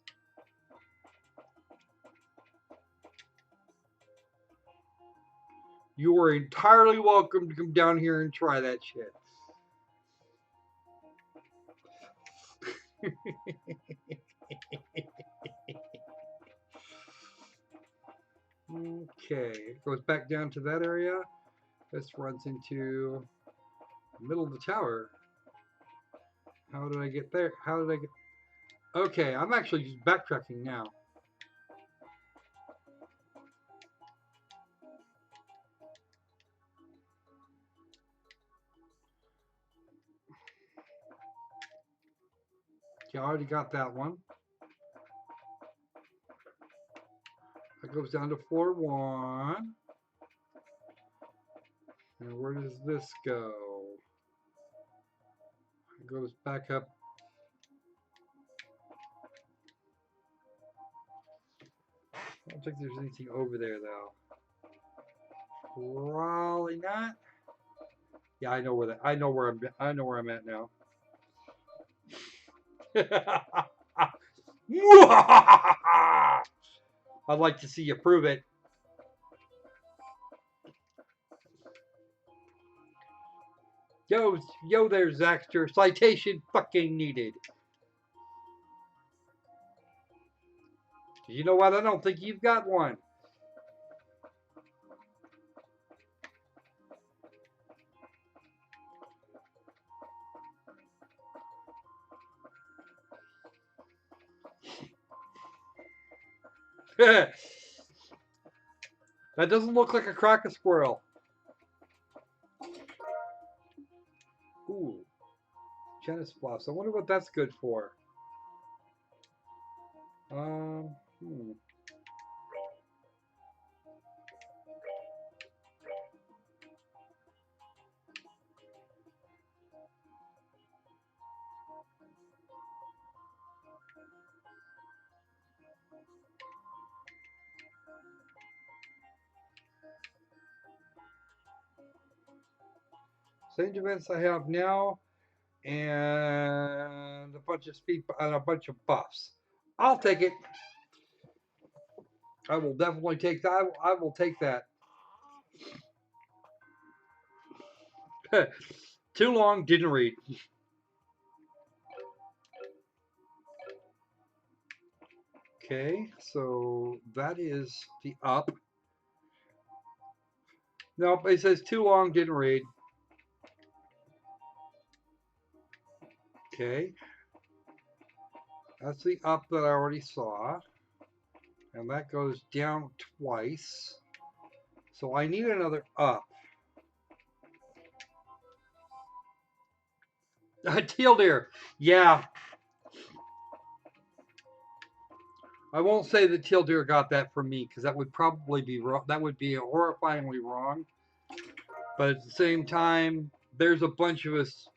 You are entirely welcome to come down here and try that shit. Okay, it goes back down to that area. This runs into the middle of the tower. How did I get there? How did I get... Okay, I'm actually just backtracking now. Okay, I already got that one. That goes down to floor 1. And where does this go? It goes back up. I don't think there's anything over there though. Probably not. Yeah, I know where that. I know where I'm at now. I'd like to see you prove it. Yo there, Zaxter. Citation fucking needed. You know what? I don't think you've got one. That doesn't look like a Crocosquirrel. Ooh. Tennis floss. I wonder what that's good for. Same defense I have now, and a bunch of speed and a bunch of buffs. I'll take it. I will definitely take that. I will take that. Too long, didn't read. Okay, so that is the up. Nope, it says too long, didn't read. Okay. That's the up that I already saw. And that goes down twice. So I need another up. Teal deer. Yeah. I won't say that teal deer got that from me because that would probably be wrong. That would be horrifyingly wrong. But at the same time, there's a bunch of us.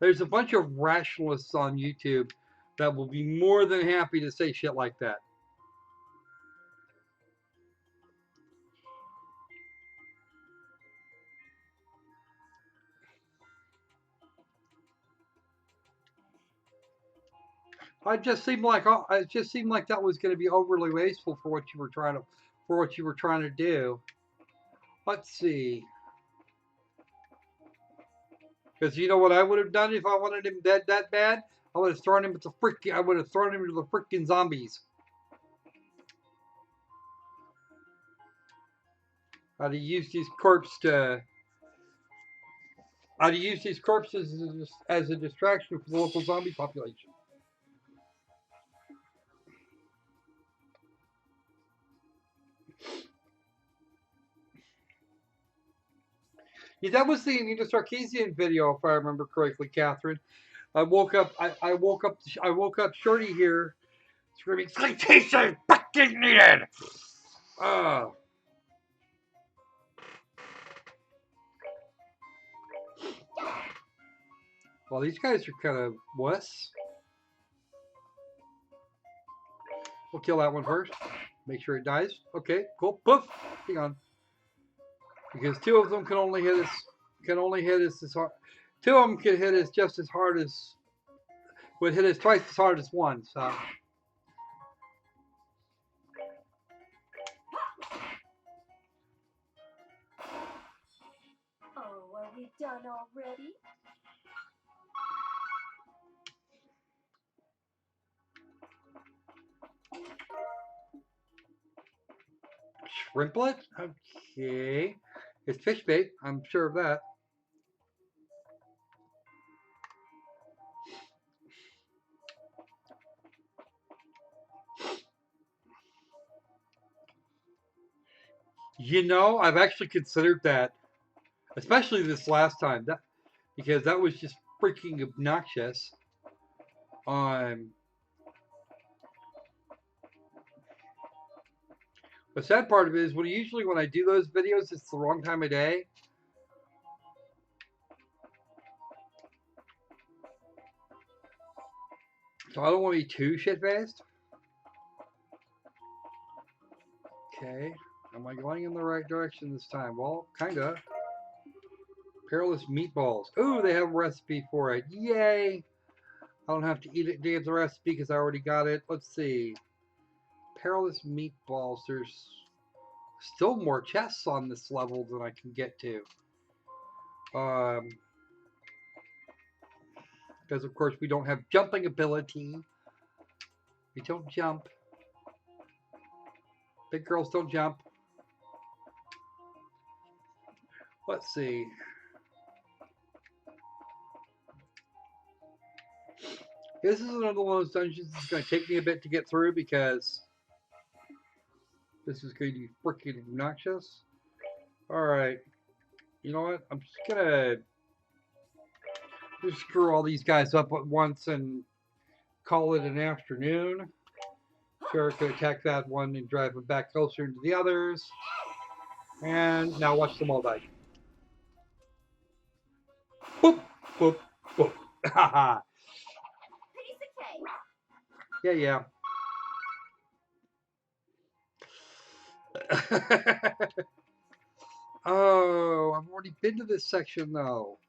There's a bunch of rationalists on YouTube that will be more than happy to say shit like that. It just seemed like that was going to be overly wasteful for what you were trying to do. Let's see. Because you know what I would have done if I wanted him dead that bad? I would have thrown him into the freaking zombies. I'd have used his corpses as a distraction for the local zombie population. Yeah, that was the Anita Sarkeesian video, if I remember correctly, Catherine. I woke up Shorty here screaming, citation fucking needed! Well, these guys are kind of wuss. We'll kill that one first. Make sure it dies. Okay, cool. Poof! Hang on. Because two of them can only hit us as hard. Two of them can hit us just as hard as would hit us twice as hard as one. So Oh, are we done already? shrimplet. Okay, it's fish bait. I'm sure of that. You know, I've actually considered that, especially this last time, because that was just freaking obnoxious. The sad part of it is when I do those videos, it's the wrong time of day. So I don't want to be too shit-faced. Okay. Am I going in the right direction this time? Well, kinda. Perilous meatballs. Ooh, they have a recipe for it. Yay! I don't have to eat it to get the recipe because I already got it. Let's see. Perilous meatballs. There's still more chests on this level than I can get to. Because of course we don't have jumping ability. We don't jump. Big girls don't jump. Let's see. This is another one of those dungeons that's going to take me a bit to get through because this is going to be freaking obnoxious. Alright. You know what? I'm just going to just screw all these guys up at once and call it an afternoon. Sure, could attack that one and drive them back closer into the others. And now watch them all die. Boop, boop, boop. Haha. Piece of cake. Yeah, yeah. Oh, I've already been to this section though.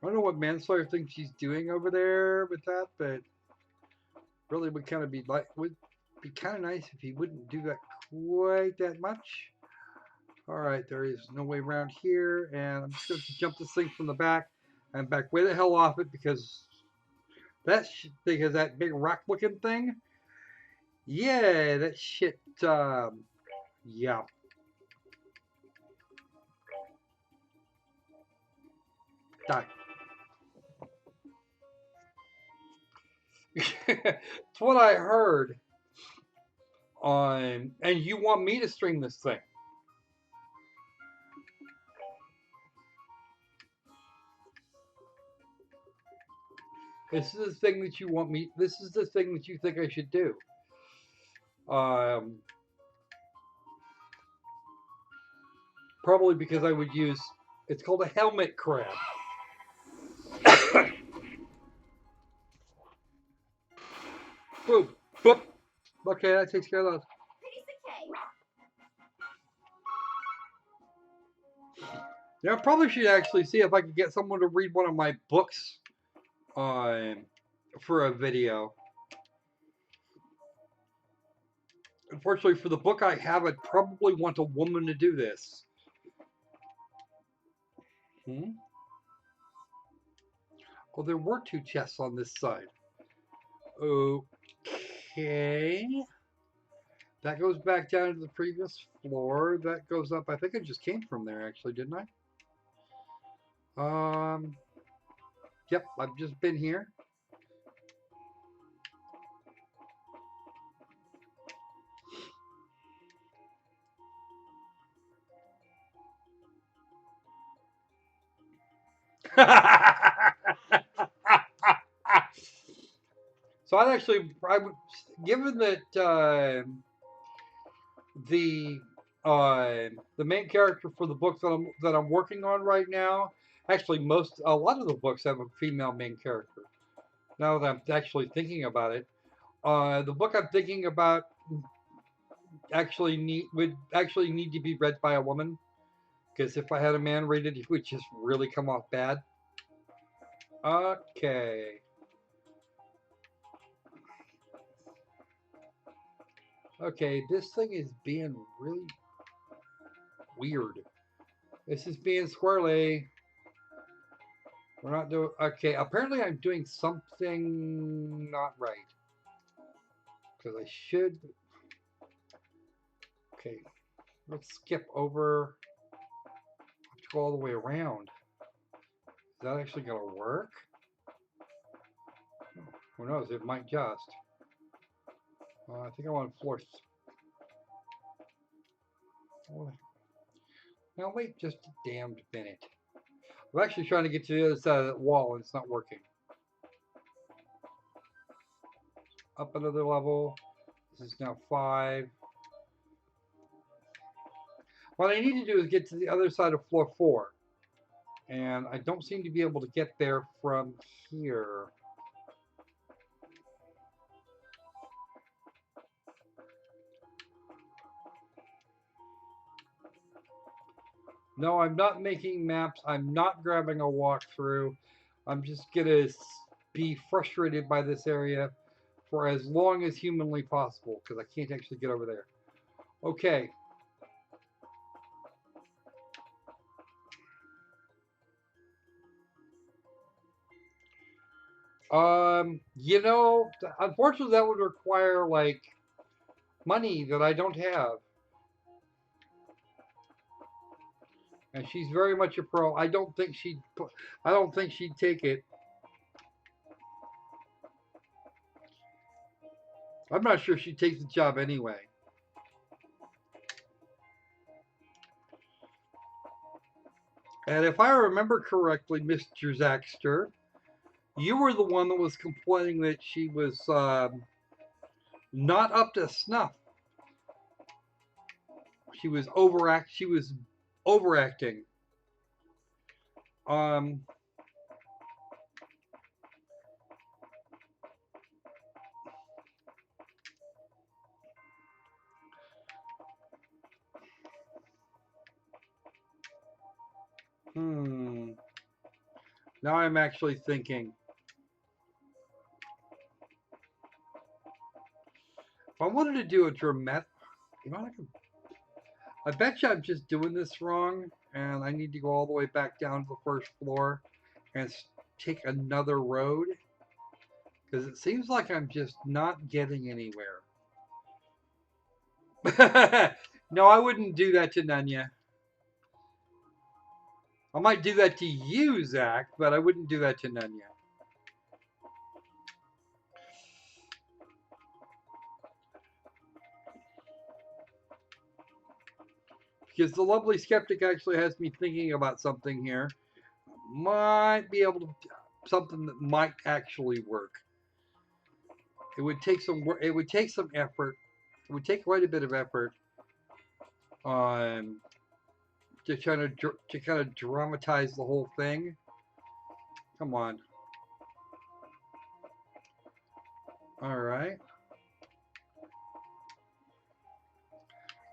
I don't know what Manslayer thinks she's doing over there with that, but really would kind of be like would be kind of nice if he wouldn't do that quite that much. All right, there is no way around here, and I'm just going to jump this thing from the back and back way the hell off it because that big rock-looking thing. Yeah, that shit. Yeah. Die. It's what I heard on, and you want me to stream this thing? This is the thing that you want me. This is the thing that you think I should do. Probably because I would use. It's called a helmet crab. Boom. Boop. Okay, that takes care of those. Piece of cake. Yeah, I probably should actually see if I can get someone to read one of my books for a video. Unfortunately, for the book I have, I'd probably want a woman to do this. Well, there were 2 chests on this side. Okay. That goes back down to the previous floor. That goes up. I think I just came from there, actually, didn't I? Yep, I've just been here. So I would, given that the main character for the book that I'm working on right now, actually a lot of the books have a female main character. Now that I'm actually thinking about it, the book I'm thinking about would actually need to be read by a woman, because if I had a man read it, it would just really come off bad. Okay. Okay, this thing is being really weird. This is being squirrely. We're not doing... Okay, apparently I'm doing something not right. Because I should... Okay, let's skip over. I have to go all the way around. Is that actually going to work? Who knows, it might just. I think I want floor... Now wait just a damned minute. I'm actually trying to get to the other side of that wall and it's not working. Up another level. This is now 5. What I need to do is get to the other side of floor 4. And I don't seem to be able to get there from here. No, I'm not making maps. I'm not grabbing a walkthrough. I'm just gonna be frustrated by this area for as long as humanly possible because I can't actually get over there. Okay. You know, unfortunately, that would require like money that I don't have, and she's very much a pro. I don't think she'd. I don't think she'd take it. I'm not sure she'd take the job anyway. And if I remember correctly, Mr. Zaxter, you were the one that was complaining that she was not up to snuff. She was overacting. Um, hmm. Now I'm actually thinking. If I wanted to do a dramatic, you know, I bet you I'm just doing this wrong, and I need to go all the way back down to the first floor and take another road because it seems like I'm just not getting anywhere. No, I wouldn't do that to Nunya. I might do that to you, Zach, but I wouldn't do that to Nunya. Because the lovely skeptic actually has me thinking about something here. Might be able to something that might actually work. It would take some work. It would take some effort. It would take quite a bit of effort to kind of dramatize the whole thing. Come on. All right.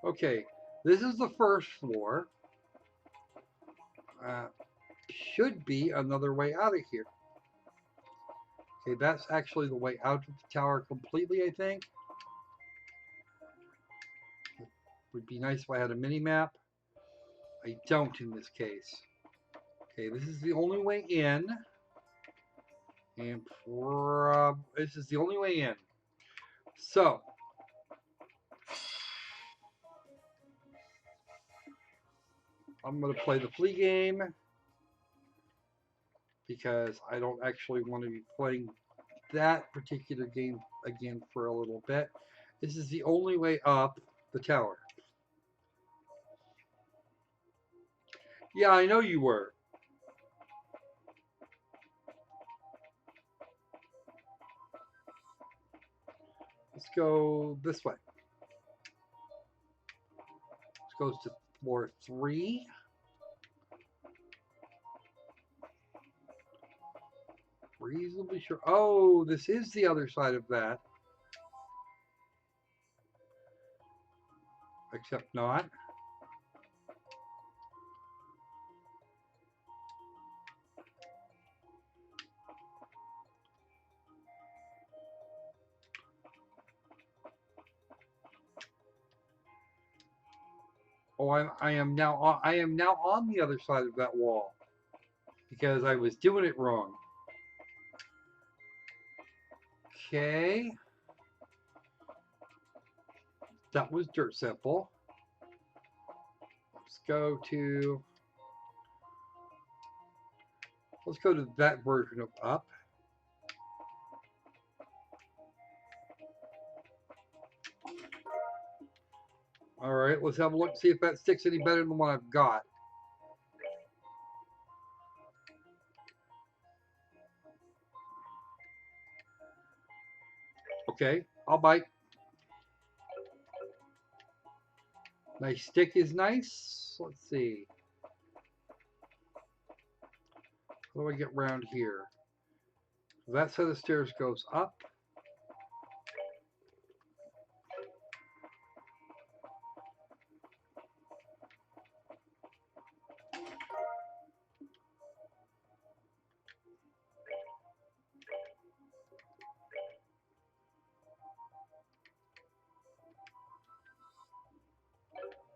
Okay. This is the first floor. Should be another way out of here. Okay, that's actually the way out of the tower completely, I think. Would be nice if I had a mini map. I don't in this case. Okay, this is the only way in. And this is the only way in. So, I'm going to play the flea game because I don't actually want to be playing that particular game again for a little bit. This is the only way up the tower. Yeah, I know you were. Let's go this way. This goes to floor 3. Reasonably sure. Oh, this is the other side of that. Except not. Oh, I am now on the other side of that wall because I was doing it wrong. Okay. That was dirt simple. Let's go to that version of up. All right, let's have a look, see if that sticks any better than what I've got. Okay, I'll bite. My stick is nice. Let's see. What do I get round here? That set of stairs goes up.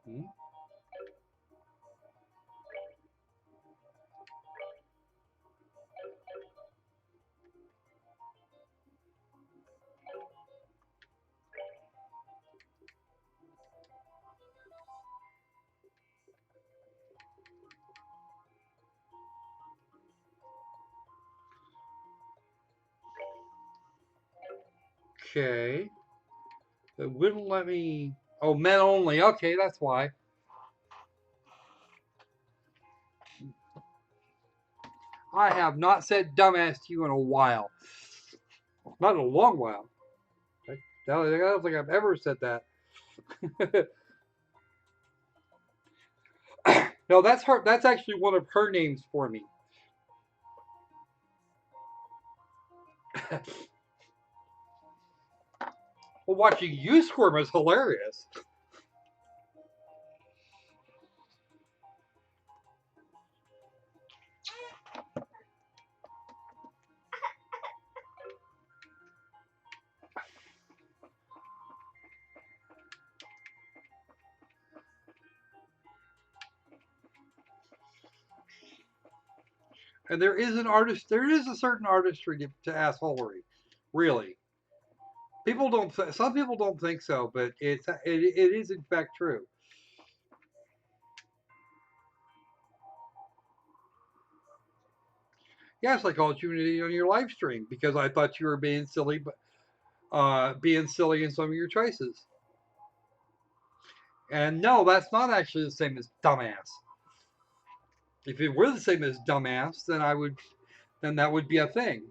Hmm? Okay. It wouldn't let me. Oh, men only. Okay, that's why. I have not said dumbass to you in a while. Not in a long while. I don't think I've ever said that. No, that's her. That's actually one of her names for me. Well, watching you squirm is hilarious. And there is an artist. There is a certain artistry to assholery, really. People don't. Some people don't think so, but it is in fact true. Yes, I called you an idiot on your live stream because I thought you were being silly, but being silly in some of your choices. And no, that's not actually the same as dumbass. If it were the same as dumbass, then that would be a thing.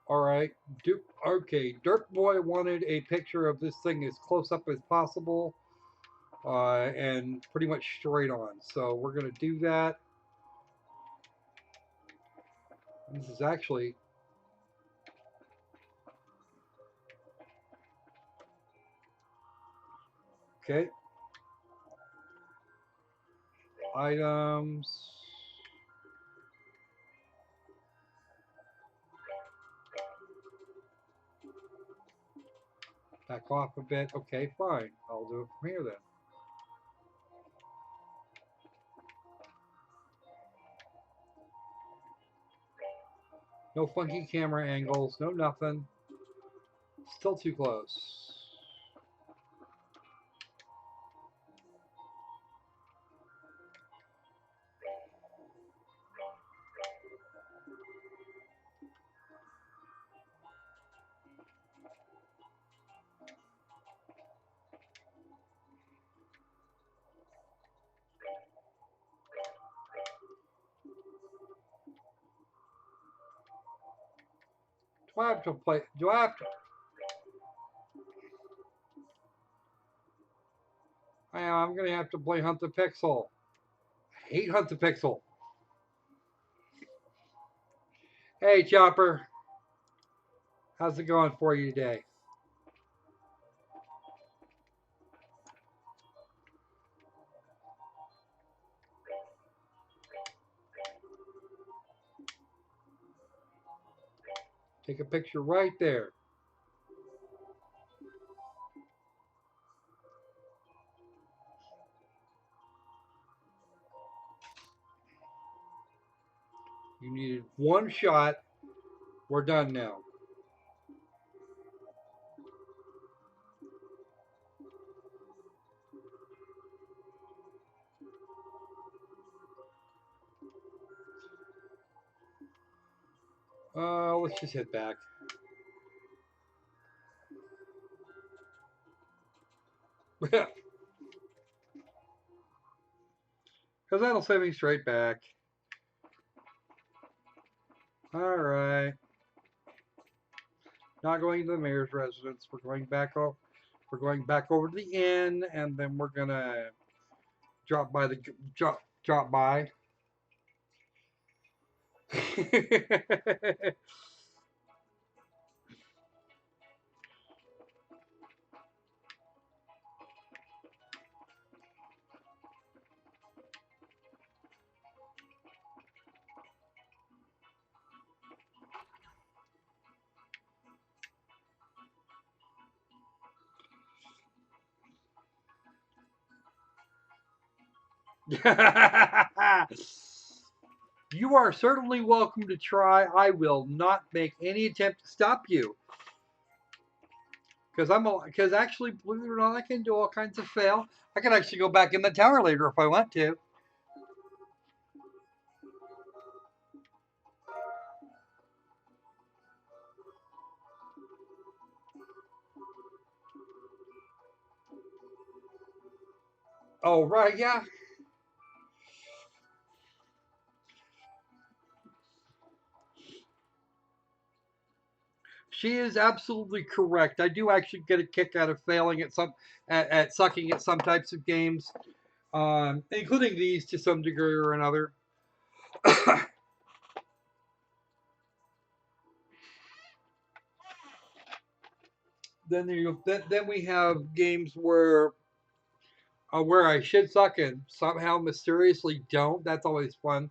All right. Okay. Dirt Boy wanted a picture of this thing as close up as possible, and pretty much straight on. So we're gonna do that. This is actually okay. Items. Back off a bit. Okay, fine. I'll do it from here then. No funky camera angles. No nothing. Still too close. Do I have to play? Do I have to? I'm gonna have to play Hunt the Pixel. I hate Hunt the Pixel. Hey, Chopper. How's it going for you today? Take a picture right there. You needed one shot. We're done now. Let's just hit back. Because that'll send me straight back. All right. Not going to the mayor's residence. We're going back over. We're going back over to the inn, and then we're gonna drop by the drop by. You are certainly welcome to try. I will not make any attempt to stop you. Because actually, believe it or not, I can do all kinds of fail. I can actually go back in the tower later if I want to. Oh, right, yeah. She is absolutely correct. I do actually get a kick out of failing at sucking at some types of games, including these to some degree or another. Then we have games where I should suck and somehow mysteriously don't. That's always fun.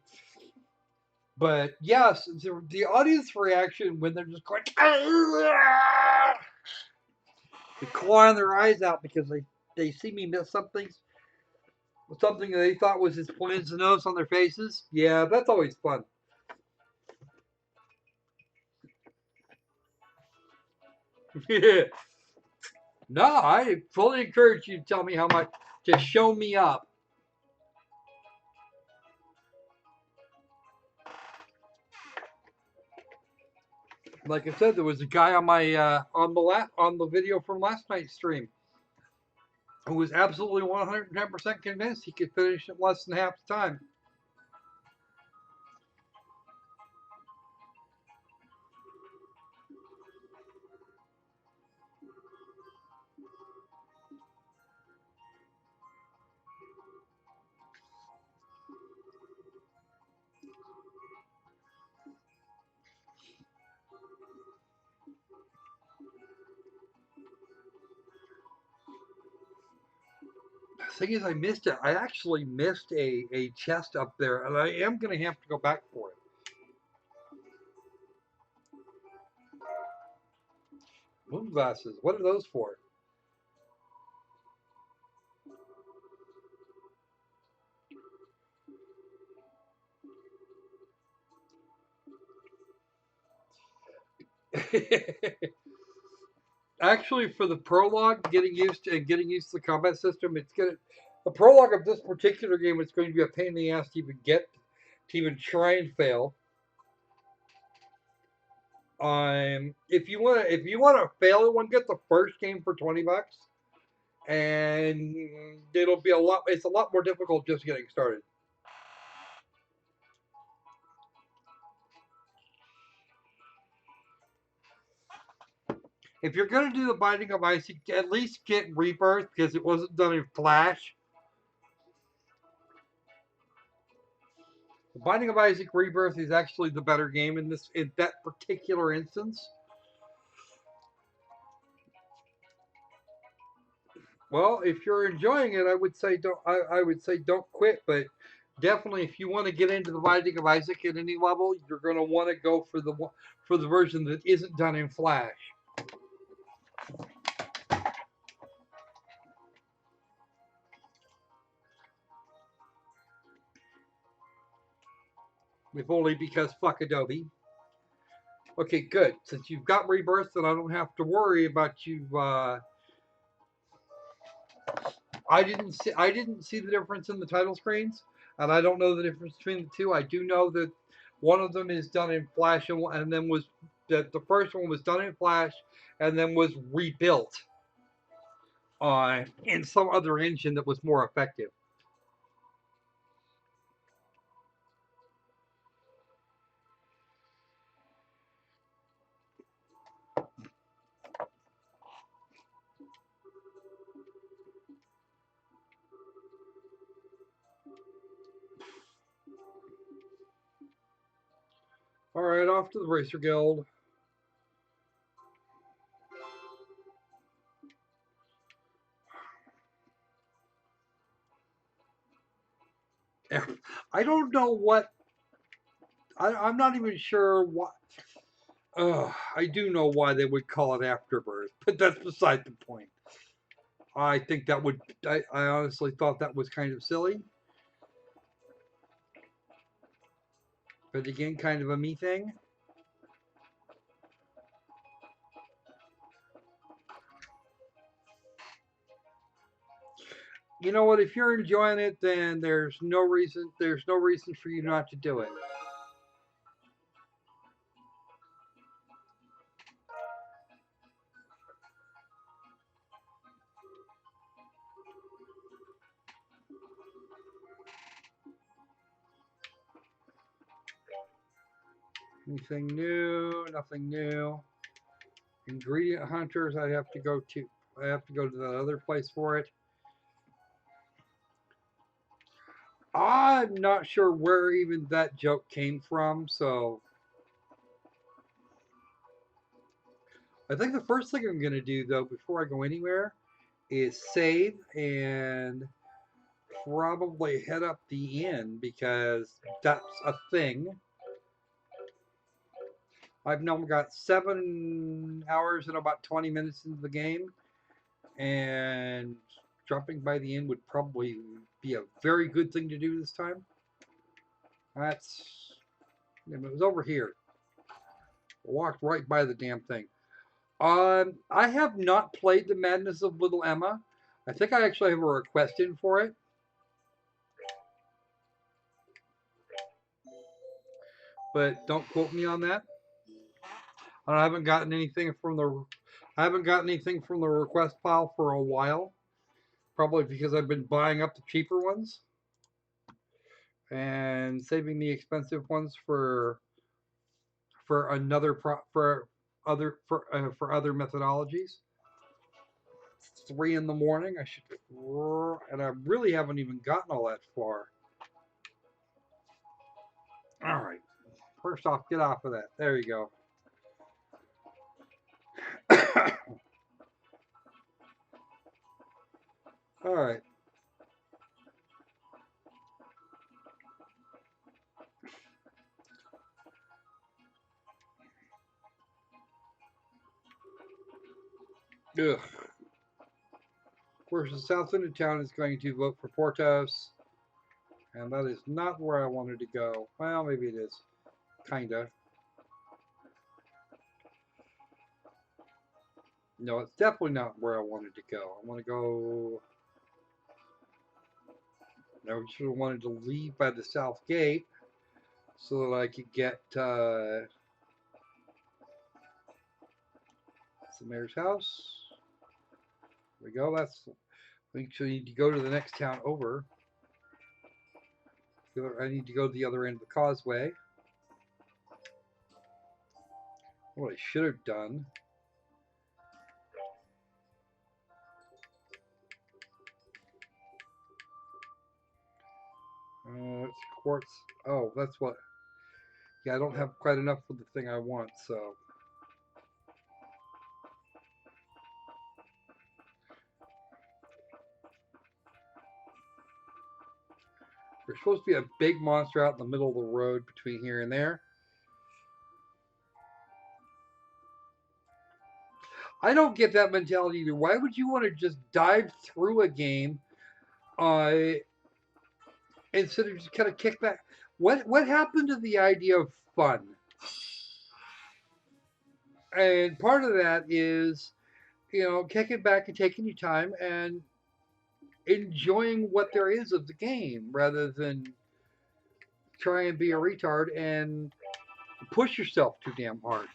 But yes, the audience reaction when they're just going, they clawing their eyes out because they see me miss something that they thought was as plain as the nose on their faces. Yeah, that's always fun. No, I fully encourage you to tell me how much to show me up. Like I said, there was a guy on my on the video from last night's stream who was absolutely 110% convinced he could finish it less than half the time. The thing is, I missed it. I actually missed a chest up there, and I am going to have to go back for it. Moon glasses. What are those for? Actually, for the prologue, getting used to the combat system, it's gonna. The prologue of this particular game is going to be a pain in the ass to even get, to even try and fail. If you wanna fail at one, get the first game for $20, and it'll be a lot. It's a lot more difficult just getting started. If you're gonna do the Binding of Isaac, at least get Rebirth because it wasn't done in Flash. The Binding of Isaac Rebirth is actually the better game in that particular instance. Well, if you're enjoying it, I would say don't quit, but definitely if you want to get into the Binding of Isaac at any level, you're going to want to go for the version that isn't done in Flash. If only because fuck Adobe. Okay, good. Since you've got Rebirth, then I don't have to worry about you. I didn't see the difference in the title screens, and I don't know the difference between the two. I do know that one of them is done in Flash, and then was that the first one was done in Flash, and then was rebuilt in some other engine that was more effective. Alright, off to the Racer Guild. I don't know what. I'm not even sure what. I do know why they would call it Afterbirth, but that's beside the point. I think that would. I honestly thought that was kind of silly. But again, kind of a me thing. You know what? If you're enjoying it, then there's no reason. There's no reason for you not to do it. Anything new? Nothing new. Ingredient hunters. I have to go to. I have to go to that other place for it. I'm not sure where even that joke came from, so I think the first thing I'm going to do, though, before I go anywhere, is save and probably head up the inn because that's a thing. I've now got 7 hours and about 20 minutes into the game, and dropping by the inn would probably be a very good thing to do this time. That's. It was over here. I walked right by the damn thing. I have not played The Madness of Little Emma. I think I actually have a request in for it. But don't quote me on that. I haven't gotten anything from the request pile for a while. Probably because I've been buying up the cheaper ones and saving the expensive ones for other methodologies. It's 3 in the morning. And I really haven't even gotten all that far. All right. First off, get off of that. There you go. All right. Ugh. Of course, the south end of town is going to vote for Portos, and that is not where I wanted to go. Well, maybe it is. Kinda. No, it's definitely not where I wanted to go. I want to go. I should have wanted to leave by the south gate so that I could get the mayor's house. There we go. We actually need to go to the next town over. I need to go to the other end of the causeway. What I should have done. It's quartz. Oh, that's what. Yeah, I don't have quite enough for the thing I want, so. There's supposed to be a big monster out in the middle of the road between here and there. I don't get that mentality either. Why would you want to just dive through a game instead of just kind of kick back? What happened to the idea of fun? And part of that is, kicking back and taking your time and enjoying what there is of the game rather than try and be a retard and push yourself too damn hard.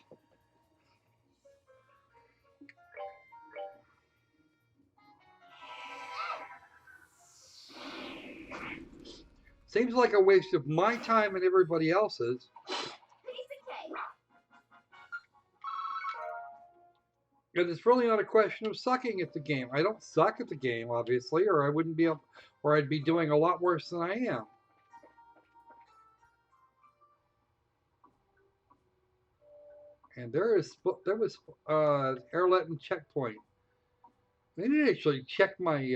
Seems like a waste of my time and everybody else's. And it's really not a question of sucking at the game. I don't suck at the game, obviously, or I wouldn't be able, or I'd be doing a lot worse than I am. And there was airlet and checkpoint. I didn't actually check my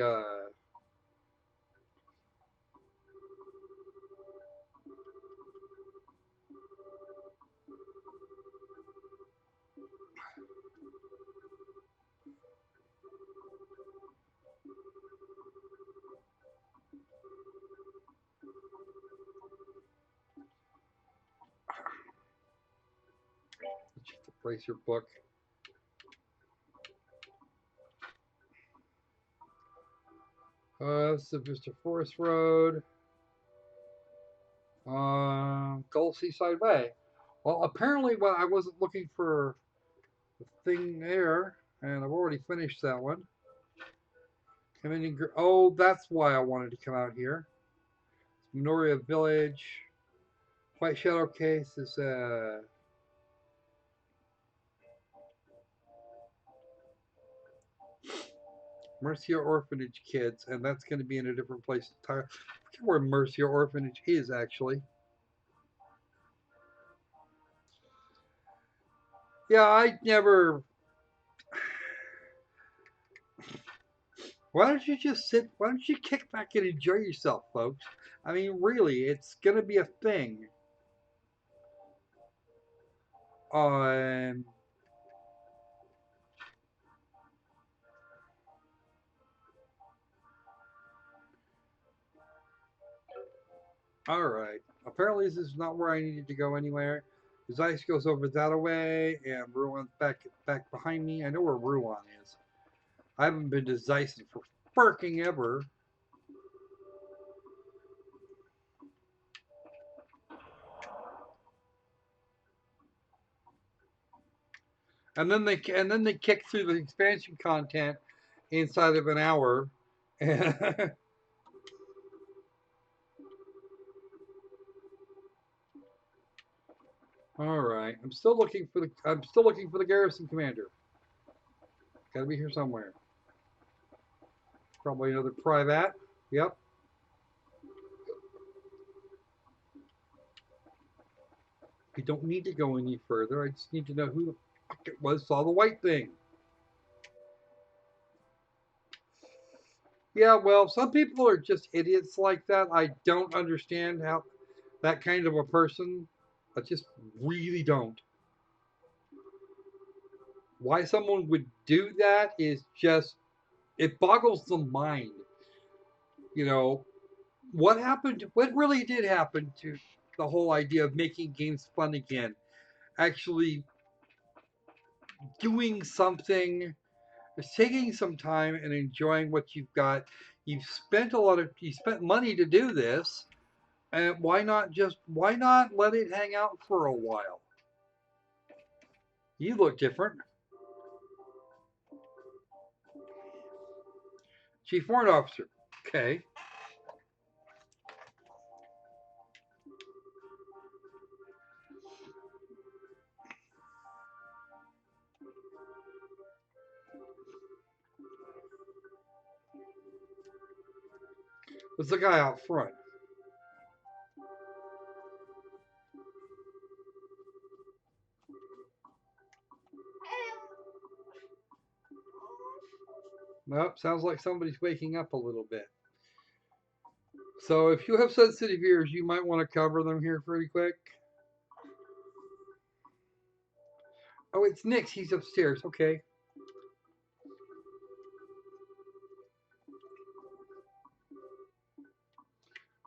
bracer book. This is Vista Forest Road. Gold Seaside Way. Well, apparently, I wasn't looking for the thing there, and I've already finished that one. Oh, that's why I wanted to come out here. Minoria Village. White Shadow Case is Mercia Orphanage Kids, and that's going to be in a different place entirely. I forget where Mercia Orphanage is actually. Yeah, I never. Why don't you just sit? Why don't you kick back and enjoy yourself, folks? I mean, really, it's going to be a thing. On. All right. Apparently, this is not where I needed to go anywhere. Zeiss goes over that way, and Ruan's back behind me. I know where Ruan is. I haven't been to Zeiss for fucking ever. And then they kick through the expansion content inside of an hour. All right. I'm still looking for the garrison commander. Got to be here somewhere. Probably another private. Yep. I don't need to go any further. I just need to know who the fuck it was saw the white thing. Yeah, well, some people are just idiots like that. I don't understand how that kind of a person. I just really don't. Why someone would do that is just, it boggles the mind. You know, what really did happen to the whole idea of making games fun again? Actually doing something, taking some time and enjoying what you've got. You spent money to do this, and why not let it hang out for a while? You look different. Chief Warrant Officer. Okay. What's the guy out front? Nope, sounds like somebody's waking up a little bit. So if you have sensitive ears, you might want to cover them here pretty quick. Oh, it's Nick's. He's upstairs. Okay.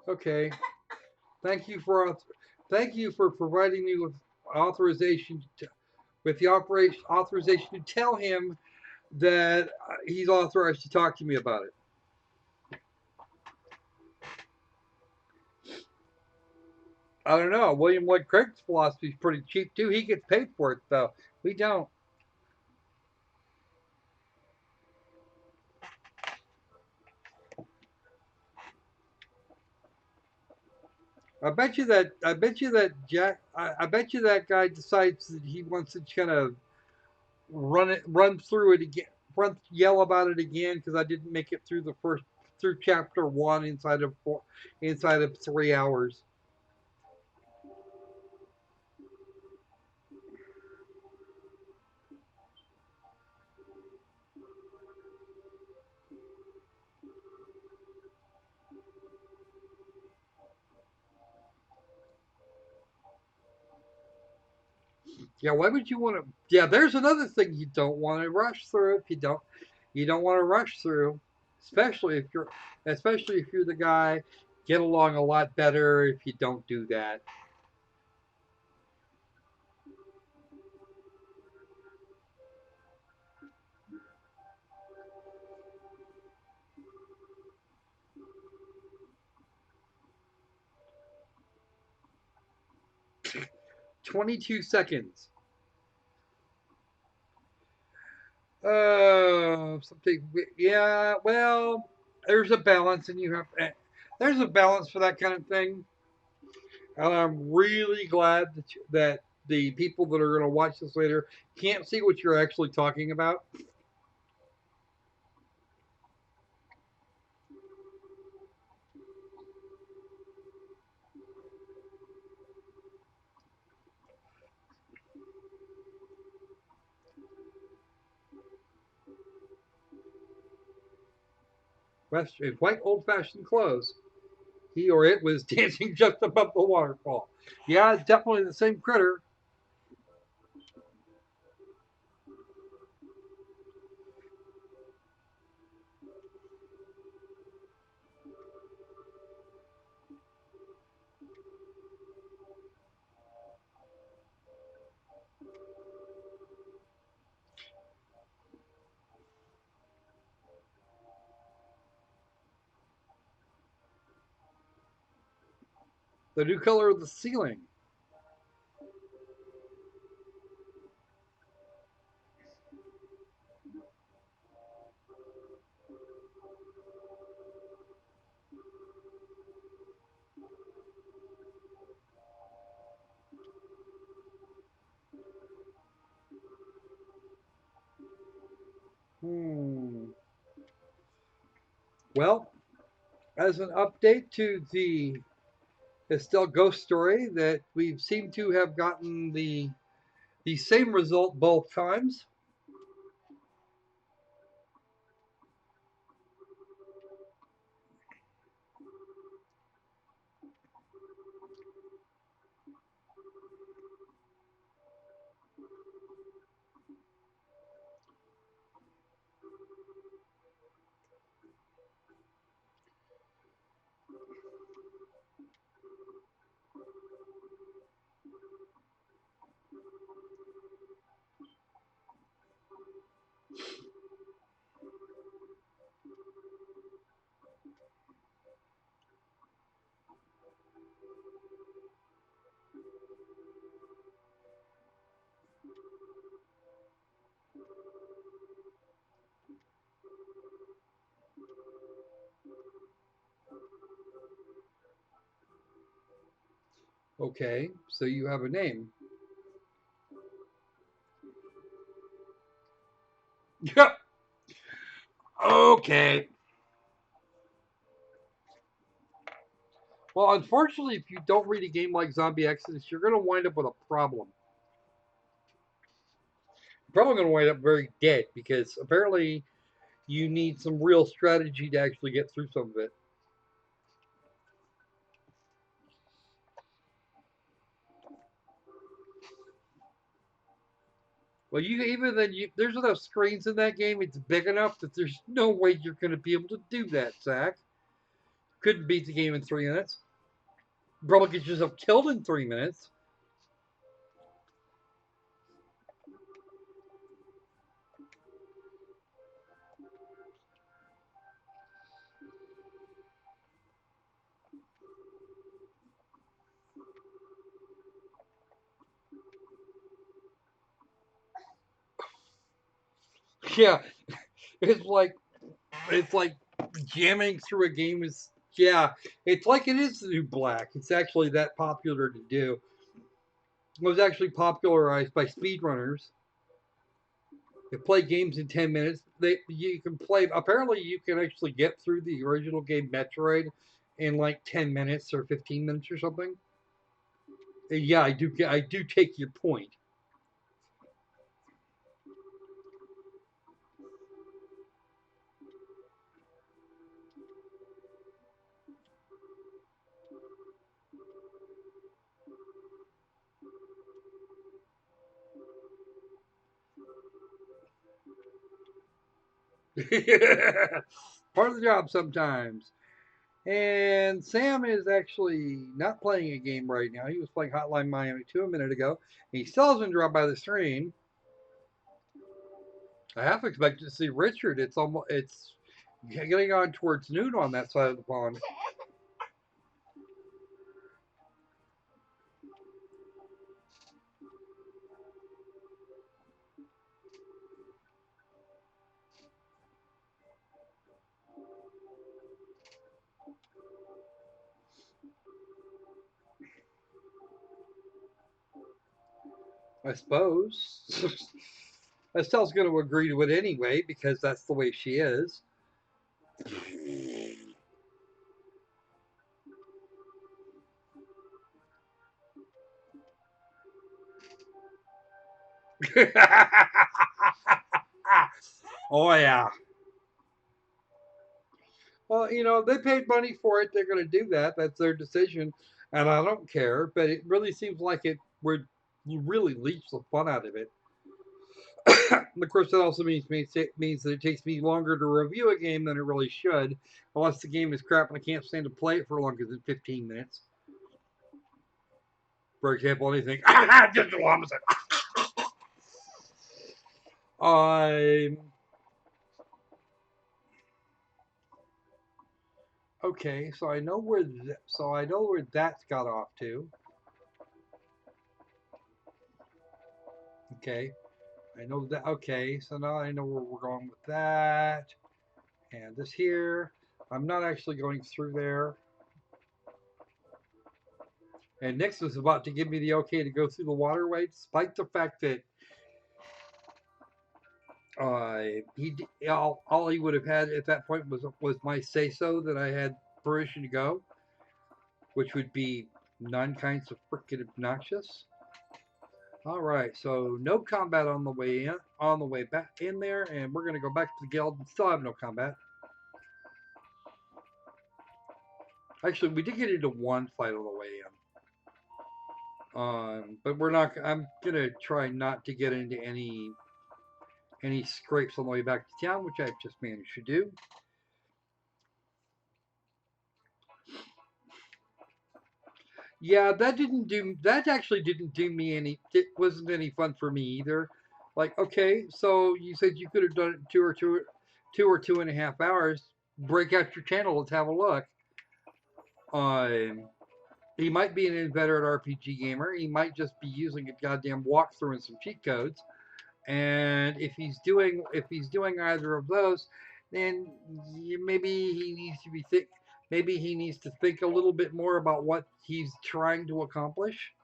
Okay. Thank you for providing me with authorization authorization to tell him that he's authorized to talk to me about it. I don't know. William Lloyd Craig's philosophy is pretty cheap too. He gets paid for it though. We don't. I bet you that guy decides that he wants to kind of run through it again, yell about it again because I didn't make it through chapter 1 inside of 3 hours. Yeah, why would you want to? Yeah, there's another thing you don't want to rush through. If you don't want to rush through, especially if you're, especially if you're the guy. Get along a lot better if you don't do that. 22 seconds. Something. Yeah, well, there's a balance, and you have. There's a balance for that kind of thing. And I'm really glad that the people that are going to watch this later can't see what you're actually talking about. West in white old-fashioned clothes. He or it was dancing just above the waterfall. Yeah, definitely the same critter. The new color of the ceiling. Hmm. Well, as an update to the Estelle ghost story, that we seem to have gotten the same result both times. Okay, so you have a name. Yep. Okay. Well, unfortunately, if you don't read a game like Zombie Exodus, you're going to wind up with a problem. You're probably going to wind up very dead because apparently you need some real strategy to actually get through some of it. Well, you even then, there's enough screens in that game. It's big enough that there's no way you're going to be able to do that, Zach. Couldn't beat the game in 3 minutes. Probably get yourself killed in 3 minutes. Yeah, it's like it's like jamming through a game is yeah. It's like it is the new Black. It's actually that popular to do. It was actually popularized by speedrunners. They play games in 10 minutes. You can play. Apparently, you can actually get through the original game Metroid in like 10 minutes or 15 minutes or something. Yeah, I do. I do take your point. Part of the job sometimes. And Sam is actually not playing a game right now. He was playing Hotline Miami 2 a minute ago. He still hasn't dropped by the stream. I half expected to see Richard. It's getting on towards noon on that side of the pond. I suppose. Estelle's going to agree to it anyway because that's the way she is. Oh yeah. Well, they paid money for it. They're going to do that. That's their decision, and I don't care. But it really seems like it would really leach the fun out of it. Of course, that also means that it takes me longer to review a game than it really should, unless the game is crap and I can't stand to play it for longer than 15 minutes. For example, anything digital homicide. Okay, so I know where that's got off to. Okay, I know that. Okay, so now I know where we're going with that. And this here, I'm not actually going through there. And Nix was about to give me the okay to go through the waterway, despite the fact that all he would have had at that point was my say so that I had permission to go, which would be none kinds of freaking obnoxious. All right, so no combat on the way in, on the way back in there, and we're gonna go back to the guild and still have no combat. Actually, we did get into one fight on the way in, but we're not. I'm gonna try not to get into any scrapes on the way back to town, which I've just managed to do. Yeah, that actually didn't do me any. It wasn't any fun for me either. Like, okay, so you said you could have done it in two or 2.5 hours. Break out your channel. Let's have a look. He might be an inveterate RPG gamer. He might just be using a goddamn walkthrough and some cheat codes. And if he's doing either of those, then maybe he needs to be think. Maybe he needs to think a little bit more about what he's trying to accomplish.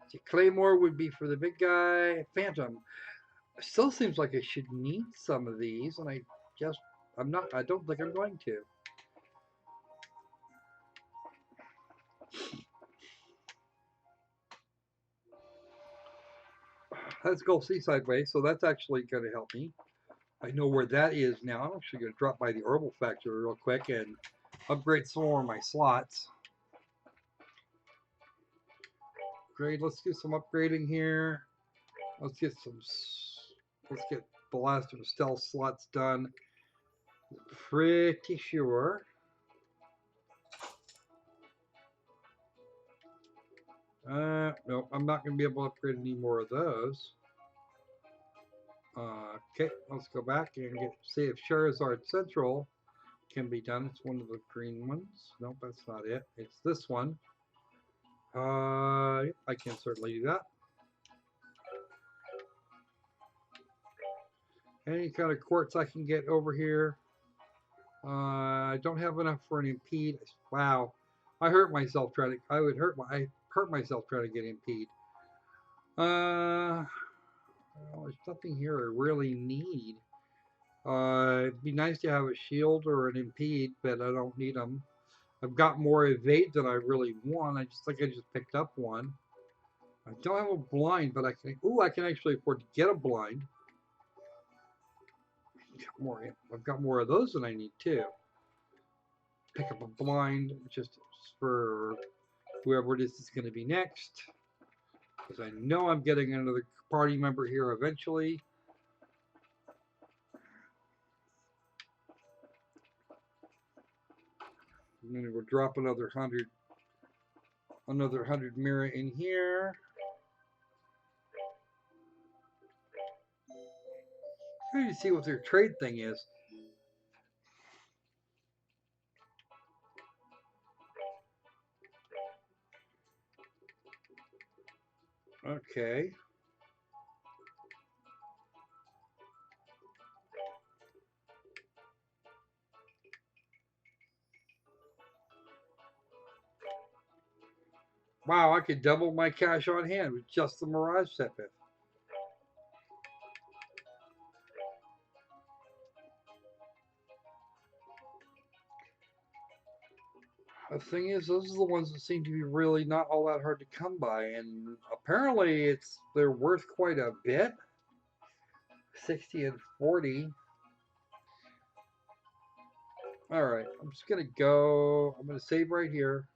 See, Claymore would be for the big guy. Phantom. Still seems like I should need some of these, and I'm not. I don't think I'm going to. Let's go Seaside Way, so that's actually going to help me. I know where that is now. I'm actually going to drop by the herbal factory real quick and upgrade some more of my slots. Great, let's do some upgrading here. Let's get the last of the stealth slots done. Pretty sure. No, I'm not going to be able to upgrade any more of those. Okay, let's go back and see if Charizard Central can be done. It's one of the green ones. Nope, that's not it. It's this one. I can certainly do that. Any kind of quartz I can get over here. I don't have enough for an impede. Wow, I hurt myself trying to. I hurt myself trying to get impede. Well, there's nothing here I really need. It'd be nice to have a shield or an impede, but I don't need them. I've got more evade than I really want. I just think I just picked up one. I don't have a blind, but I can actually afford to get a blind. I've got more of those than I need too. Pick up a blind just for whoever it is that's going to be next. Because I know I'm getting another party member here eventually. And then we'll drop another 100 mirror in here. I need to see what their trade thing is. Okay. Wow, I could double my cash on hand with just the Mirage set pick. The thing is, those are the ones that seem to be really not all that hard to come by, and apparently they're worth quite a bit. 60 and 40. All right, I'm just gonna go. I'm gonna save right here.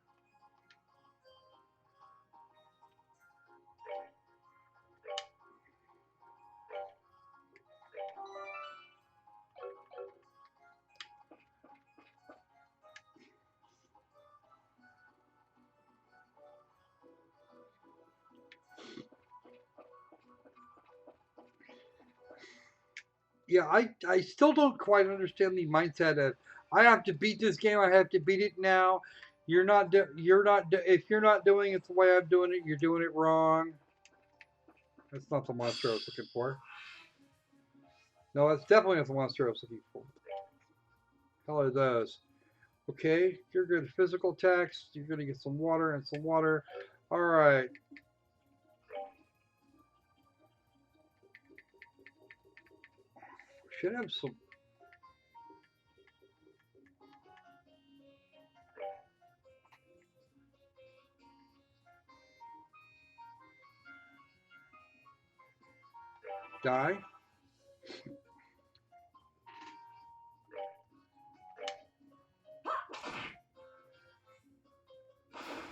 Yeah, I still don't quite understand the mindset of I have to beat this game. I have to beat it now. If you're not doing it the way I'm doing it, you're doing it wrong. That's not the monster I was looking for. No, that's definitely not the monster I was looking for. Hell are those? Okay, you're good. Physical attacks. You're gonna get some water and some water. All right. Should have some. Die.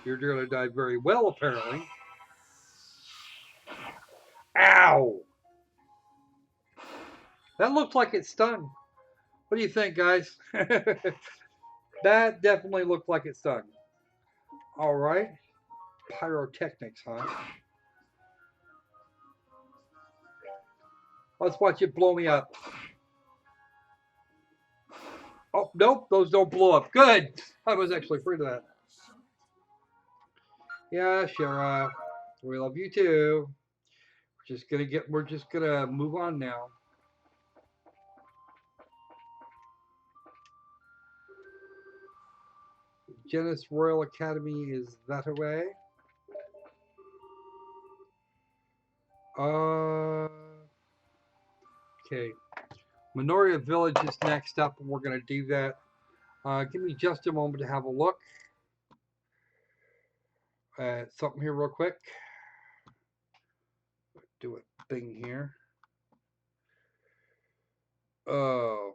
You're gonna die very well, apparently. Ow! That looked like it stung. What do you think, guys? That definitely looked like it stung. All right. Pyrotechnics, huh? Let's watch it blow me up. Oh, nope, those don't blow up. Good. I was actually afraid of that. Yeah, Shara. We love you too. We're just gonna move on now. Genis Royal Academy is that away. Okay. Minoria Village is next up, and we're gonna do that. Give me just a moment to have a look at something here real quick. Do a thing here. Oh.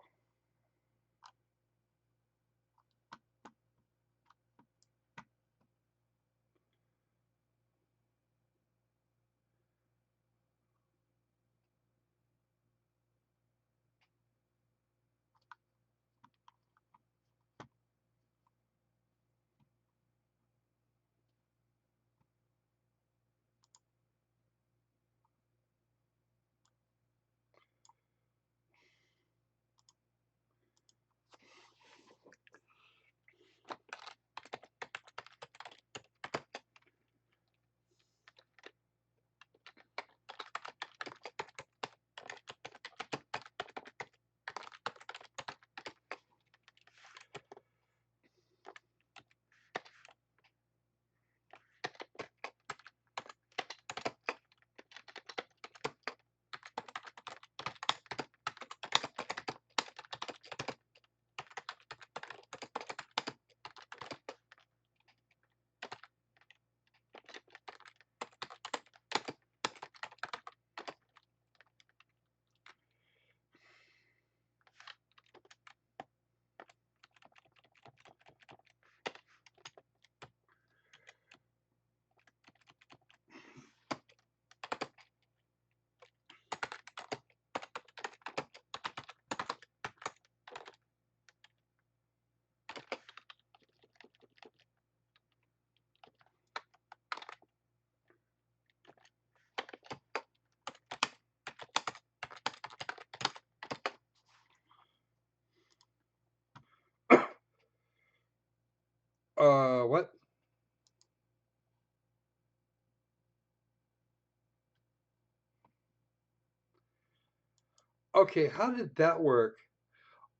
What? Okay, how did that work?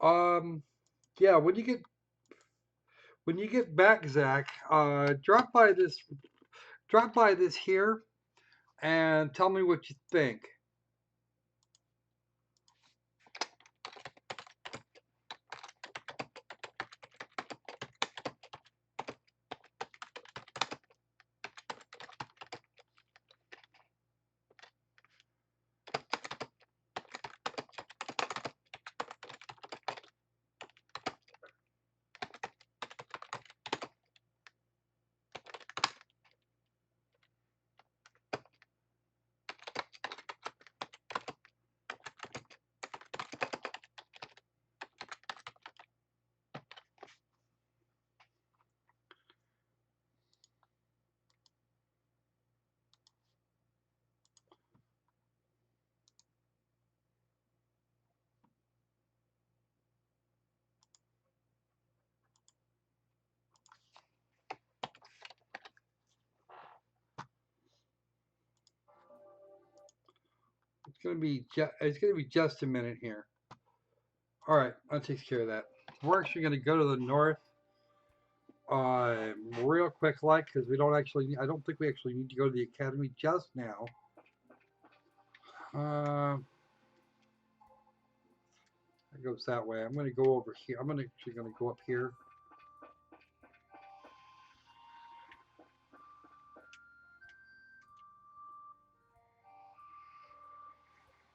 Yeah, when you get back, Zach, drop by this here and tell me what you think. It's gonna be just a minute here. All right, that takes care of that. We're actually gonna go to the north, real quick, like, because I don't think we actually need to go to the academy just now. It goes that way. I'm gonna go over here. I'm actually gonna go up here.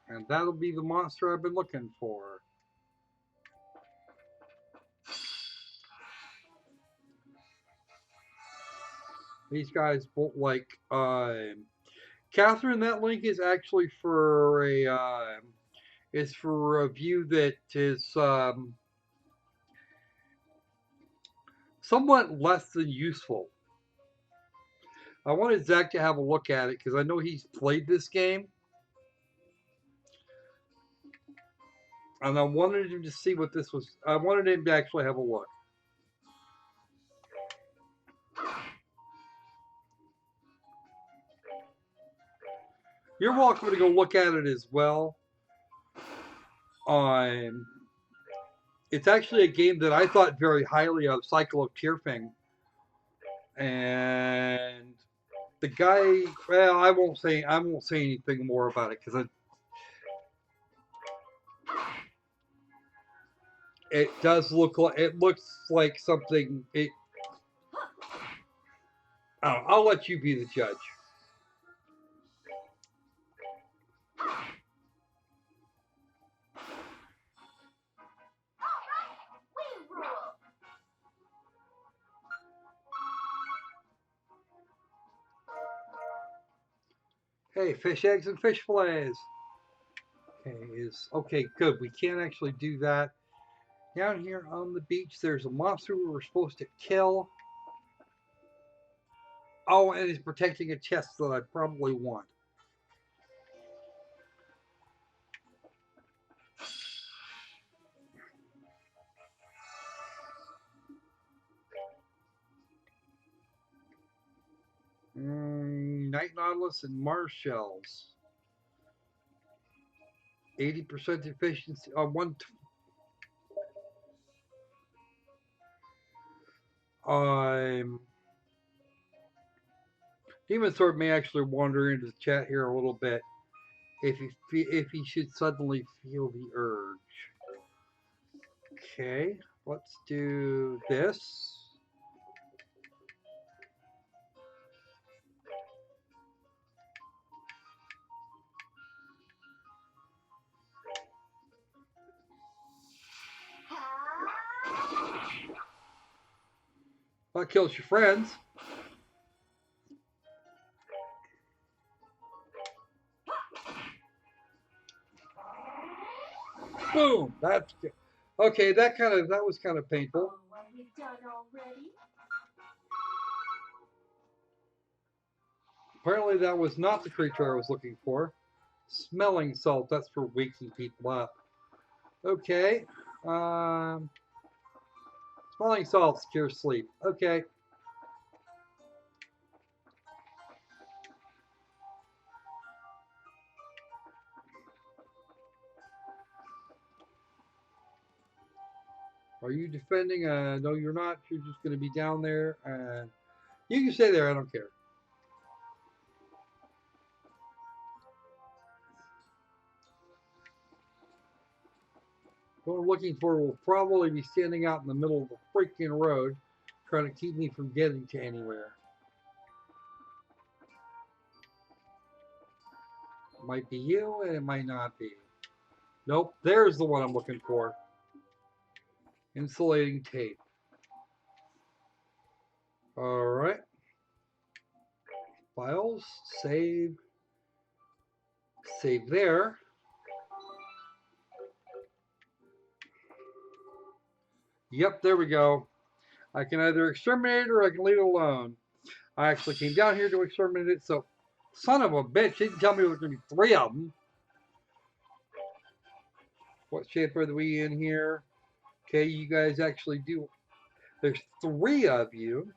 And that'll be the monster I've been looking for. These guys won't like. Catherine, that link is actually for a view that is somewhat less than useful. I wanted Zach to have a look at it because I know he's played this game. And I wanted him to see what this was. I wanted him to actually have a look. You're welcome to go look at it as well. It's actually a game that I thought very highly of, Cycle of Tearfing. And the guy, well, I won't say anything more about it because it does look like something. I'll let you be the judge. Hey, fish eggs and fish fillets. Okay, good. We can't actually do that. Down here on the beach, there's a monster we were supposed to kill. Oh, and he's protecting a chest that I probably want. Night Nautilus and Mars shells. 80% efficiency on one. Demon Sword may actually wander into the chat here a little bit if he should suddenly feel the urge. Okay, let's do this. That kills your friends. Boom. That's good. Okay. That was kind of painful. Are we done already? Apparently, that was not the creature I was looking for. Smelling salt. That's for waking people up. Okay. Smelling salt cures sleep. Okay. Are you defending? No, you're not. You're just going to be down there. You can stay there. I don't care. What we're looking for will probably be standing out in the middle of the freaking road, trying to keep me from getting to anywhere. It might be you, and it might not be. Nope, there's the one I'm looking for. Insulating tape. All right. Files, save. Save there. Yep, there we go. I can either exterminate it or I can leave it alone. I actually came down here to exterminate it, so son of a bitch, he didn't tell me there was going to be 3 of them. What shape are we in here? Okay, you guys actually do. There's 3 of you.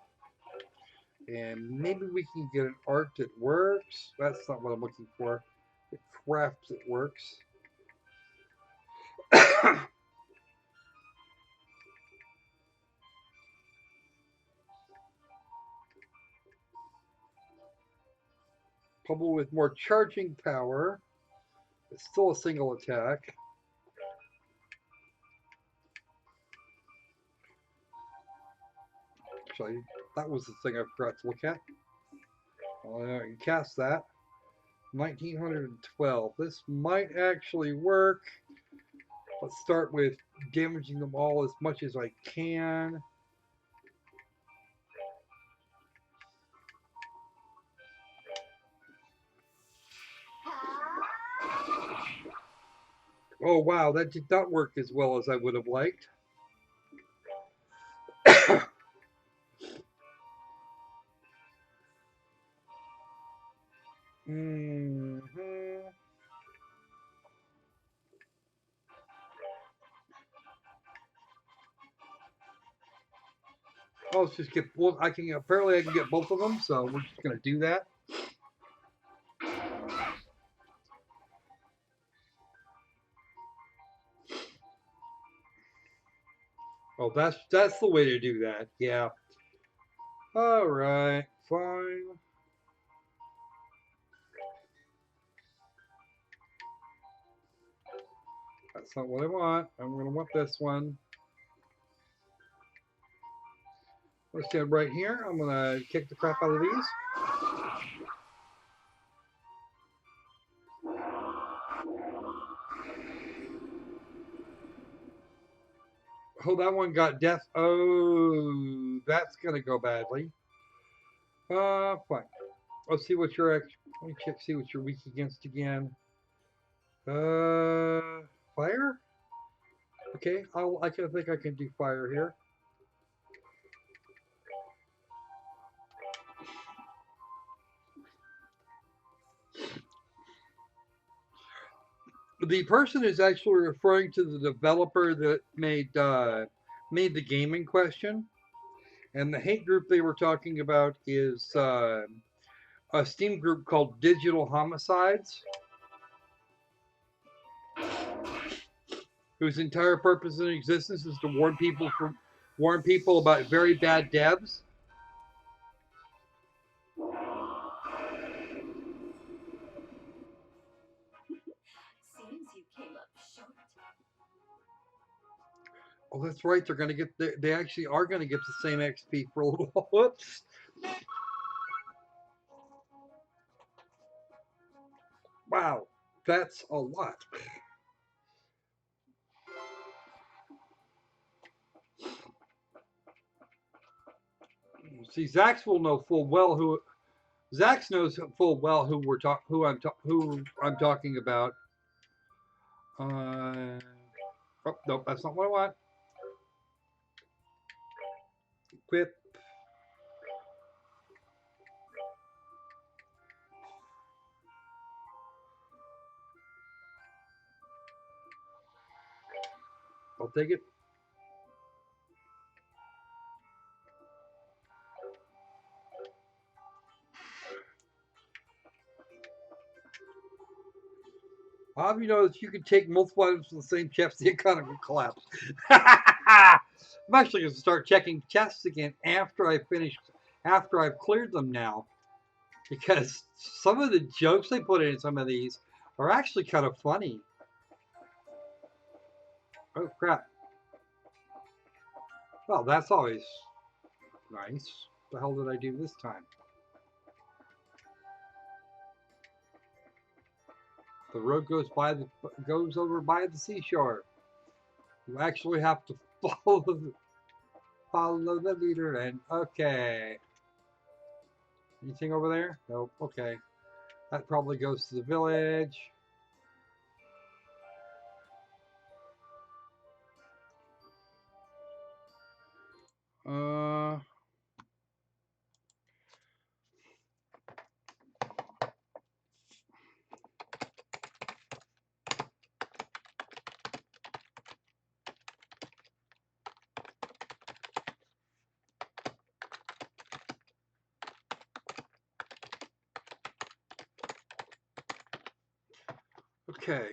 And maybe we can get an art that works. That's not what I'm looking for. A craft that works. Couple with more charging power. It's still a single attack. Actually, that was the thing I forgot to look at. I can cast that. 1912. This might actually work. Let's start with damaging them all as much as I can. Oh wow, that did not work as well as I would have liked. Oh, let's just get both. Apparently I can get both of them, so we're just gonna do that. Oh, that's the way to do that. Yeah. All right, fine. That's not what I want. I'm gonna want this one. Let's stand right here. I'm gonna kick the crap out of these. Oh, that one got death. Oh, that's gonna go badly. Fine. Let's see what you're. Let me check. See what you're weak against again. Fire. Okay, I think I can do fire here. The person is actually referring to the developer that made the game in question, and the hate group they were talking about is a Steam group called Digital Homicides, whose entire purpose in existence is to warn people about very bad devs. Oh, that's right. They're gonna get. They actually are gonna get the same XP for a little while. Whoops. Wow, that's a lot. See, Zax will know full well who. Zax knows full well who I'm talking about. Oh nope, that's not what I want. Equip. I'll take it. How have you noticed you can take multiple items from the same chest, the economy will collapse? I'm actually going to start checking chests again after I've cleared them now, because some of the jokes they put in some of these are actually kind of funny. Oh crap! Well, that's always nice. What the hell did I do this time? The road goes over by the seashore. You actually have to follow the leader. And okay, anything over there? Nope. Okay, that probably goes to the village. Okay.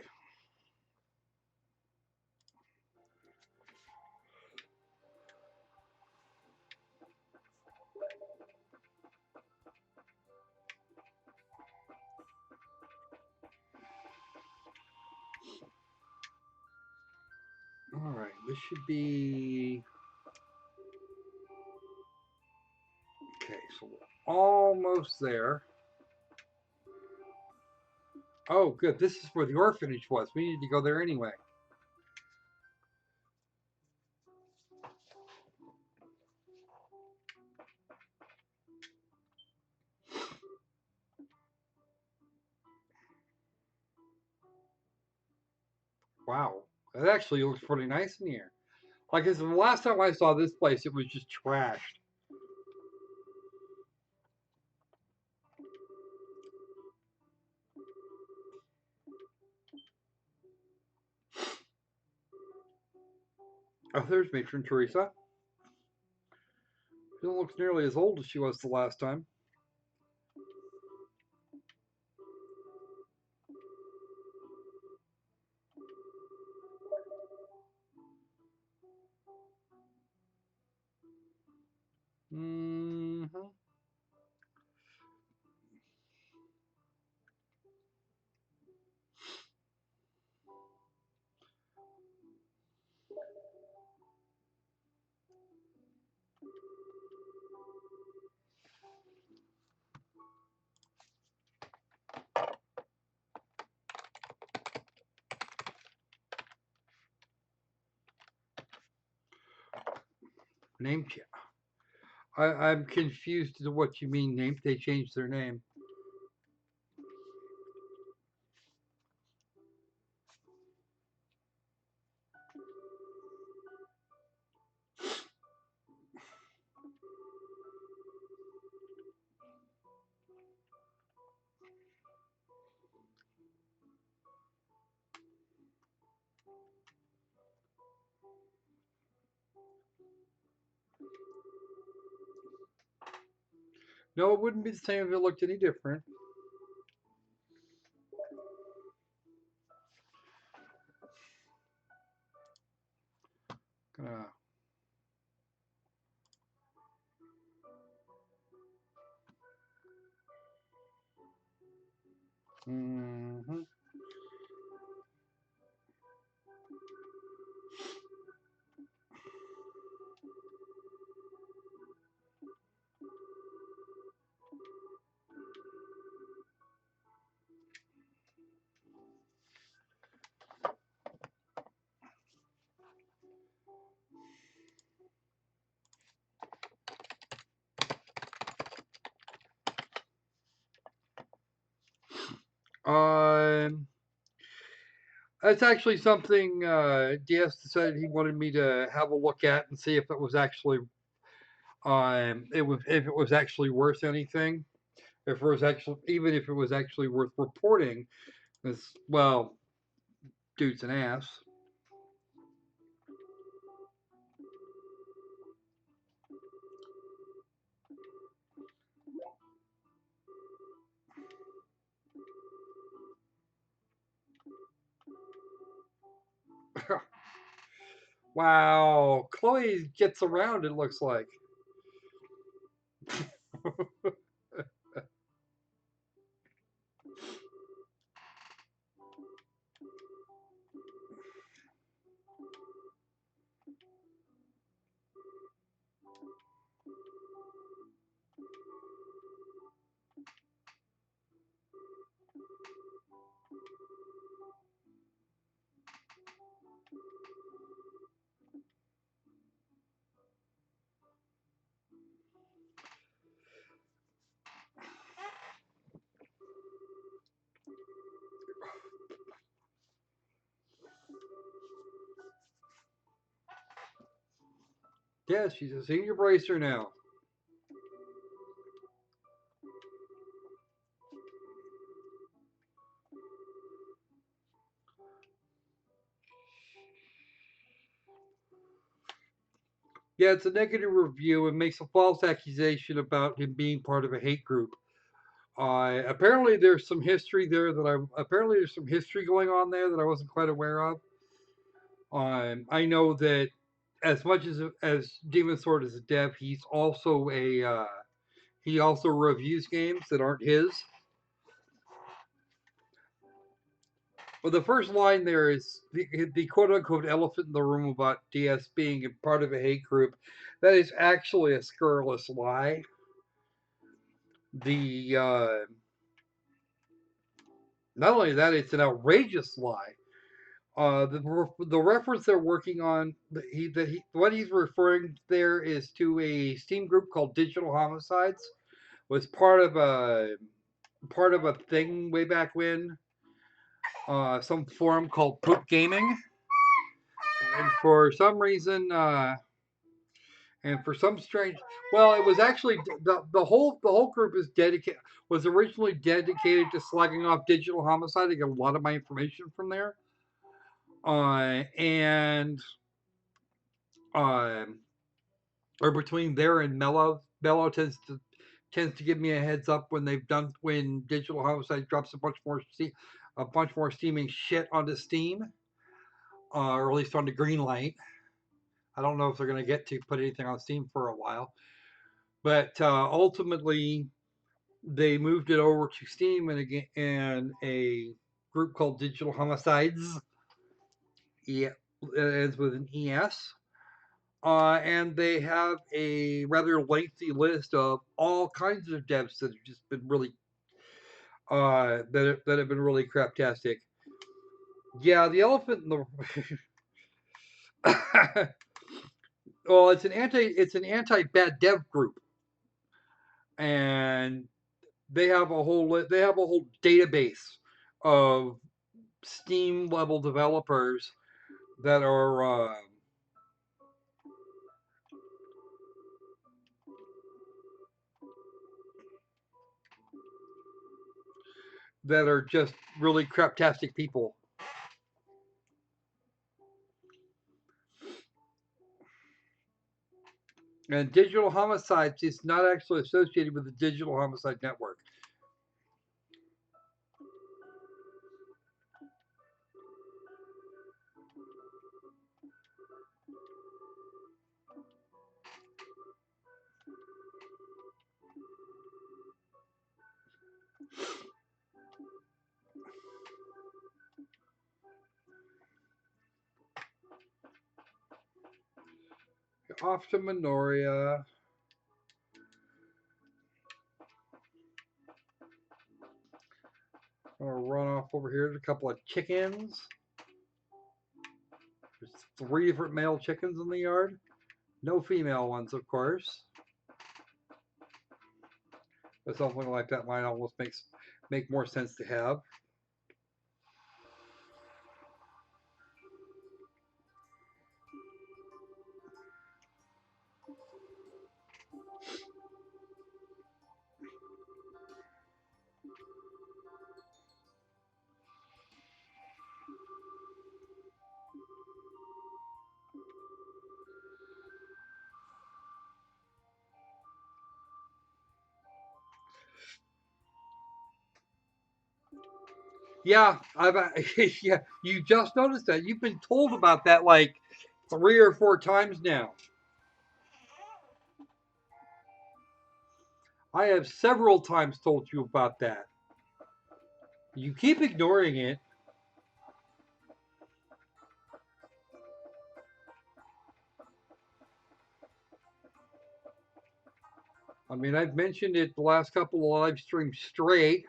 All right, this should be okay. So we're almost there. Oh, good. This is where the orphanage was. We need to go there anyway. Wow, that actually looks pretty nice in here. Like I said, the last time I saw this place, it was just trashed. Oh, there's Matron Teresa. She looks nearly as old as she was the last time. Mm-hmm. Name change. I'm confused as to what you mean. Name? They changed their name. No, it wouldn't be the same if it looked any different. Gonna. Mm-hmm. That's actually something DS decided he wanted me to have a look at and see if it was actually if it was actually worth anything, if it was actually even if it was actually worth reporting. As well, dude's an ass. Wow, Chloe gets around, it looks like. Yeah, she's a senior bracer now. Yeah, it's a negative review and makes a false accusation about him being part of a hate group. Apparently, there's some history there that apparently there's some history going on there that I wasn't quite aware of. I know that as much as Demon Sword is a dev, he's also he also reviews games that aren't his. Well, the first line there is the quote unquote elephant in the room about DS being a part of a hate group. That is actually a scurrilous lie. The Not only that, it's an outrageous lie. The reference they're working on, what he's referring there is to a Steam group called Digital Homicides. Was part of a thing way back when, some forum called Poop Gaming, and for some reason, and for some strange, well, it was actually the whole group was originally dedicated to slugging off Digital Homicide. I get a lot of my information from there, and or between there and Mellow. Mellow tends to give me a heads up when Digital Homicide drops a bunch more steaming shit onto Steam, or at least onto Greenlight. I don't know if they're going to get to put anything on Steam for a while, but ultimately they moved it over to Steam and a group called Digital Homicides. Yeah, it ends with an ES. And they have a rather lengthy list of all kinds of devs that have just been really that have been really craptastic. Yeah, the elephant in the well, it's an anti bad dev group, and they have a whole database of Steam level developers that are just really craptastic people. And Digital Homicides is not actually associated with the Digital Homicide Network. Off to Minoria. I'm gonna run off over here to a couple of chickens. There's 3 different male chickens in the yard. No female ones, of course. But something like that might almost make more sense to have. Yeah, yeah. You just noticed that. You've been told about that like 3 or 4 times now. I have several times told you about that. You keep ignoring it. I mean, I've mentioned it the last couple of live streams straight.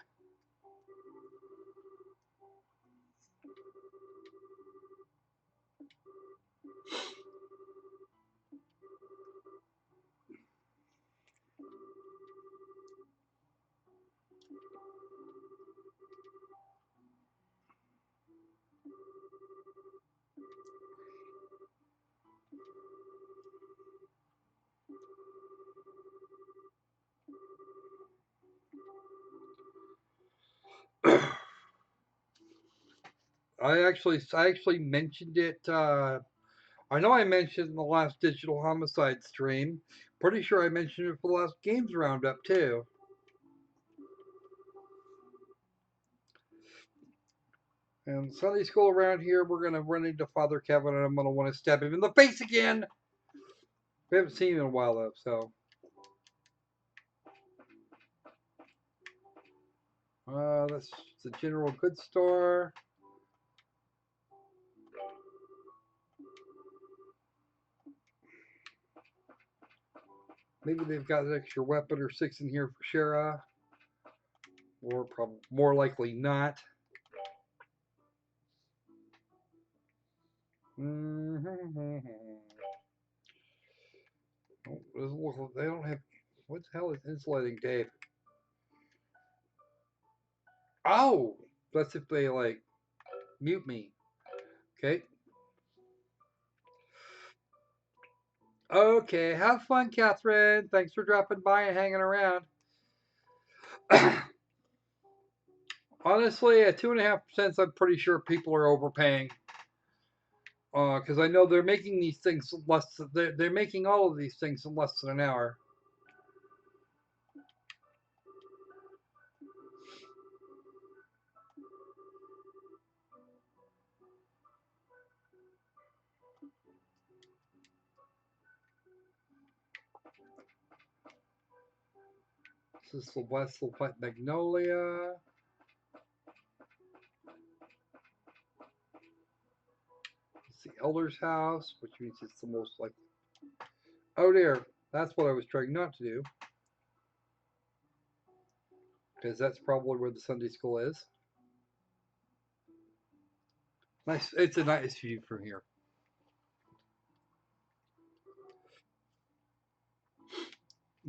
I actually mentioned it. I know I mentioned in the last Digital Homicide stream. Pretty sure I mentioned it for the last Games Roundup too. And Sunday school around here, we're gonna run into Father Kevin, and I'm gonna want to stab him in the face again. We haven't seen him in a while though, so. That's the general goods store. Maybe they've got an extra weapon or 6 in here for Shara, or probably more likely not. Mm-hmm. Oh, they don't have. What the hell is insulating tape? Oh, that's if they like mute me. Okay. Okay. Have fun, Catherine. Thanks for dropping by and hanging around. Honestly, at 2.5%, I'm pretty sure people are overpaying. Because I know they're making these things less. They're making all of these things in less than an hour. This is the West White Magnolia. It's the Elder's house, which means it's the most like. Oh dear, that's what I was trying not to do. Because that's probably where the Sunday school is. Nice, it's a nice view from here.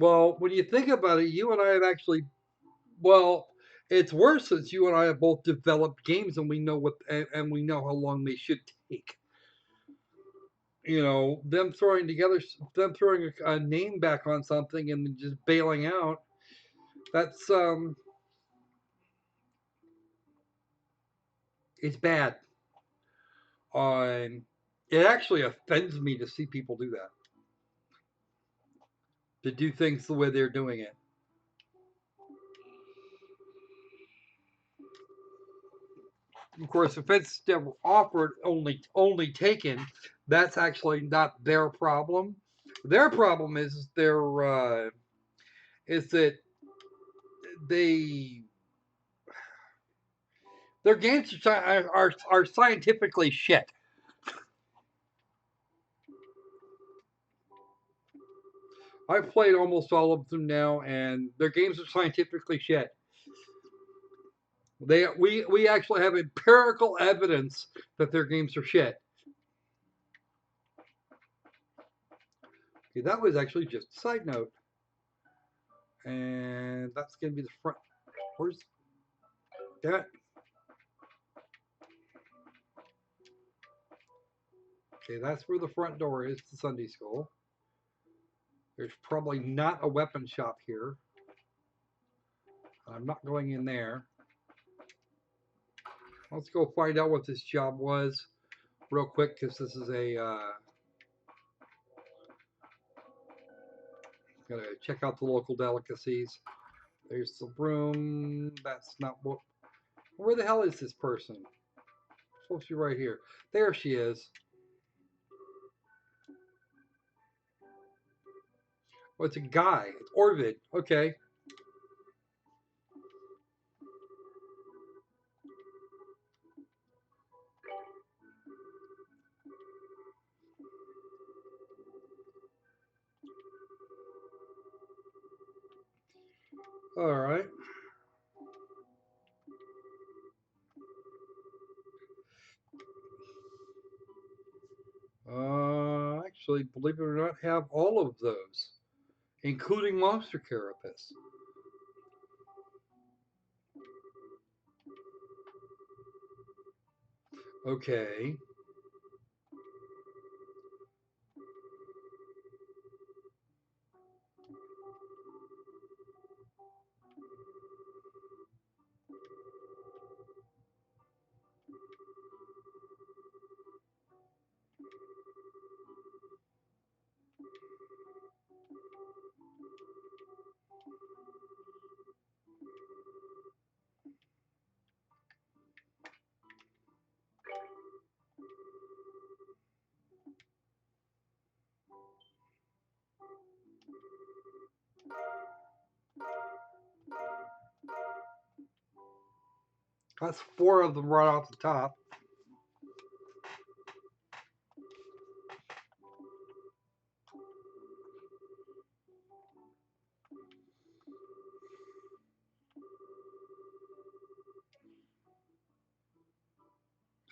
Well, when you think about it, you and I have actually, well, it's worse since you and I have both developed games and we know and we know how long they should take. You know, them throwing a name back on something and then just bailing out. That's it's bad. It actually offends me to see people do that. To do things the way they're doing it. Of course, if it's offered only taken, that's actually not their problem. Their problem is is that they their games are scientifically shit. I've played almost all of them now, and their games are scientifically shit. We actually have empirical evidence that their games are shit. Okay, that was actually just a side note. And that's going to be the front. Where's that? Okay, that's where the front door is to Sunday school. There's probably not a weapon shop here. I'm not going in there. Let's go find out what this job was real quick because this is gotta check out the local delicacies. There's the room. That's not what. Where the hell is this person? Supposed to be right here. There she is. Oh, it's a guy. It's Orvid. Okay. All right. Actually, believe it or not, have all of those, including monster carapace. Okay. That's 4 of them right off the top.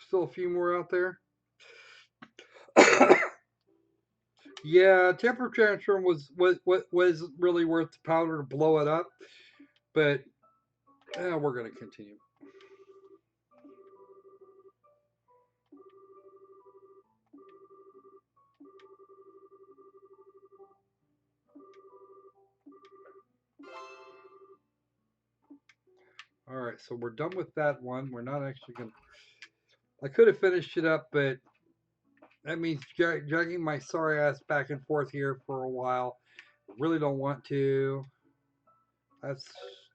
Still a few more out there. Yeah, temper tantrum was really worth the powder to blow it up, but we're gonna continue. All right, so we're done with that one. We're not actually gonna. I could have finished it up, but that means dragging my sorry ass back and forth here for a while. I really don't want to. That's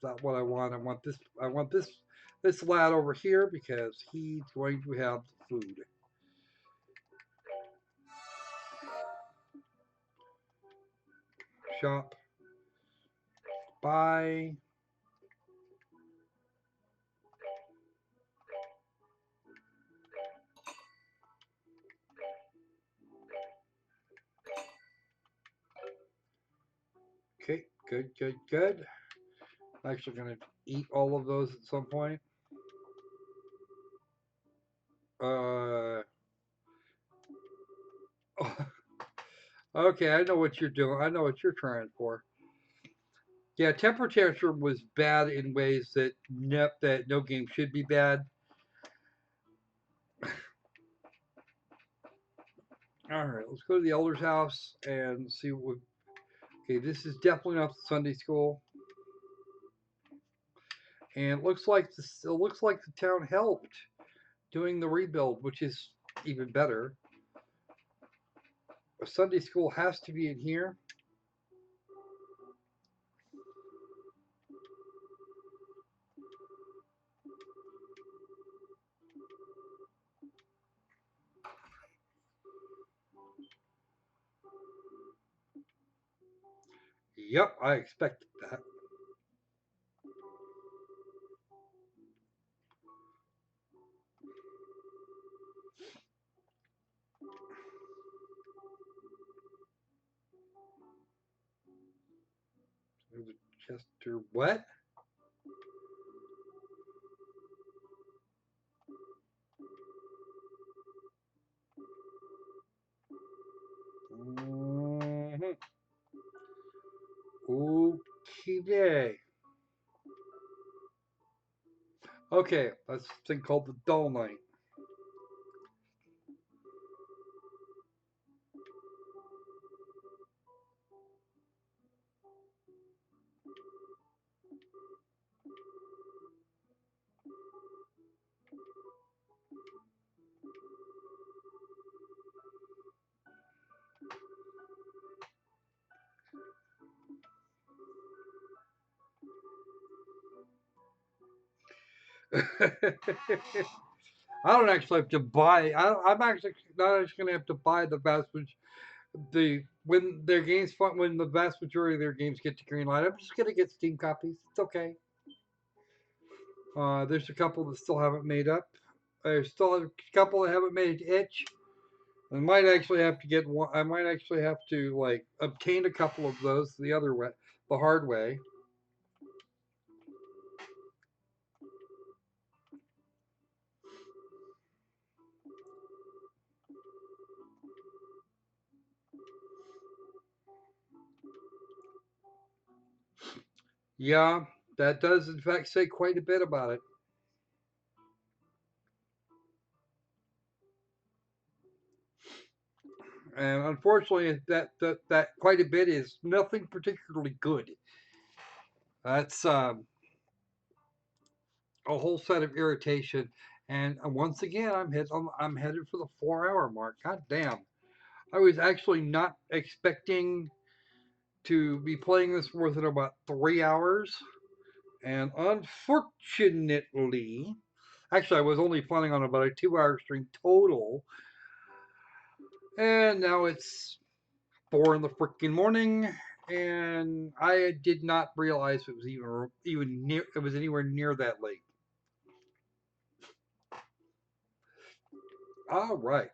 not what I want. I want this. I want this lad over here because he's going to have the food. Shop. Buy. Okay, good. I'm actually going to eat all of those at some point. Okay, I know what you're doing. I know what you're trying for. Yeah, temper tantrum was bad in ways that no game should be bad. All right, let's go to the elder's house and see what. Okay, this is definitely not the Sunday school, and it looks like this. It looks like the town helped doing the rebuild, which is even better. A Sunday school has to be in here. Yep, I expected that. Chester, what? Mm-hmm. Okay. Okay, that's a thing called the dull night. I don't actually have to buy. I'm actually not actually going to have to buy the vast when their games when the vast majority of their games get to green light, I'm just gonna get Steam copies. It's okay. There's a couple that still haven't made up. There's still a couple that haven't made it to itch. I might actually have to get one. I might actually have to like obtain a couple of those the other way, the hard way. Yeah, that does in fact say quite a bit about it. And unfortunately, that quite a bit is nothing particularly good. That's a whole set of irritation. And once again, I'm headed for the 4 hour mark. God damn! I was actually not expecting to be playing this for within about 3 hours, and unfortunately, actually, I was only planning on about a 2 hour stream total, and now it's 4 in the freaking morning, and I did not realize it was even near it was anywhere near that late. All right.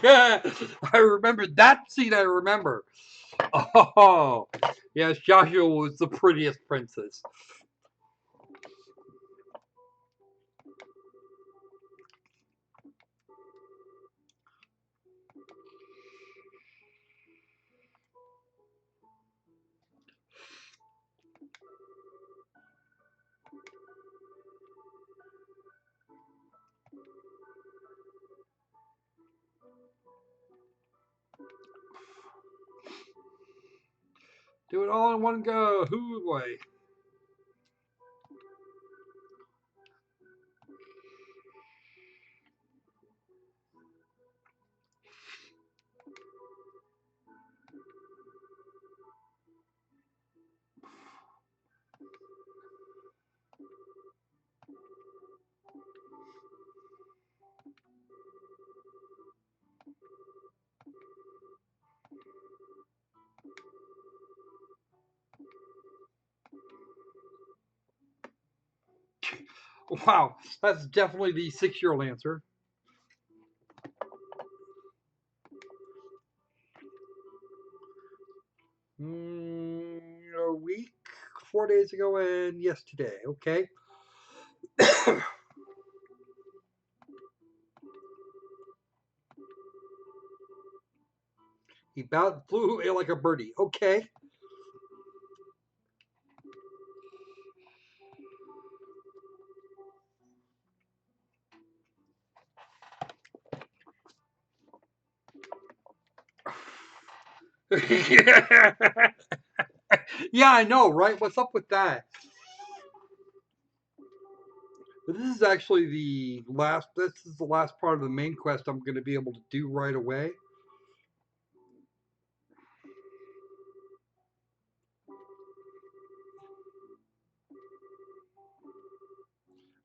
Yeah, I remember that scene. I remember. Oh, yes, Joshua was the prettiest princess. Do it all in one go. Hoo boy. Wow, that's definitely the 6 year old answer. A week, 4 days ago, and yesterday. Okay. He flew away like a birdie. Okay. Yeah, I know, right? What's up with that? But this is actually the last. This is the last part of the main quest I'm going to be able to do right away.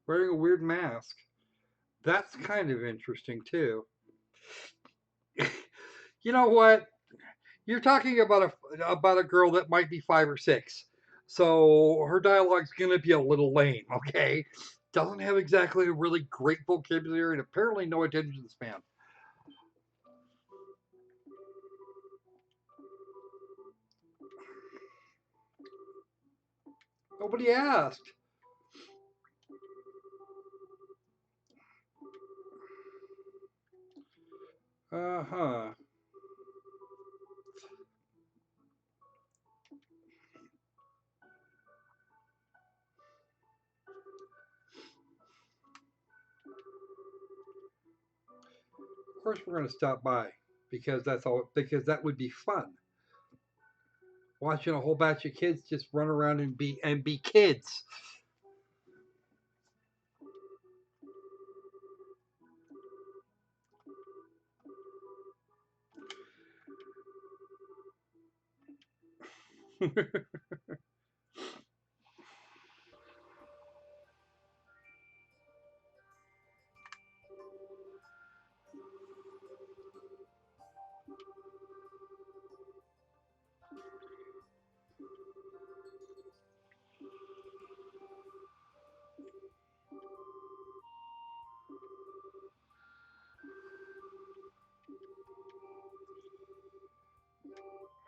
Wearing a weird mask. That's kind of interesting too. You know what? You're talking about a girl that might be 5 or 6, so her dialogue's gonna be a little lame. Okay, doesn't have exactly a really great vocabulary and apparently no attention span. Nobody asked. Uh huh. Of course we're gonna stop by because that's all. Because that would be fun. Watching a whole batch of kids just run around and be kids.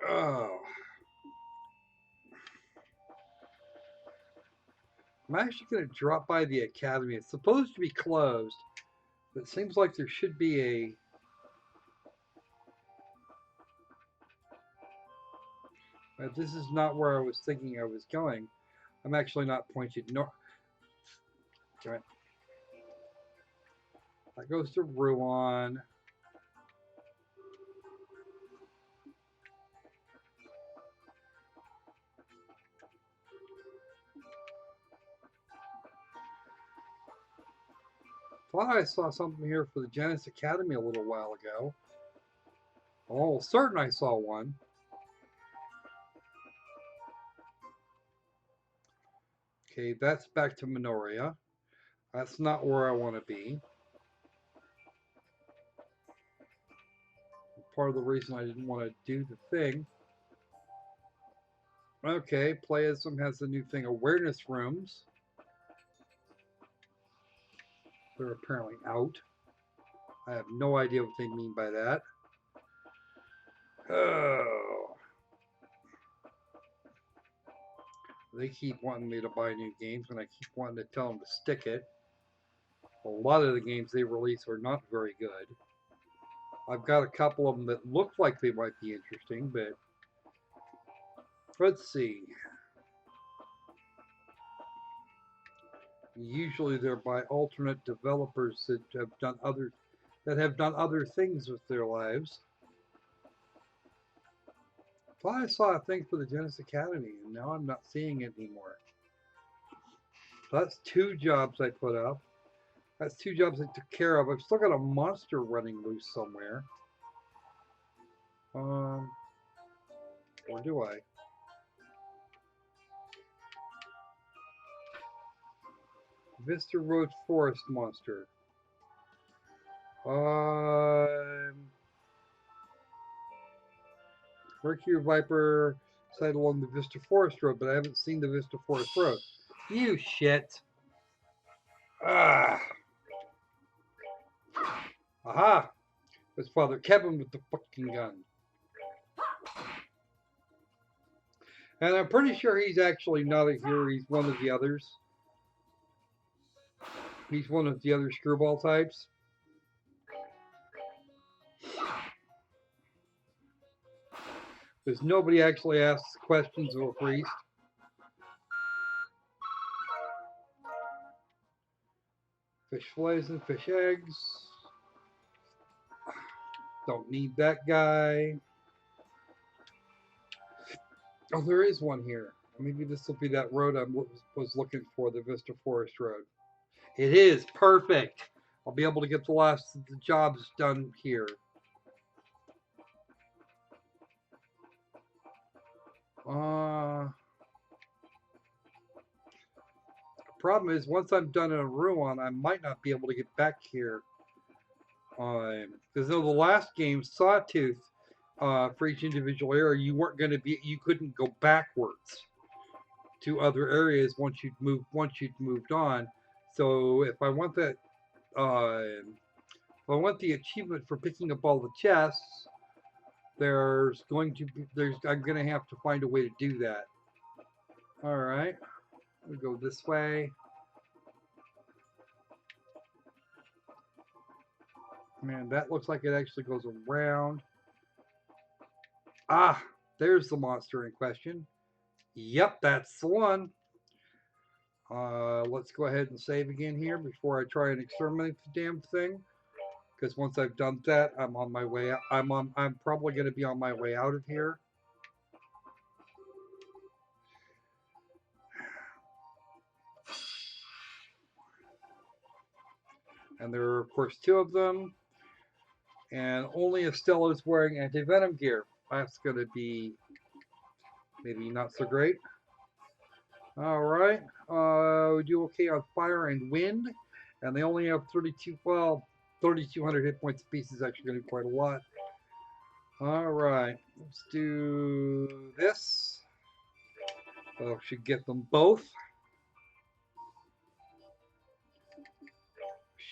Oh. I'm actually going to drop by the academy. It's supposed to be closed, but it seems like there should be a... this is not where I was thinking I was going. I'm actually not pointed north. Damn it. That goes to Ruan. Thought I saw something here for the Genesis Academy a little while ago. Oh, certain I saw one. Okay, that's back to Minoria. That's not where I want to be. Part of the reason I didn't want to do the thing. Okay, Playism has a new thing, awareness rooms. They're apparently out. I have no idea what they mean by that. Oh. They keep wanting me to buy new games, and I keep wanting to tell them to stick it. A lot of the games they release are not very good. I've got a couple of them that look like they might be interesting, but let's see. Usually they're by alternate developers that have done other things with their lives. Thought I saw a thing for the Genesis Academy, and now I'm not seeing it anymore. So that's 2 jobs I put up. That's 2 jobs I took care of. I've still got a monster running loose somewhere. Or do I? Vista Road Forest Monster. Mercury Viper sighted along the Vista Forest Road, but I haven't seen the Vista Forest Road. You shit. Ah. Aha. It's Father Kevin with the fucking gun. And I'm pretty sure he's actually not a hero. He's one of the others. He's one of the other screwball types. Because nobody actually asks questions of a priest. Fish fillets and fish eggs. Don't need that guy. Oh, there is one here. Maybe this will be that road I was looking for, the Vista Forest Road. It is perfect. I'll be able to get the last of the jobs done here. The problem is, once I'm done in a Ruan, I might not be able to get back here. Because the last game, Sawtooth, for each individual area, you couldn't go backwards to other areas once you'd moved on. So if I want that, if I want the achievement for picking up all the chests, I'm gonna have to find a way to do that. All right, we go this way. Man, that looks like it actually goes around. Ah, there's the monster in question. Yep, that's the one. Let's go ahead and save again here before I try and exterminate the damn thing. Because once I've done that, I'm on my way out. I'm probably going to be on my way out of here. And there are, of course, 2 of them. And only Estella is wearing anti-venom gear. That's going to be maybe not so great. All right. We do okay on fire and wind, and they only have 32. Well, 3,200 hit points apiece is actually going to be quite a lot. All right. Let's do this. Should get them both.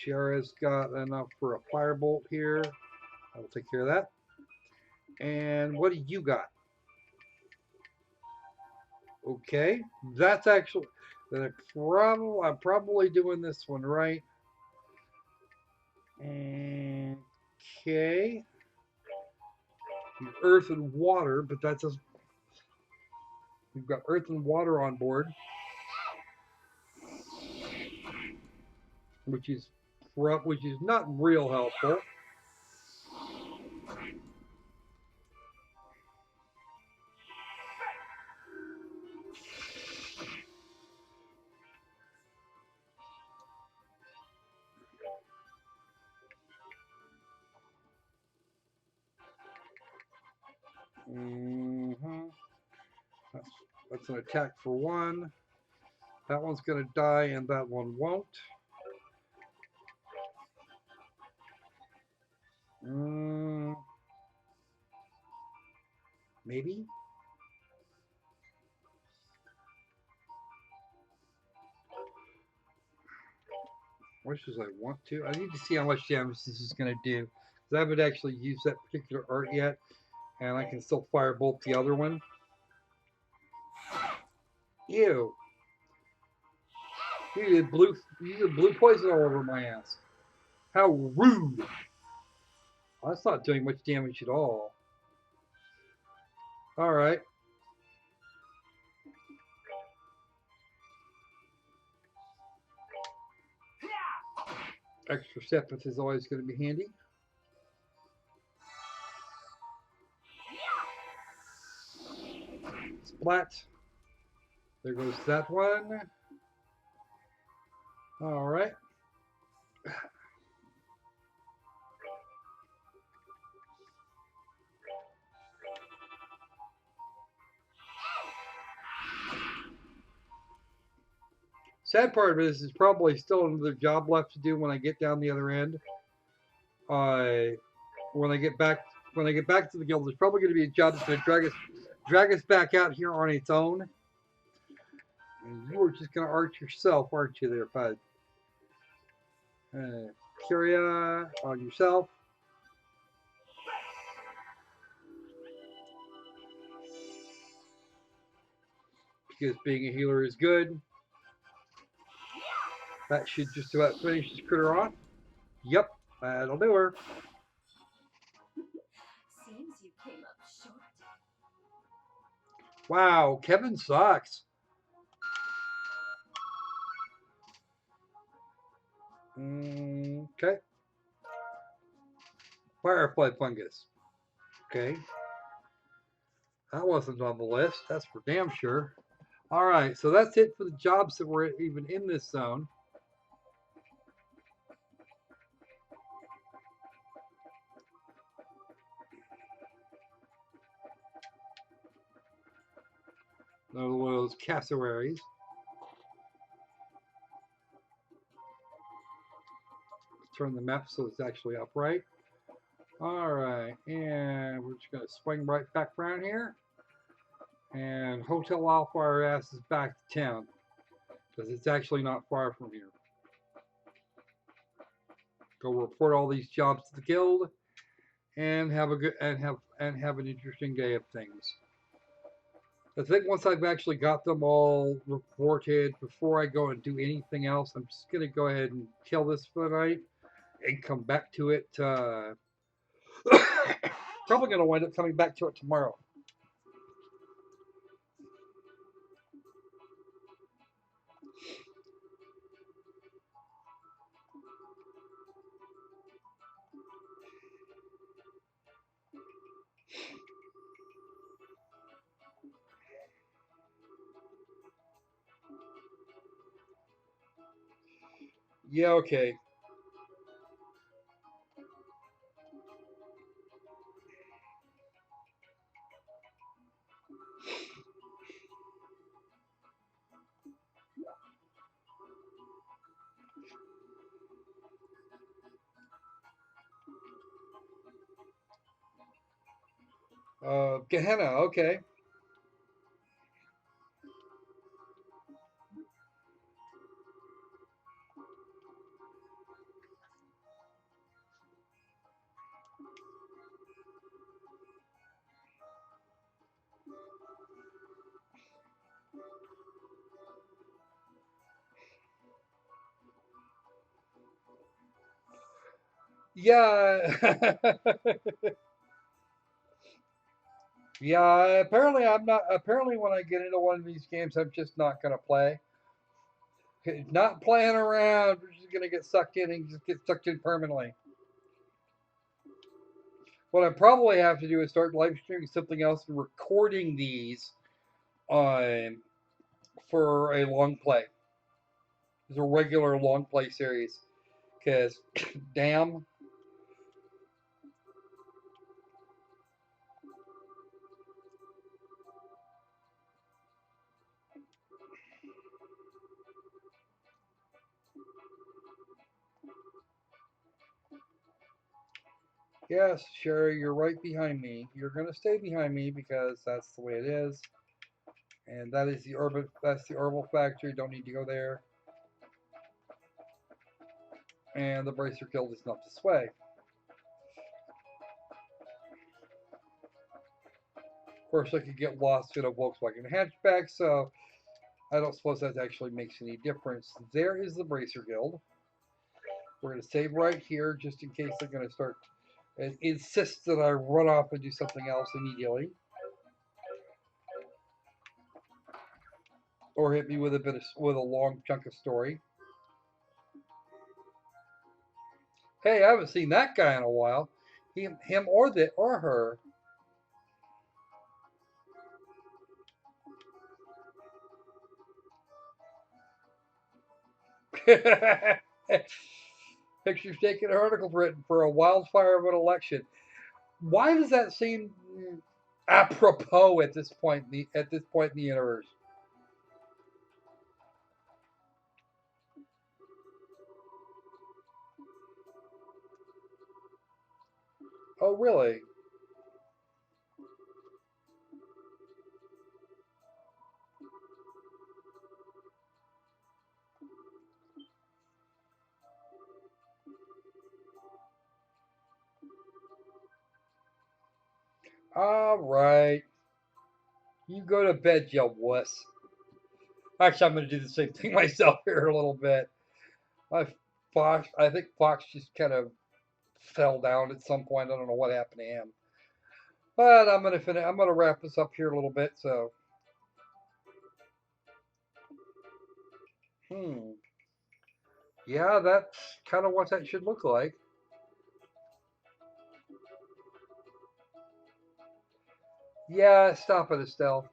Shara's got enough for a firebolt here. I will take care of that. And what do you got? Okay, that's actually. I'm probably doing this one right. Okay. Earth and water, but that doesn't. We've got earth and water on board, which is not real helpful. That's an attack for one. That one's going to die, and that one won't. Maybe. Much as I want to, I need to see how much damage this is going to do. Because I haven't actually used that particular art yet, and I can still firebolt the other one. Ew. You did blue poison all over my ass. How rude. Well, that's not doing much damage at all. Alright. Extra sepith is always going to be handy. Splat. There goes that one. Alright. Sad part of it is probably still another job left to do when I get down the other end. When I get back to the guild, there's probably going to be a job that's going to drag us back out here on its own. And you are just going to arch yourself, aren't you, there, bud? Kyria on yourself. Because being a healer is good. That should just about finish this critter off. Yep, that'll do her. Seems you came up short. Wow, Kevin sucks. Okay. Firefly fungus. Okay. That wasn't on the list. That's for damn sure. All right, so that's it for the jobs that were even in this zone. Another one of those cassowaries. Turn the map so it's actually upright. Alright, and we're just going to swing right back around here. And Hotel Wildfire ass is back to town. Because it's actually not far from here. Go report all these jobs to the guild. And have a good have an interesting day of things. I think once I've actually got them all reported, before I go and do anything else, I'm just going to go ahead and kill this for the night and come back to it. Probably going to wind up coming back to it tomorrow. Yeah, okay. Gehenna, okay. Yeah. Yeah, apparently I'm not. Apparently, when I get into one of these games, I'm just not gonna play. Not playing around. We're just gonna get sucked in and just get sucked in permanently. What I probably have to do is start live streaming something else and recording these on for a long play. It's a regular long play series. Because, damn. Yes, Sherry, you're right behind me. You're gonna stay behind me because that's the way it is. And that is the urban. That's the herbal factory. Don't need to go there. And the Bracer Guild is not this way. Of course, I could get lost in a Volkswagen hatchback, so I don't suppose that actually makes any difference. There is the Bracer Guild. We're going to save right here just in case they're going to start and insist that I run off and do something else immediately. Or hit me with with a long chunk of story. Hey, I haven't seen that guy in a while. Him or her. Pictures taken, articles written for a wildfire of an election. Why does that seem apropos at this point in the universe? Oh, really? All right. You go to bed, you wuss. Actually, I'm going to do the same thing myself here a little bit. I think Fox just kind of fell down at some point. I don't know what happened to him. But I'm going to finish. I'm going to wrap this up here a little bit. So, hmm. Yeah, that's kind of what that should look like. Yeah, stop it, Estelle.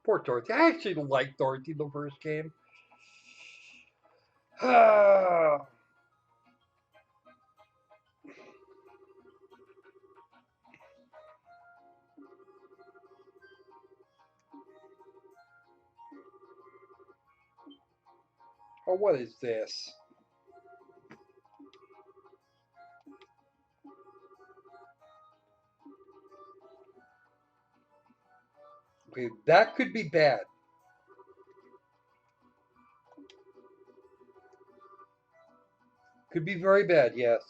Poor Dorothy. I actually liked Dorothy the first game. Oh, what is this? Okay, that could be bad. Could be very bad, yes.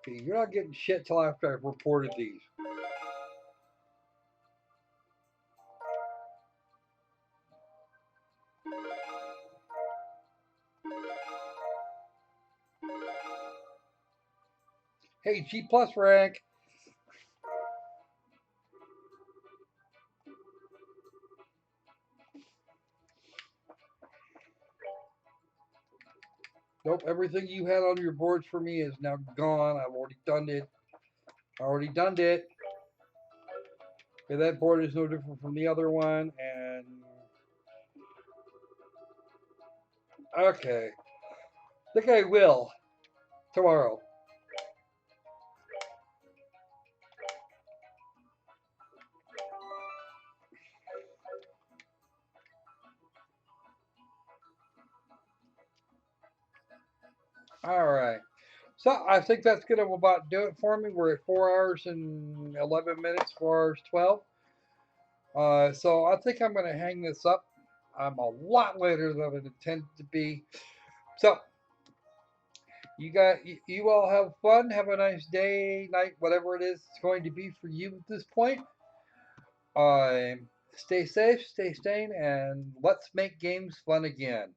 Okay, you're not getting shit till after I've reported these. Hey, G plus rank. Nope, everything you had on your boards for me is now gone. I've already done it. Already done it. Okay, that board is no different from the other one, and Okay. I think I will tomorrow. All right. So I think that's gonna about do it for me. We're at 4 hours and 11 minutes, 4 hours 12. So I think I'm gonna hang this up. I'm a lot later than I intended to be. So you all have fun. Have a nice day, night, whatever it is it's going to be for you at this point. Stay safe, stay sane, and let's make games fun again.